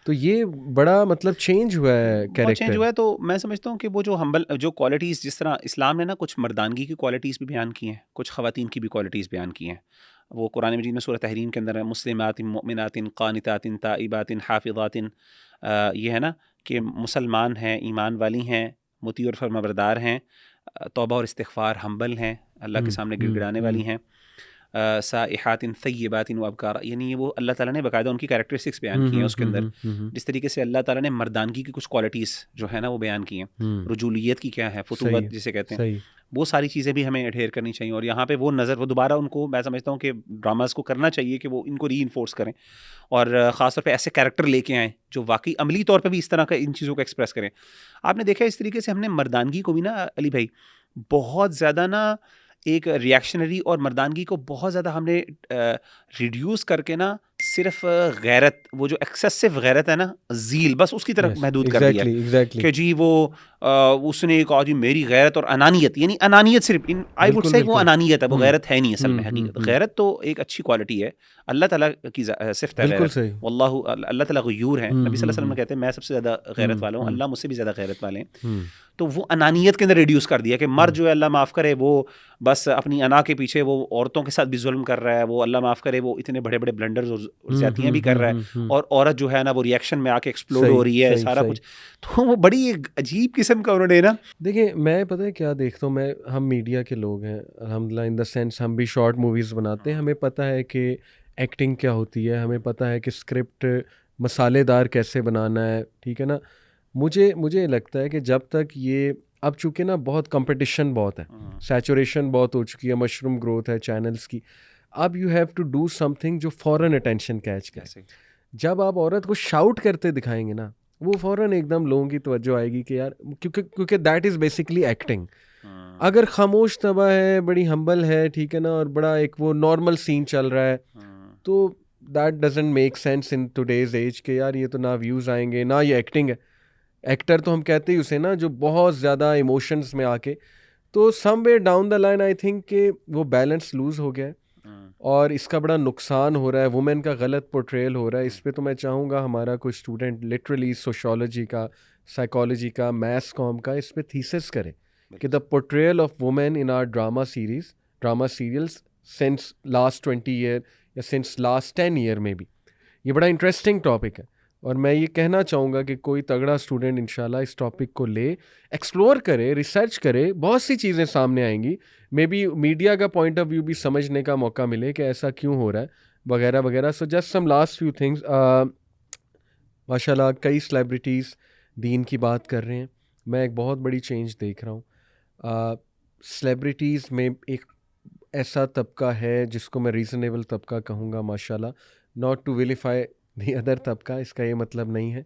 तो ये बड़ा मतलब चेंज हुआ है बहुत चेंज कैरेक्टर। हुआ है। तो मैं समझता हूँ कि वो जो हम्बल, जो क्वालिटीज़, जिस तरह इस्लाम ने ना कुछ मर्दानगी की क्वालिटीज़ भी बयान की हैं, कुछ ख़वातीन की भी क्वालिटीज़ बयान की हैं। वो कुरान मजीद में सूरह तहरीम के अंदर है, मुस्लिमातिन मुमिनातिन क़ानितातिन ताइबातिन हाफ़िज़ातिन, ये है ना कि मुसलमान हैं, ईमान वाली हैं, मुती और फरमाबरदार हैं, तौबा और इस्तिग़फ़ार, हम्बल हैं, अल्लाह के सामने गिड़गिड़ाने वाली हैं, साइहातिन तय्यबातिन व अबकारा, यानी ये वो अल्लाह ताला ने बाकायदा उनकी कैरेक्टरिस्टिक्स बयान की हैं उसके अंदर। जिस तरीके से अल्लाह ताला ने मर्दानगी की कुछ क्वालिटीज़ जो है ना वो बयान की हैं, रुजूलियत की क्या है, फुतूवत जिसे कहते हैं, सही, वो सारी चीज़ें भी हमें एडहेयर करनी चाहिए। और यहाँ पे वो नज़र, वो दोबारा उनको, मैं समझता हूँ कि ड्रामास को करना चाहिए कि वो इनको री-इन्फोर्स करें, और ख़ास तौर पे ऐसे कैरेक्टर लेके आएँ जो वाकई अमली तौर पे भी इस तरह का इन चीज़ों को एक्सप्रेस करें। आपने देखा इस तरीके से हमने मर्दानगी को भी ना अली भाई बहुत ज़्यादा ना एक रिएक्शनरी, और मर्दानगी को बहुत ज़्यादा हमने रिड्यूस करके ना सिर्फ गैरत, वो जो एक्सेसिव गैरत है ना, ज़ील, बस उसकी तरफ यस, महदूद कर दिया एग्जैक्टली, कि जी वो उसने कहा जी मेरी गैरत और अनानियत, यानी अनानियत सिर्फ इन, आई वुड बिल्कुल से वो बिल्कुल, अनानियत है, वो गैरत है नहीं असल में। हम्म, हकीकत गैरत तो एक अच्छी क्वालिटी है, अल्लाह ताला की सिफ्त है बिल्कुल गैरत, सही, वल्लाहु, अल्लाह ताला गयूर है, नबी सल्लल्लाहु अलैहि वसल्लम कहते हैं मैं सबसे ज़्यादा गैरत वाला हूँ, अल्लाह मुझसे भी ज़्यादा गैरत वाले हैं। तो वो अनानियत के अंदर रिड्यूस कर दिया कि मर्द जो है अल्लाह माफ़ करे वो बस अपनी अना के पीछे वो औरतों के साथ भी जुल्म कर रहा है, वो अल्लाह माफ़ करे वो इतने बड़े बड़े ब्लंडर्स और ज़्यादतियाँ भी कर रहा है, और औरत जो है ना वो रिएक्शन में आके एक्सप्लोड हो रही है, सारा कुछ। तो वो बड़ी एक अजीब किस्म का उन्होंने ना, देखिए मैं पता है क्या देखता हूँ, मैं, हम मीडिया के लोग हैं अल्हम्दुलिल्लाह, इन द सेंस हम भी शॉर्ट मूवीज़ बनाते हैं, हमें पता है कि एक्टिंग क्या होती है, हमें पता है कि स्क्रिप्ट मसालेदार कैसे बनाना है, ठीक है ना। मुझे लगता है कि जब तक ये, अब चूँकि ना बहुत कंपटीशन बहुत है, सैचुरेशन बहुत हो चुकी है, मशरूम ग्रोथ है चैनल्स की, अब you have to do something जो फ़ौरन अटेंशन कैच करे। जब आप औरत को शाउट करते दिखाएंगे ना, वो फ़ौरन एकदम लोगों की तवज्जो आएगी कि यार, क्योंकि दैट इज़ बेसिकली एक्टिंग। अगर खामोश तबा है, बड़ी हम्बल है, ठीक है ना, और बड़ा एक वो नॉर्मल सीन चल रहा है, तो that doesn't make sense in today's age के यार ये तो ना व्यूज़ आएंगे ना ये एक्टिंग है। एक्टर तो हम कहते ही उसे ना जो बहुत ज़्यादा इमोशंस में आके, तो somewhere down the line I think कि वो बैलेंस लूज़ हो गया है। और इसका बड़ा नुकसान हो रहा है, वुमेन का गलत पोर्ट्रेयल हो रहा है। इस पे तो मैं चाहूँगा हमारा कोई स्टूडेंट लिटरली सोशियोलॉजी का, साइकोलॉजी का, मैथ्स कॉम का इस पे थीसिस करे कि the portrayal of women in our drama serials since last 20 year या सिंस लास्ट 10 ईयर में भी, ये बड़ा इंटरेस्टिंग टॉपिक है। और मैं ये कहना चाहूँगा कि कोई तगड़ा स्टूडेंट इंशाल्लाह इस टॉपिक को ले, एक्सप्लोर करे, रिसर्च करे, बहुत सी चीज़ें सामने आएंगी। मे बी मीडिया का पॉइंट ऑफ व्यू भी समझने का मौका मिले कि ऐसा क्यों हो रहा है, वगैरह वगैरह। So just some last few things. माशाल्लाह कई सेलिब्रिटीज़ दीन की बात कर रहे हैं, मैं एक बहुत बड़ी चेंज देख रहा हूँ। सेलिब्रिटीज़ में एक ऐसा तबका है जिसको मैं रीज़नेबल तबका कहूँगा माशाल्लाह, not to vilify the other तबका, इसका ये मतलब नहीं है,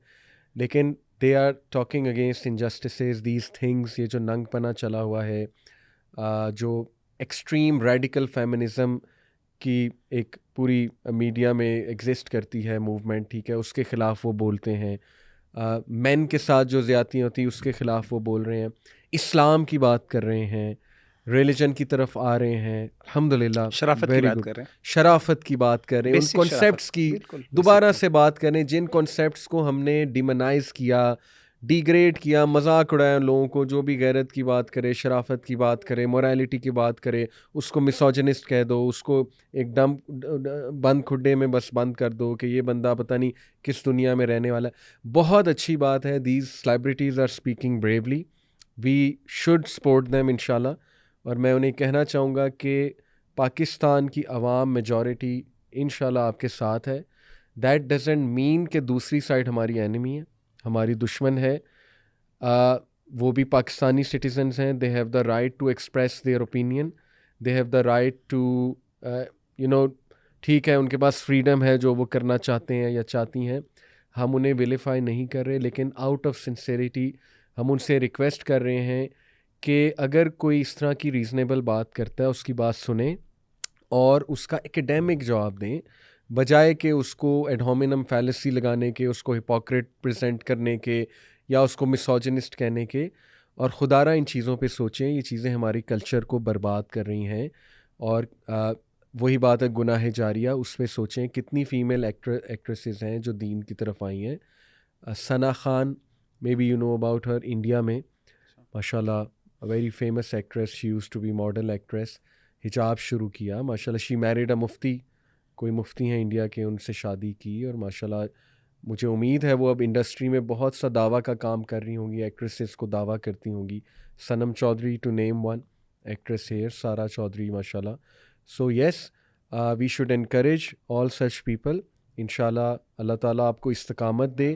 लेकिन they are talking against injustices, these things. ये जो नंगपना चला हुआ है, जो एक्सट्रीम रेडिकल फेमिनिज़म की एक पूरी मीडिया में एग्जिस्ट करती है मूवमेंट, ठीक है, उसके ख़िलाफ़ वो बोलते हैं। मेन के साथ जो ज़्यादतियाँ होती हैं उसके ख़िलाफ़ वो बोल रहे हैं, इस्लाम की बात कर रहे हैं, रिलीजन की तरफ आ रहे हैं। अल्हम्दुलिल्लाह, शराफत की बात कर रहे हैं, शराफत की बात कर रहे हैं, उन बेसिक कॉन्सेप्ट्स की बिल्कुल दोबारा से बात करें, जिन कॉन्सेप्ट्स को हमने डिमोनाइज किया, डिग्रेड किया, मजाक उड़ाया लोगों को। जो भी गैरत की बात करे, शराफत की बात करे, मोरालिटी की बात करे, उसको मिसोजिनिस्ट कह दो, उसको एकदम बंद खुड्डे में बस बंद कर दो कि ये बंदा पता नहीं किस दुनिया में रहने वाला है। बहुत अच्छी बात है, these celebrities are speaking bravely, we should support them इंशाल्लाह। और मैं उन्हें कहना चाहूँगा कि पाकिस्तान की आवाम मेजॉरिटी इंशाल्लाह आपके साथ है। दैट डजंट मीन कि दूसरी साइड हमारी एनिमी है, हमारी दुश्मन है। वो भी पाकिस्तानी सिटीजन्स हैं, they have the right to express their opinion, they have the right to you know, ठीक है, उनके पास फ्रीडम है जो वो करना चाहते हैं या चाहती हैं। हम उन्हें विलिफाई नहीं कर रहे, लेकिन आउट ऑफ सिंसेरिटी हम उनसे रिक्वेस्ट कर रहे हैं कि अगर कोई इस तरह की रीज़नेबल बात करता है उसकी बात सुने और उसका एकेडमिक जवाब दें, बजाय कि उसको एड होमिनम फैलेसी लगाने के, उसको हिपोक्रेट प्रेजेंट करने के, या उसको मिसोजिनिस्ट कहने के। और खुदारा इन चीज़ों पे सोचें, ये चीज़ें हमारी कल्चर को बर्बाद कर रही हैं। और वही बात है गुनाह जारिया, उस पर सोचें कितनी फ़ीमेल एक्ट्रेसेस हैं जो दीन की तरफ आई हैं। Sana Khan, maybe you know about her, India में माशाल्लाह a very famous actress, she used to be model actress, हिजाब शुरू किया माशाल्लाह, शी मैरिड अ मुफ्ती, कोई मुफ्ती हैं इंडिया के, उनसे शादी की, और माशाल्लाह मुझे उम्मीद है वो अब इंडस्ट्री में बहुत सा दावा का काम कर रही होंगी, एक्ट्रेसेस को दावा करती होंगी। Sanam Chaudhry to name one actress here, Sara Chaudhry माशाल्लाह। So yes, we should encourage all such people. इंशाल्लाह अल्लाह ताला आपको इस्तकामत दे।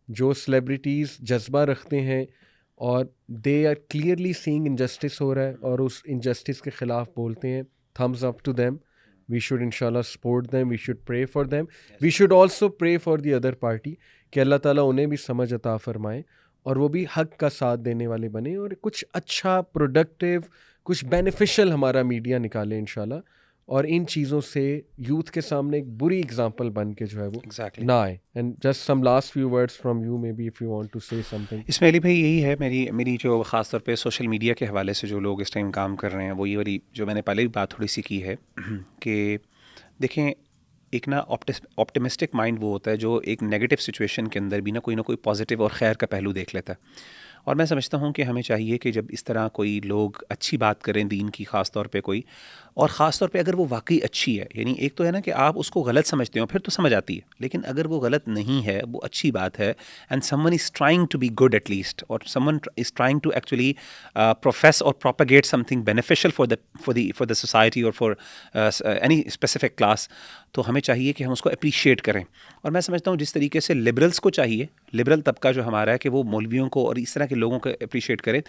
जो सेलिब्रिटीज़ जज्बा रखते हैं और they are clearly seeing injustice हो रहा है और उस इनजस्टिस के ख़िलाफ़ बोलते हैं, thumbs up to them. We should इंशाल्लाह support them, we should pray for them, we should also pray for the other party कि अल्लाह ताला उन्हें भी समझ अता फ़रमाए और वो भी हक़ का साथ देने वाले बने और कुछ अच्छा, प्रोडक्टिव, कुछ बेनिफिशियल हमारा मीडिया निकाले इंशाल्लाह। और इन चीज़ों से यूथ के सामने एक बुरी एग्जांपल बन के जो है वो exactly. ना आए। And just some last few words from you, maybe if you want to say something. इसमें अली भाई यही है मेरी जो ख़ास तौर पे सोशल मीडिया के हवाले से जो लोग इस टाइम काम कर रहे हैं, वो ये वाली जो मैंने पहले भी बात थोड़ी सी की है कि देखें, एक ना ऑप्टिमिस्टिक माइंड वो होता है जो एक नेगेटिव सिचुएशन के अंदर भी ना कोई पॉजिटिव और खैर का पहलू देख लेता है। और मैं समझता हूँ कि हमें चाहिए कि जब इस तरह कोई लोग अच्छी बात करें दीन की, ख़ास तौर पे कोई, और ख़ास तौर पे अगर वो वाकई अच्छी है, यानी एक तो है ना कि आप उसको गलत समझते हो फिर तो समझ आती है, लेकिन अगर वो गलत नहीं है, वो अच्छी बात है, and someone is trying to be good at least, और someone is trying to actually profess और propagate something beneficial for the society और फॉर एनी स्पेसिफिक क्लास, तो हमें चाहिए कि हम उसको अप्रिशिएट करें। और मैं समझता हूँ जिस तरीके से लिबरल्स को चाहिए, लिबरल तबका जो हमारा है, कि वो मौलवियों को और इस तरह के लोगों को अप्रिशिएट करें,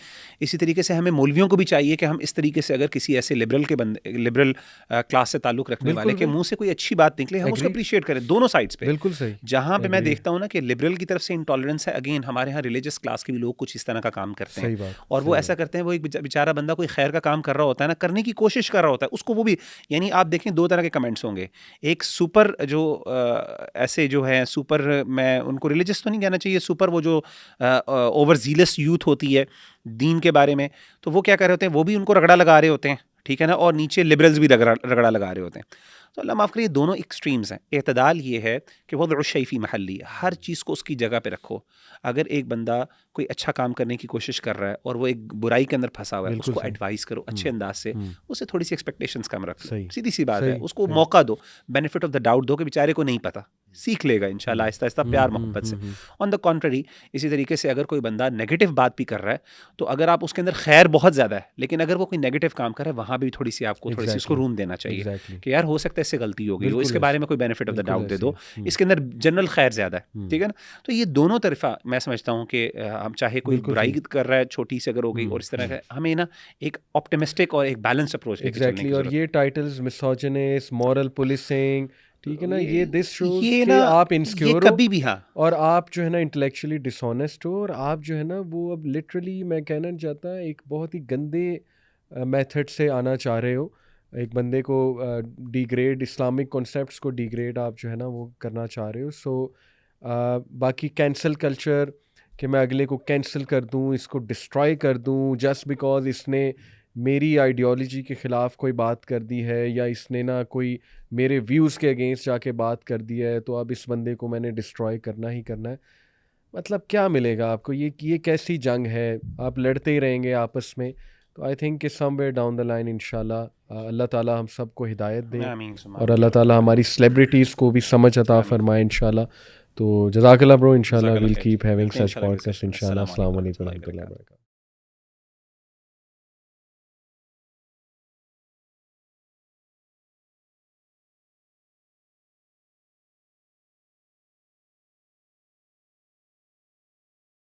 इसी तरीके से हमें मौलवियों को भी चाहिए कि हम इस तरीके से अगर किसी ऐसे लिबरल क्लास से ताल्लुक़ रखने वाले के मुंह से कोई अच्छी बात निकले, हम उसको अप्रिशिएट करें दोनों साइड्स पे। बिल्कुल सही। जहाँ पे मैं देखता हूँ ना कि लिबरल की तरफ से इंटॉलरेंस है, अगेन हमारे यहाँ रिलीजियस क्लास के भी लोग कुछ इस तरह का काम करते हैं, और वो ऐसा करते हैं, वो एक बेचारा बंदा कोई खैर का काम कर रहा होता है ना, करने की कोशिश कर रहा होता है, उसको वो भी, यानी आप देखें दो तरह के कमेंट्स होंगे, एक सुपर जो ऐसे जो है सुपर, मैं उनको रिलीजियस तो नहीं कहना चाहिए, सुपर वो जो ओवर जीलस यूथ होती है दीन के बारे में, तो वो क्या कर रहे होते हैं, वो भी उनको रगड़ा लगा रहे होते हैं, ठीक है ना, और नीचे लिबरल्स भी रगड़ा लगा रहे होते हैं। तो अल्लाह माफ़ करिए दोनों एक्सट्रीम्स हैं। एतदाल ये है कि वज़उ शै फ़ी महल्ली, हर चीज़ को उसकी जगह पे रखो। अगर एक बंदा कोई अच्छा काम करने की कोशिश कर रहा है और वो एक बुराई के अंदर फंसा हुआ है, बिल्कुल उसको सही। एडवाइस करो अच्छे अंदाज से, उससे थोड़ी सी एक्सपेक्टेशंस कम रख लो, सही, सीधी सी बात है। सही, उसको सही। मौका दो, बेनिफिट ऑफ द डाउट दो कि बेचारे को नहीं पता, सीख लेगा इंशाल्लाह आहिस्ता आहिस्ता प्यार मोहब्बत से। ऑन द कॉन्ट्ररी इसी तरीके से अगर कोई बंदा नेगेटिव बात भी कर रहा है, तो अगर आप उसके अंदर खैर बहुत ज़्यादा है, लेकिन अगर वो कोई नेगेटिव काम कर रहा है, वहाँ भी थोड़ी सी आपको थोड़ी सी उसको रूम देना चाहिए एग्जैक्टली, कि यार हो सकता है इससे गलती हो गई हो, बिल्कुल इसके बारे में कोई बेनिफिट ऑफ द बिल्कुल डाउट दे ऐसे दो, ही। इसके अंदर जनरल खैर ज़्यादा है, ठीक है ना। तो ये दोनों तरफा मैं समझता हूँ कि हम चाहे कोई बिल्कुल बुराई सही। कर रहा है छोटी सी अगर हो गई, और इस तरह का हमें ना एक ऑप्टिमिस्टिक और एक बैलेंस अप्रोच लेके चलने एग्जैक्टली की और जरूरत ये टाइटल्स मिसोजिनिस्ट, मॉरल पुलिसिंग, ठीक है ना, ये दिस है। शोज ये कि ना आप ये इनसिक्योर हो कभी भी, हाँ और आप जो है ना इंटेलेक्चुअली डिसऑनेस्ट हो, और आप जो है ना वो अब लिटरली मैं कहना चाहता एक बहुत ही गंदे मेथड से आना चाह रहे हो, एक बंदे को डिग्रेड, इस्लामिक कॉन्सेप्ट्स को डिग्रेड आप जो है ना वो करना चाह रहे हो। सो बाकी कैंसल कल्चर कि मैं अगले को कैंसिल कर दूं, इसको डिस्ट्रॉय कर दूं जस्ट बिकॉज इसने मेरी आइडियोलॉजी के ख़िलाफ़ कोई बात कर दी है, या इसने ना कोई मेरे व्यूज़ के अगेंस्ट जाके बात कर दिया है, तो अब इस बंदे को मैंने डिस्ट्रॉय करना ही करना है। मतलब क्या मिलेगा आपको? ये कैसी जंग है? आप लड़ते ही रहेंगे आपस में। तो आई थिंक कि समवेयर डाउन द लाइन इंशाल्लाह अल्लाह ताला हम सबको हिदायत दे, आमीन और अल्लाह ताला हमारी सेलिब्रिटीज़ को भी समझ अता आमीन। फरमाए इंशाल्लाह। तो जज़ाकल्लाह ब्रो, इंशाल्लाह जज़ाकल्लाह विल खैर। कीप हैविंग मिलते हैं सच इंशाल्लाह अगले पॉडकास्ट सेशन में। इंशाल्लाह। अस्सलाम अस्सलाम वालेकुम वालेकुम रहमतुल्लाहि रहमतुल्लाहि वबरकातुहू। वबरकातुहू।